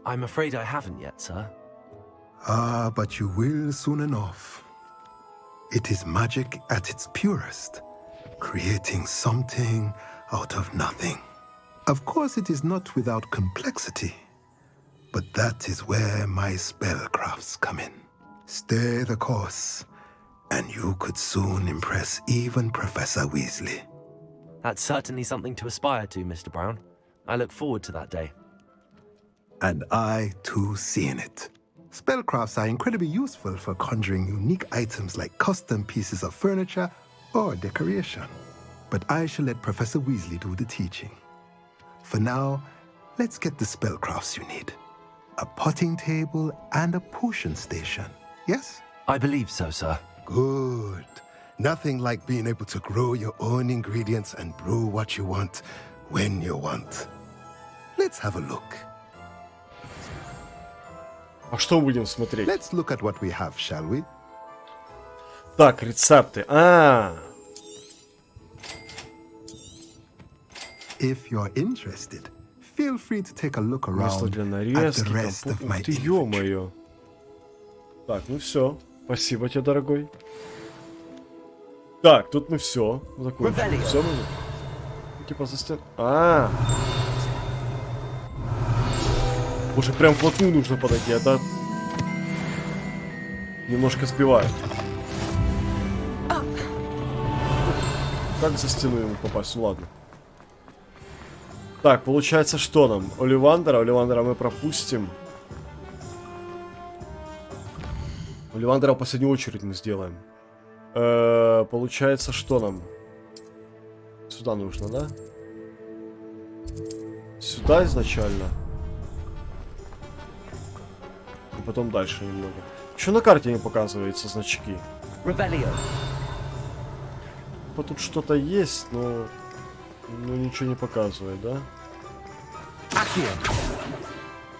I'm afraid I haven't yet, sir. Ah, but you will soon enough. It is magic at its purest, creating something out of nothing. Of course, it is not without complexity, but that is where my spellcrafts come in. Stay the course, and you could soon impress even Professor Weasley. That's certainly something to aspire to, Mr. Brown. I look forward to that day. And I, too, seeing it. Spellcrafts are incredibly useful for conjuring unique items like custom pieces of furniture or decoration. But I shall let Professor Weasley do the teaching. For now, let's get the spellcrafts you need. A potting table and a potion station, yes? I believe so, sir. Good. Nothing like being able to grow your own ingredients and brew what you want when you want. Let's have a look. А что будем смотреть? Let's look at what we have, shall we? Так, рецепты. If you're interested, feel free to take a look Масло around для at нарезки. the rest of my Ух ты, ё-моё. Так, ну все. Спасибо тебе, дорогой. Так, тут мы все. Закончили. Все мы. Типа за стен. Уже прям вплотную нужно подойти, это немножко сбивает. Как за стену ему попасть? Ну ладно. Так, получается, что нам? Оливандера мы пропустим. Оливандера в последнюю очередь мы сделаем. Получается, что нам? Сюда нужно, да? Сюда изначально. И потом дальше немного. Что на карте не показывается значки? Типа тут что-то есть, но ничего не показывает, да?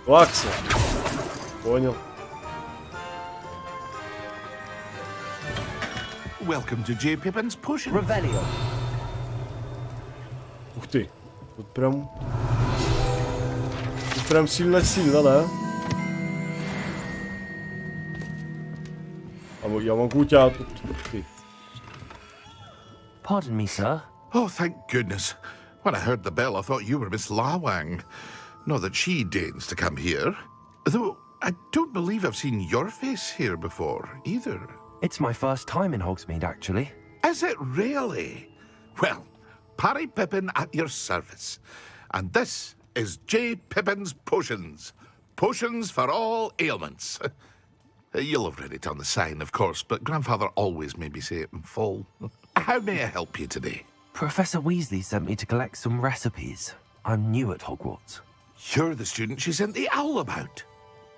Акция. Понял. Welcome to J. Pippin's Potion. Revelio. Ух ты. Тут прям сильно-сильно, да? А я могу у тебя тут... Pardon me, sir. Oh, thank goodness. When I heard the bell, I thought you were Miss Lawang. Not that she deigns to come here. Though, I don't believe I've seen your face here before, either. It's my first time in Hogsmeade, actually. Is it really? Well, Parry Pippin at your service. And this is J. Pippin's Potions. Potions for all ailments. You'll have read it on the sign, of course, but Grandfather always made me say it in full. How may I help you today? Professor Weasley sent me to collect some recipes. I'm new at Hogwarts. You're the student she sent the owl about.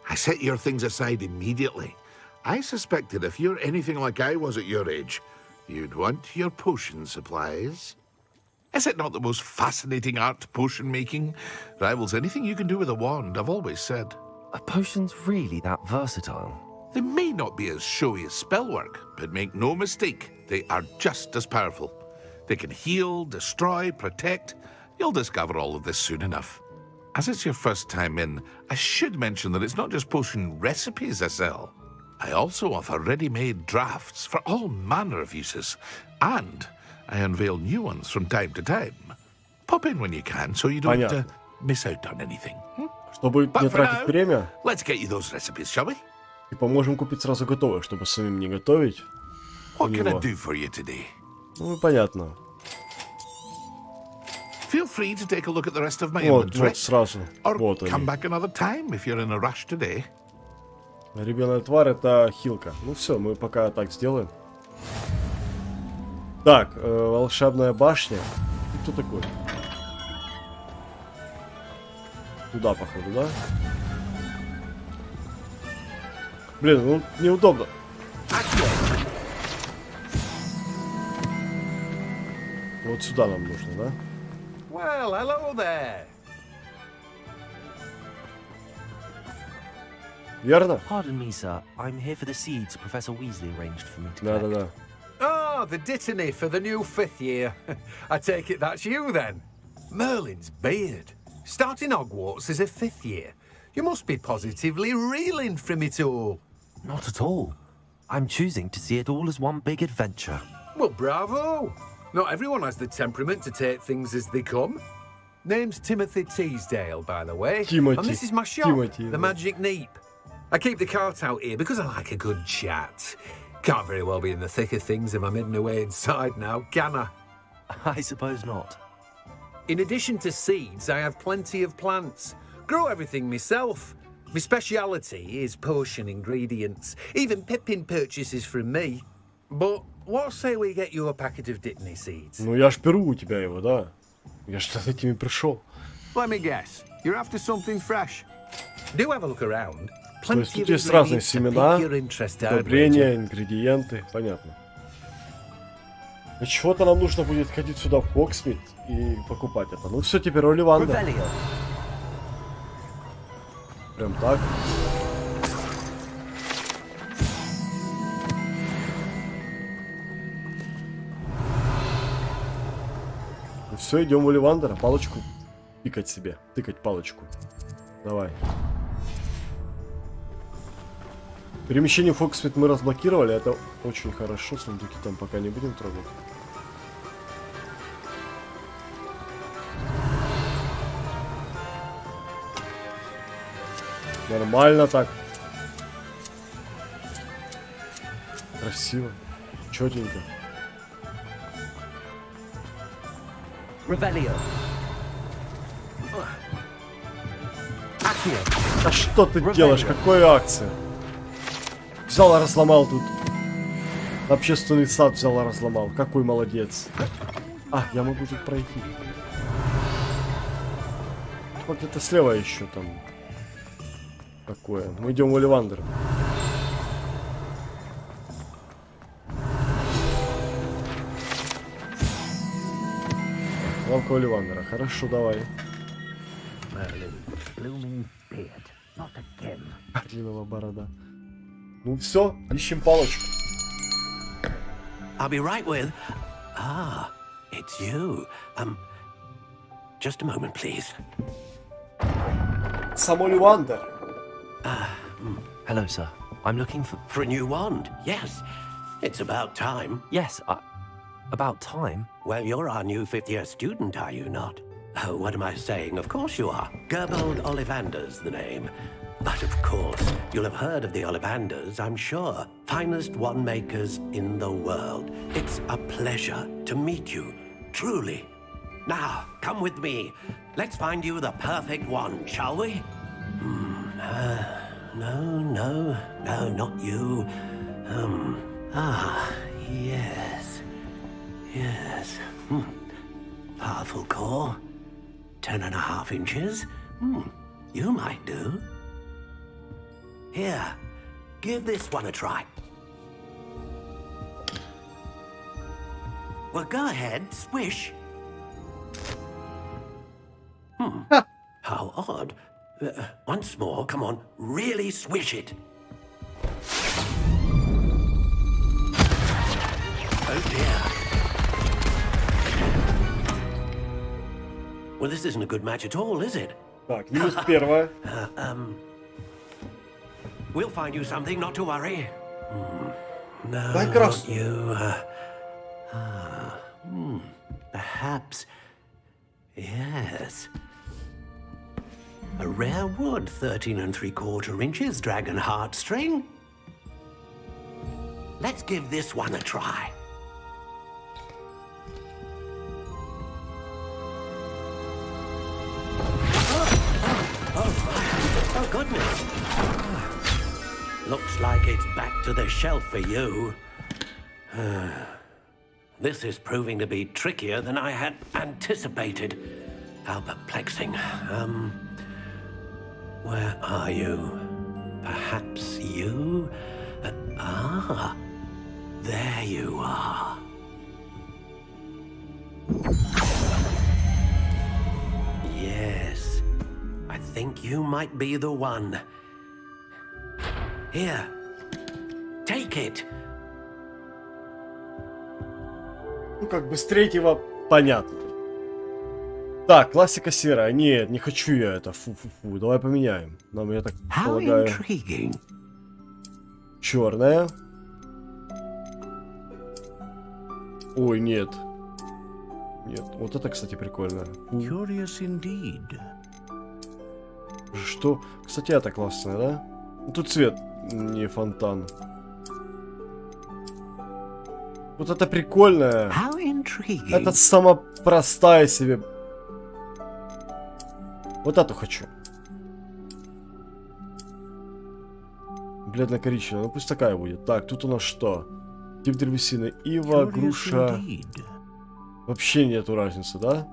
I set your things aside immediately. I suspected if you're anything like I was at your age, you'd want your potion supplies. Is it not the most fascinating art, potion making? Rivals anything you can do with a wand, I've always said. Are potions really that versatile? They may not be as showy as spellwork, but make no mistake, they are just as powerful. They can heal, destroy, protect. You'll discover all of this soon enough. As it's your first time in, I should mention that it's not just potion recipes I sell. I also offer ready-made drafts for all manner of uses, and I unveil new ones from time to time. Pop in when you can, so you don't miss out on anything. Чтобы не тратить время. Let's get you those recipes, shall we? И поможем купить сразу готовое, чтобы самим не готовить. What can I do for you today? Ну, понятно. Feel free to take a look at the rest of my Вот inventory. сразу. Or Вот come они. back another time if you're in a rush today. Ребёная тварь — это хилка. Ну все, мы пока так сделаем. Так, волшебная башня. Кто такой? Туда, походу, да? Блин, ну неудобно. Вот сюда нам нужно, да? Well, hello there. Верно? Pardon me, sir. I'm here for the seeds Professor Weasley arranged for me to Да-да-да. Oh, the dittany for the new 5th year. I take it that's you then. Merlin's beard. Starting Hogwarts as a 5th year. You must be positively reeling from it all. Not at all. I'm choosing to see it all as one big adventure. Well, bravo. Not everyone has the temperament to take things as they come. Name's Timothy Teasdale, by the way. Timothy. And this is my shop, Timothy, the Magic Neep. I keep the cart out here because I like a good chat. Can't very well be in the thick of things if I'm hidden away inside now, can I? I suppose not. In addition to seeds, I have plenty of plants. Grow everything myself. My speciality is potion ingredients. Even Pippin purchases from me. But what say we get you a packet of Dittany seeds? Ну я ж беру у тебя его, да? Я ж с этими пришел. Let me guess. You're after something fresh. Do have a look around. То есть тут есть разные семена, удобрения, ингредиенты, понятно. Для чего-то нам нужно будет ходить сюда в Hogsmeade и покупать это. Ну все, теперь Оливанда. Прям так. Ну все, идем в Оливандера. Палочку тыкать себе. Тыкать палочку. Давай. Перемещение в Hogsmeade мы разблокировали, это очень хорошо, сундуки там пока не будем трогать. Нормально так. Красиво. Чётенько. Revelio. А что ты делаешь? Какой акция? Взял, разломал тут. Общественный сад взял, разломал. Какой молодец. А, я могу тут пройти. Вот где-то слева еще там. Такое. Мы идем в Оливандер. Лавка Оливандера. Хорошо, давай. Орлиновая борода. Ну все, ищем палочку. I'll be right with... Ah, it's you. Just a moment, please. Самой Оливандер. Hello, sir. I'm looking for... For a new wand, yes. It's about time. Yes, about time? Well, you're our new fifth-year student, are you not? Oh, what am I saying? Of course you are. Gerbold Ollivander's the name. But of course, you'll have heard of the Ollivanders, I'm sure. Finest wand makers in the world. It's a pleasure to meet you, truly. Now, come with me. Let's find you the perfect wand, shall we? No, not you. Yes. Powerful core. 10.5 inches. You might do. Here, give this one a try. Well, go ahead, swish. How odd. Once more, come on, really swish it. Oh dear. Well, this isn't a good match at all, is it? Так, минус первая. We'll find you something, not to worry. No, Дай not you. Perhaps. Yes. A rare wood, 13 3/4 inches, dragon heartstring. Let's give this one a try. Oh, goodness. Looks like it's back to the shelf for you. This is proving to be trickier than I had anticipated. How perplexing. Where are you? Perhaps you? There you are. Yes, I think you might be the one. Here, take it. Ну, как бы с третьего понятно. Так, классика серая. Нет, не хочу я это. Фу-фу-фу. Давай поменяем. Нам, я так полагаю... Черная. Ой, нет. Нет, вот это, кстати, прикольно. Curious indeed. Что? Кстати, это классная, да? Ну, тут цвет не фонтан. Вот это прикольное. Это самая простая себе. Вот эту хочу. Бледно-коричневая. Ну пусть такая будет. Так, тут у нас что? Тип древесины. Ива, груша. Вообще нету разницы, да?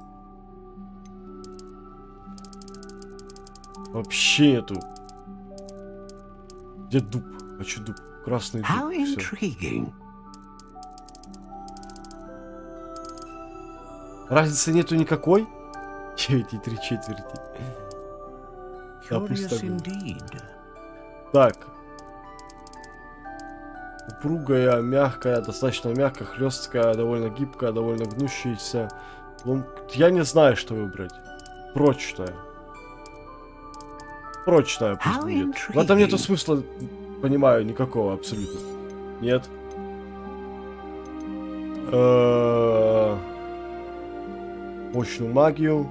Вообще нету. Где дуб? Хочу дуб. Красный дуб. Всё. Разницы нету никакой? 9 и 3/4. Да, пусть так будет. Так. Упругая, мягкая, достаточно мягкая, хлесткая, довольно гибкая, довольно гнущаяся. Я не знаю, что выбрать. Прочная. Прочная пусть будет. В этом нету смысла, понимаю, никакого абсолютно. Нет. Мощную магию.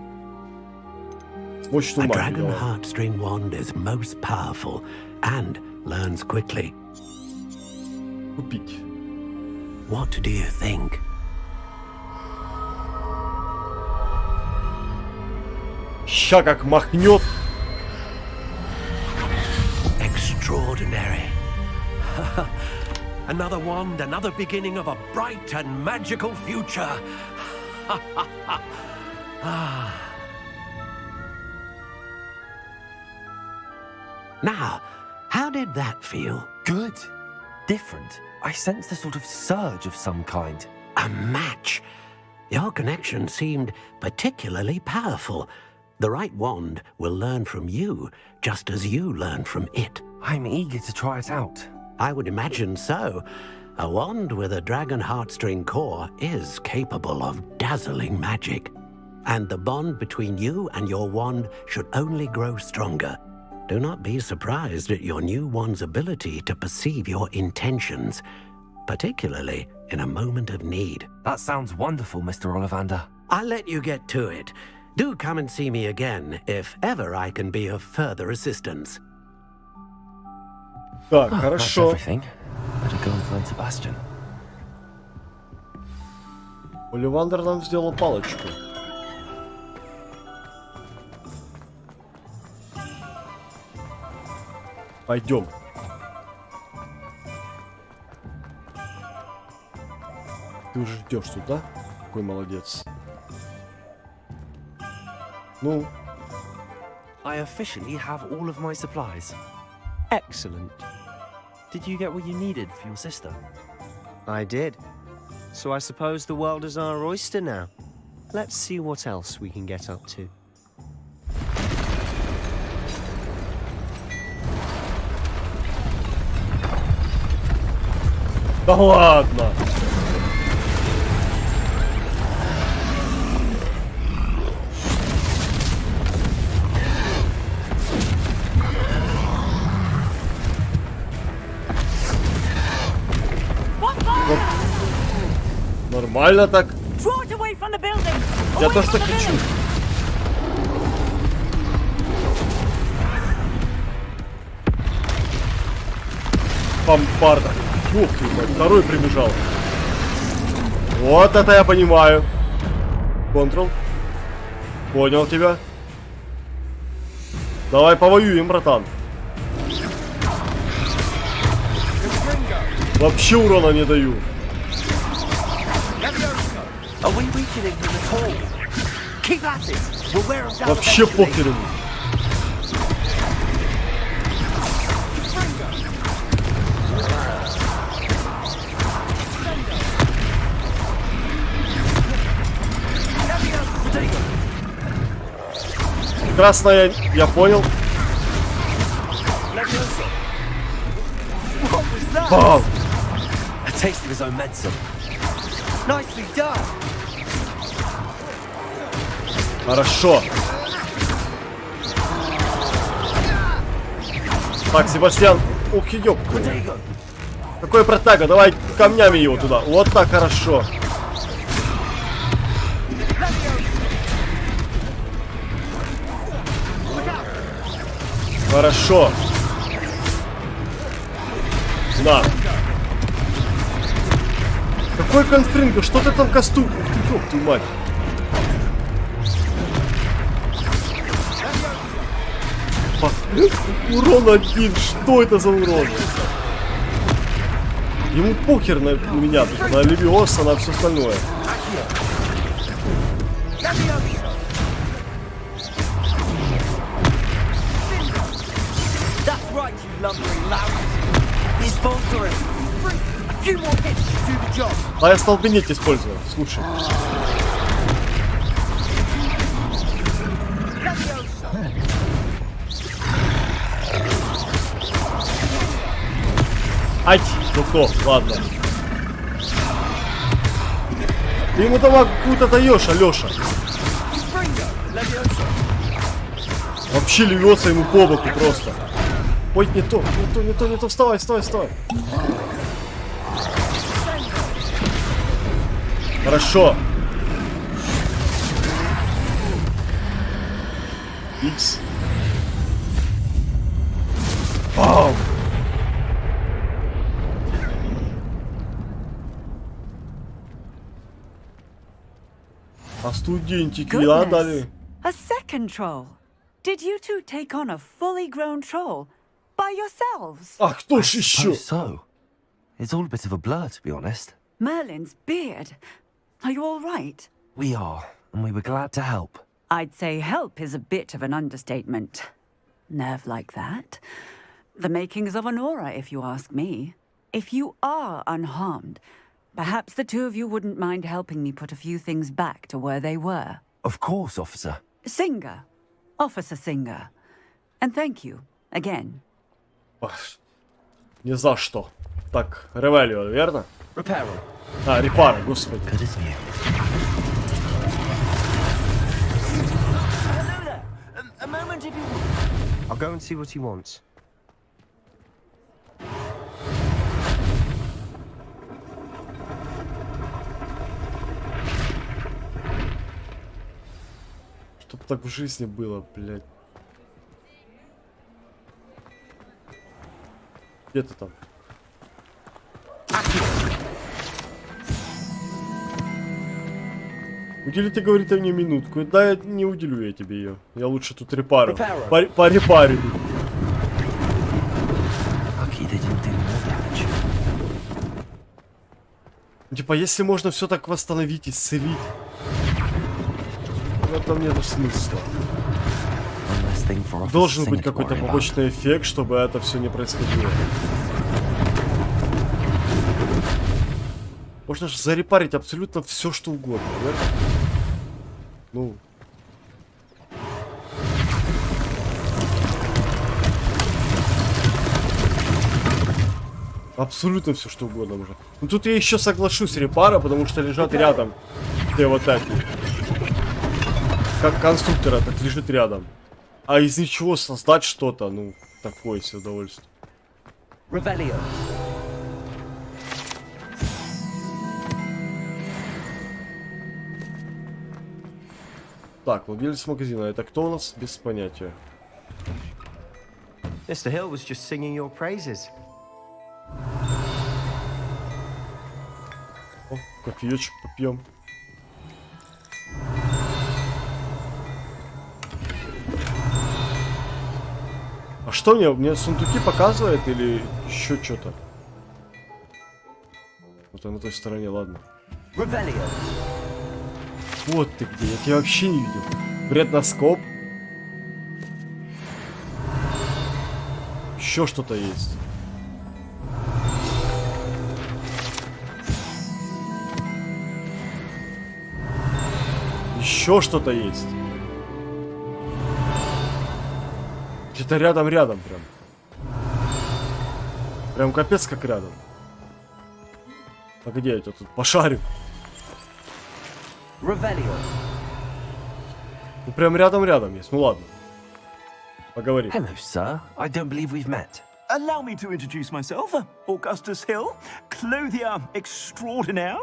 Мощную A магию. dragon heartstring wand is most powerful and learns quickly. Купить. What do you think? Ща как махнет. Extraordinary. Another wand, another beginning of a bright and magical future. Now, how did that feel? Good. Different. I sensed a sort of surge of some kind. A match. Your connection seemed particularly powerful. The right wand will learn from you, just as you learn from it. I'm eager to try it out. I would imagine so. A wand with a dragon heartstring core is capable of dazzling magic. And the bond between you and your wand should only grow stronger. Do not be surprised at your new wand's ability to perceive your intentions, particularly in a moment of need. That sounds wonderful, Mr. Ollivander. I'll let you get to it. Do come and see me again if ever I can be of further assistance. Так, That's хорошо. everything. Better go and find Sebastian. Оливандер нам сделал палочку. Пойдем. Ты уже ждешь тут, да? Какой молодец. Ну? I officially have all of my supplies. Excellent. Did you get what you needed for your sister? I did. So I suppose the world is our oyster now. Let's see what else we can get up to. Да ладно! Вот. Нормально так. Я тоже так хочу. Бомбарда. Ух ты, второй прибежал. Вот это я понимаю. Контрол. Понял тебя. Давай повоюем, братан. Вообще урона не даю. Вообще похер ему. Красная, я понял. Бам! A taste of his own medicine. Nicely done. Хорошо. Так, Себастьян. Ух, ёп. Какой протага? Давай камнями его туда. Вот так хорошо. Хорошо. На. Какой конфринг? Что ты там касту? Ух ты, ёб твою мать. Урон один. Что это за урон? Ему похер на меня, на Левиоса, на все остальное. А я столбенеть использую. Слушай. Ать, ну кто? Ладно. Ты ему давай какую-то даешь, Алёша. Вообще Левиоса ему по боку просто. Ой, не то, не то, вставай. Хорошо. Икс. Вау. А студентики, да, дали? A second troll. Did you two take on a fully grown troll by yourselves? А кто ж еще? So, it's all a bit of a blur, to be honest. Merlin's beard. Are you all right? We are, and we were glad to help. I'd say help is a bit of an understatement. Nerve like that. The makings of an aura, if you ask me. If you are unharmed, Perhaps the two of you wouldn't mind helping me put a few things back to where they were. Of course, officer. Singer. Officer Singer. And thank you, again. Не за что. Так, Ревелио, верно? Reparo. А, Репара, господи. A moment if you... I'll go and see what he wants. Чтоб так в жизни было, блядь. Где ты там? Уделите, говорит, мне минутку. Да, я не уделю я тебе ее. Я лучше тут репарю. Порепарю. Типа, если можно все так восстановить, исцелить, в этом нету смысла. Должен быть какой-то побочный эффект, чтобы это все не происходило. Можно же зарепарить абсолютно все, что угодно, верно? Ну. Абсолютно все, что угодно можно. Ну тут я еще соглашусь репара, потому что лежат рядом. Те вот эти. Как конструктор так лежит рядом. А из ничего создать что-то, ну, такое себе удовольствие. Revelio. Так, владелец магазина. Это кто у нас? Без понятия. Mr. Hill was just singing your praises. О, кофеечек попьем. А что мне? Мне сундуки показывает или еще что-то? Вот на той стороне, ладно. Revelio. Вот ты где, я тебя вообще не видел. Предноскоп. Еще что-то есть. Еще что-то есть. Где-то рядом прям. Прям капец как рядом. А где я тут пошарю? Revelio. Ну прям рядом есть. Ну ладно. Поговори. Hello, sir. I don't believe we've met. Allow me to introduce myself, Augustus Hill, clothier extraordinaire.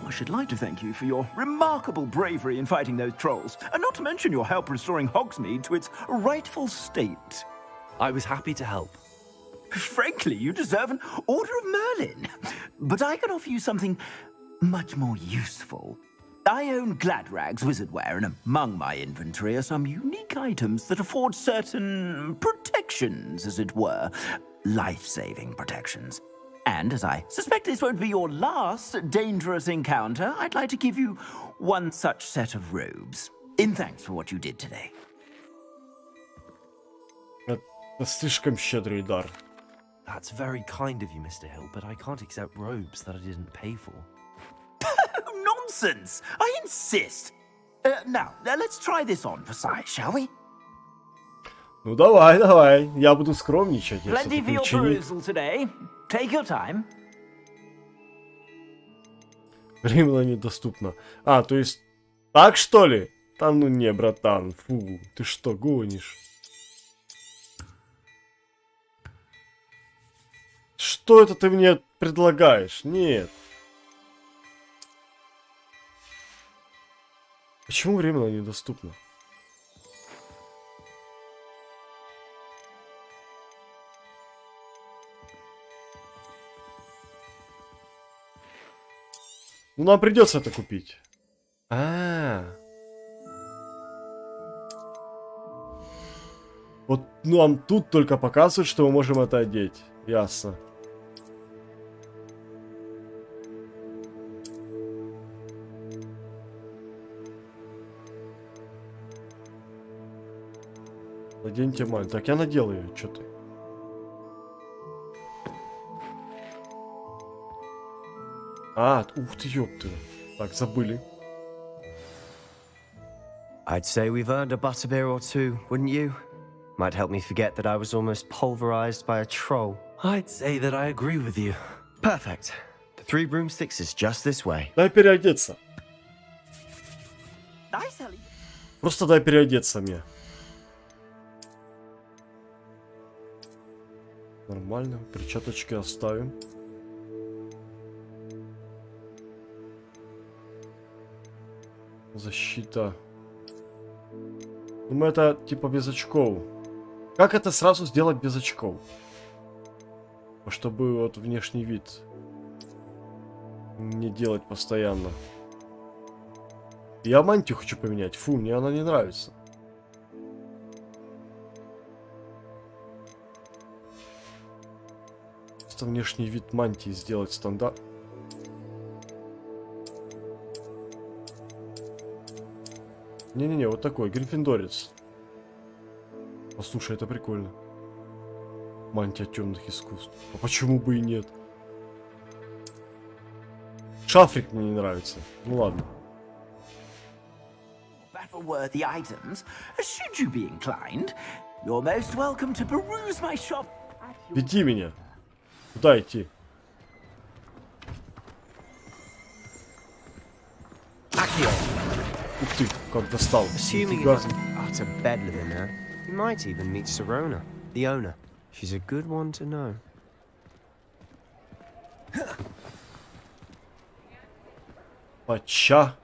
I should like to thank you for your remarkable bravery in fighting those trolls, and not to mention your help restoring Hogsmeade to its rightful state. I was happy to help. Frankly, you deserve an Order of Merlin. But I can offer you something much more useful. I own Gladrag's wizardware, and among my inventory are some unique items that afford certain protections, as it were. Life-saving protections. And as I suspect this won't be your last dangerous encounter, I'd like to give you one such set of robes. In thanks for what you did today. Это слишком щедрый дар. That's very kind of you, Mr. Hill, but I can't accept robes that I didn't pay for. Nonsense! I insist. Now, let's try this on for size, shall we? Ну давай. Я буду скромничать. Plenty for your perusal today. Take your time. Временно недоступно. А, то есть... Так что ли? Да ну не, братан. Фу, ты что, гонишь? Что это ты мне предлагаешь? Нет. Почему временно недоступно? Ну, нам придется это купить. Вот нам тут только показывают, что мы можем это одеть. Ясно. Наденьте мань. Так, я надел ее. Чё ты? А, ух ты, ёпты. Так, забыли. I'd say we've earned a butterbeer or two, wouldn't you? Might help me forget that I was almost pulverized by a troll. I'd say that I agree with you. Perfect. The 3 broomsticks is just this way. Дай переодеться. Просто дай переодеться мне. Нормально. Перчаточки оставим. Защита. Думаю, это типа без очков. Как это сразу сделать без очков? Чтобы вот внешний вид не делать постоянно. Я мантию хочу поменять. Фу, мне она не нравится. Просто внешний вид мантии сделать стандарт. Не-не-не, вот такой, гриффиндорец. Послушай, это прикольно. Мантия темных искусств. А почему бы и нет? Шафрик мне не нравится. Ну ладно. Battle-worthy items. Should you be inclined, you're most welcome to peruse my shop. Веди меня. Куда идти? Ух ты, как достал. Assuming it wasn't utter bedlam in there, you might even meet Sirona, the owner. She's a good one to know. Пача.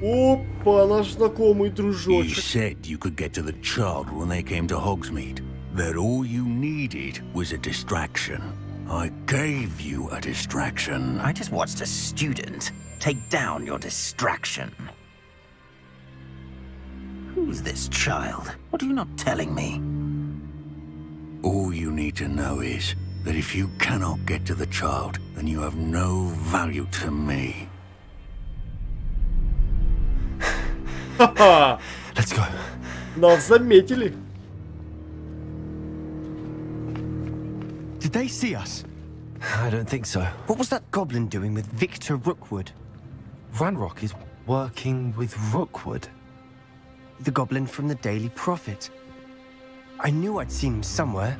Опа, наш знакомый He дружочек. said you could get to the child when they came to Hogsmeade. That all you needed was a distraction. I gave you a distraction. I just watched a student take down your distraction. Who's this child? What are you not telling me? All you need to know is that if you cannot get to the child, then you have no value to me. Ха-ха! Let's go. Нас заметили. Did they see us? I don't think so. What was that goblin doing with Victor Rookwood? Ranrock is working with Rookwood. The goblin from the Daily Prophet. I knew I'd seen him somewhere.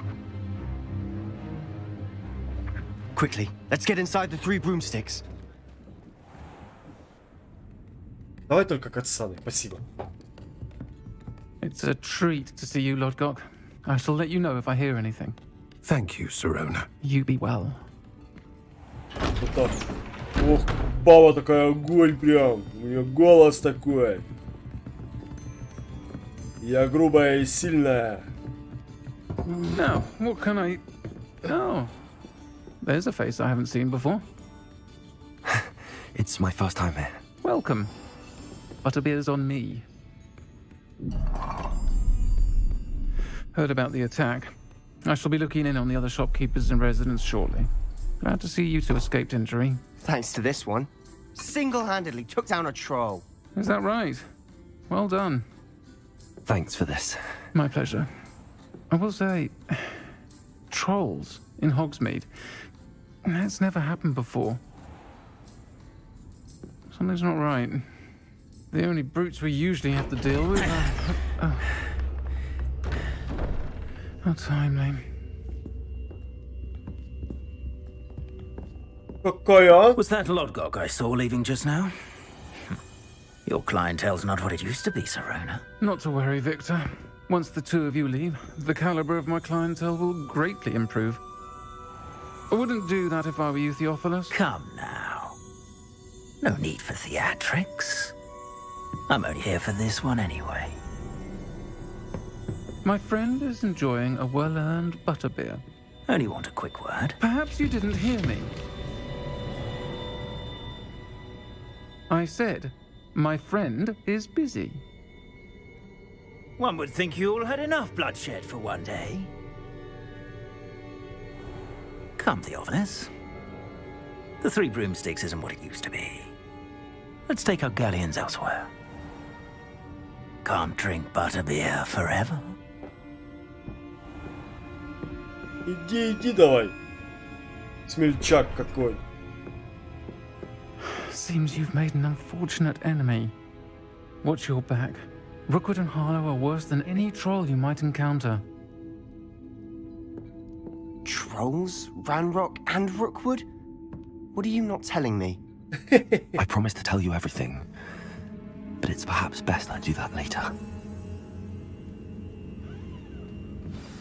Quickly, let's get inside the 3 broomsticks. Давай только катсцены, спасибо. It's a treat to see you, Lodgok. I shall let you know if I hear anything. Thank you, Sirona. You be well. Вот ох, баба такая, огонь прям. У нее голос такой. Я грубая и сильная. Now, what can I... Oh, there's a face I haven't seen before. It's my first time here. Welcome. Butterbeer's on me. Heard about the attack. I shall be looking in on the other shopkeepers and residents shortly. Glad to see you two escaped injury. Thanks to this one. Single-handedly took down a troll. Is that right? Well done. Thanks for this. My pleasure. I will say, trolls in Hogsmeade. That's never happened before. Something's not right. The only brutes we usually have to deal with are... How timely. Was that Lodgok I saw leaving just now? Your clientele's not what it used to be, Sirona. Not to worry, Victor. Once the 2 of you leave, the caliber of my clientele will greatly improve. I wouldn't do that if I were you, Theophilus. Come now. No need for theatrics. I'm only here for this one anyway. My friend is enjoying a well-earned butterbeer. Only want a quick word. Perhaps you didn't hear me. I said, my friend is busy. One would think you all had enough bloodshed for one day. Come, Theophilus. The 3 broomsticks isn't what it used to be. Let's take our galleons elsewhere. can't drink butterbeer forever. Иди давай. Смельчак какой. Seems you've made an unfortunate enemy. Watch your back. Rookwood and Harlow are worse than any troll you might encounter. Trolls? Ranrock and Rookwood? What are you not telling me? I promise to tell you everything, but it's perhaps best I do that later.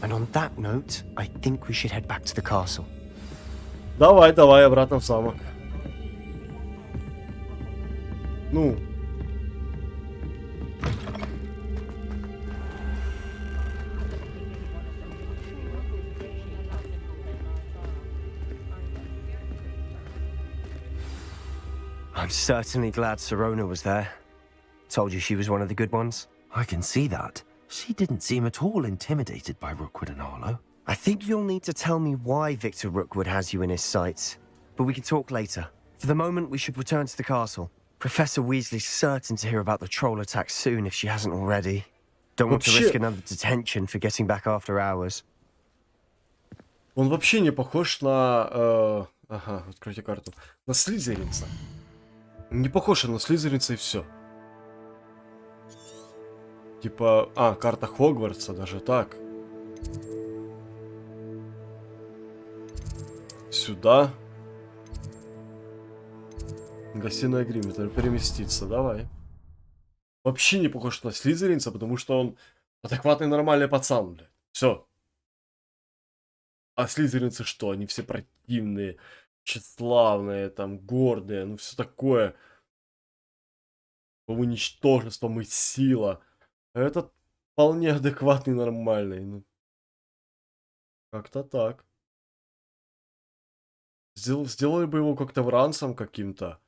And on that note, I think we should head back to the castle. Давай, обратно в замок. Ну. I'm certainly glad Sirona was there. Told you she was one of the good ones. I can see that. She didn't seem at all intimidated by Rookwood and Harlow. I think you'll need to tell me why Victor Rookwood has you in his sights. But we can talk later. For the moment, we should return to the castle. Professor Weasley's certain to hear about the troll attack soon if she hasn't already. Don't want to risk another detention for getting back after hours. Он вообще не похож на... Ага, откройте карту. На Слизеринца. Не похож на Слизеринца и все. Типа... карта Хогвартса, даже так. Сюда. Гостиная Гриммитер. Переместиться, давай. Вообще не похож на Слизеринца, потому что он адекватный, нормальный пацан, блядь. Все. А слизеринцы что? Они все противные, тщеславные, там, гордые, ну все такое. Мы ничтожество, мы сила. А этот вполне адекватный, нормальный. Ну, как-то так. Сделали бы его коктевранцем каким-то.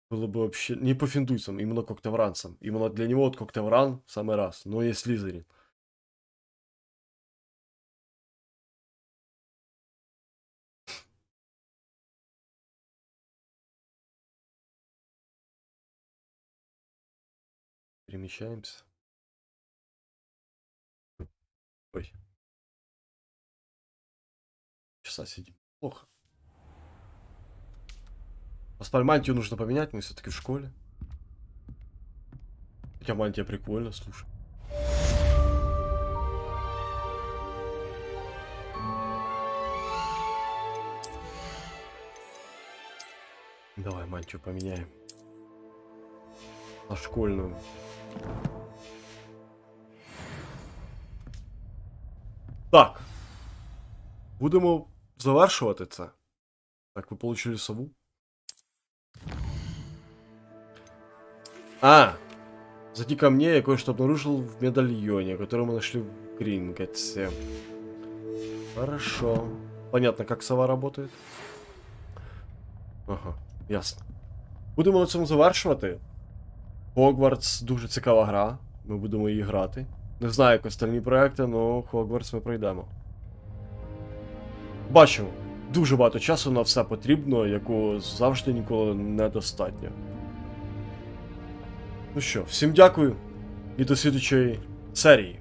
Было бы вообще... Не по финдуйцам, именно коктевранцем. Именно для него вот коктевран в самый раз. Но есть Слизерин. Перемещаемся. Ой. Часа сидим. Плохо. Паспаль мантию нужно поменять, мы все-таки в школе. Хотя мантия прикольно, слушай. Давай мантию поменяем. На школьную. Так. Будемо завершувати це. Так, ви получили сову. Зайди ко мне, я кое-что обнаружил в медальоне, который мы нашли в Гринготсе. Хорошо. Понятно, как сова работает. Ага, ясно. Будемо на цьому завершувати. Hogwarts дуже цікава гра. Ми будемо її грати. Не знаю, як остальні проекти, але Hogwarts ми пройдемо. Бачимо, дуже багато часу на все потрібно, якого завжди ніколи недостатньо. Ну що, всім дякую і до слідучої серії.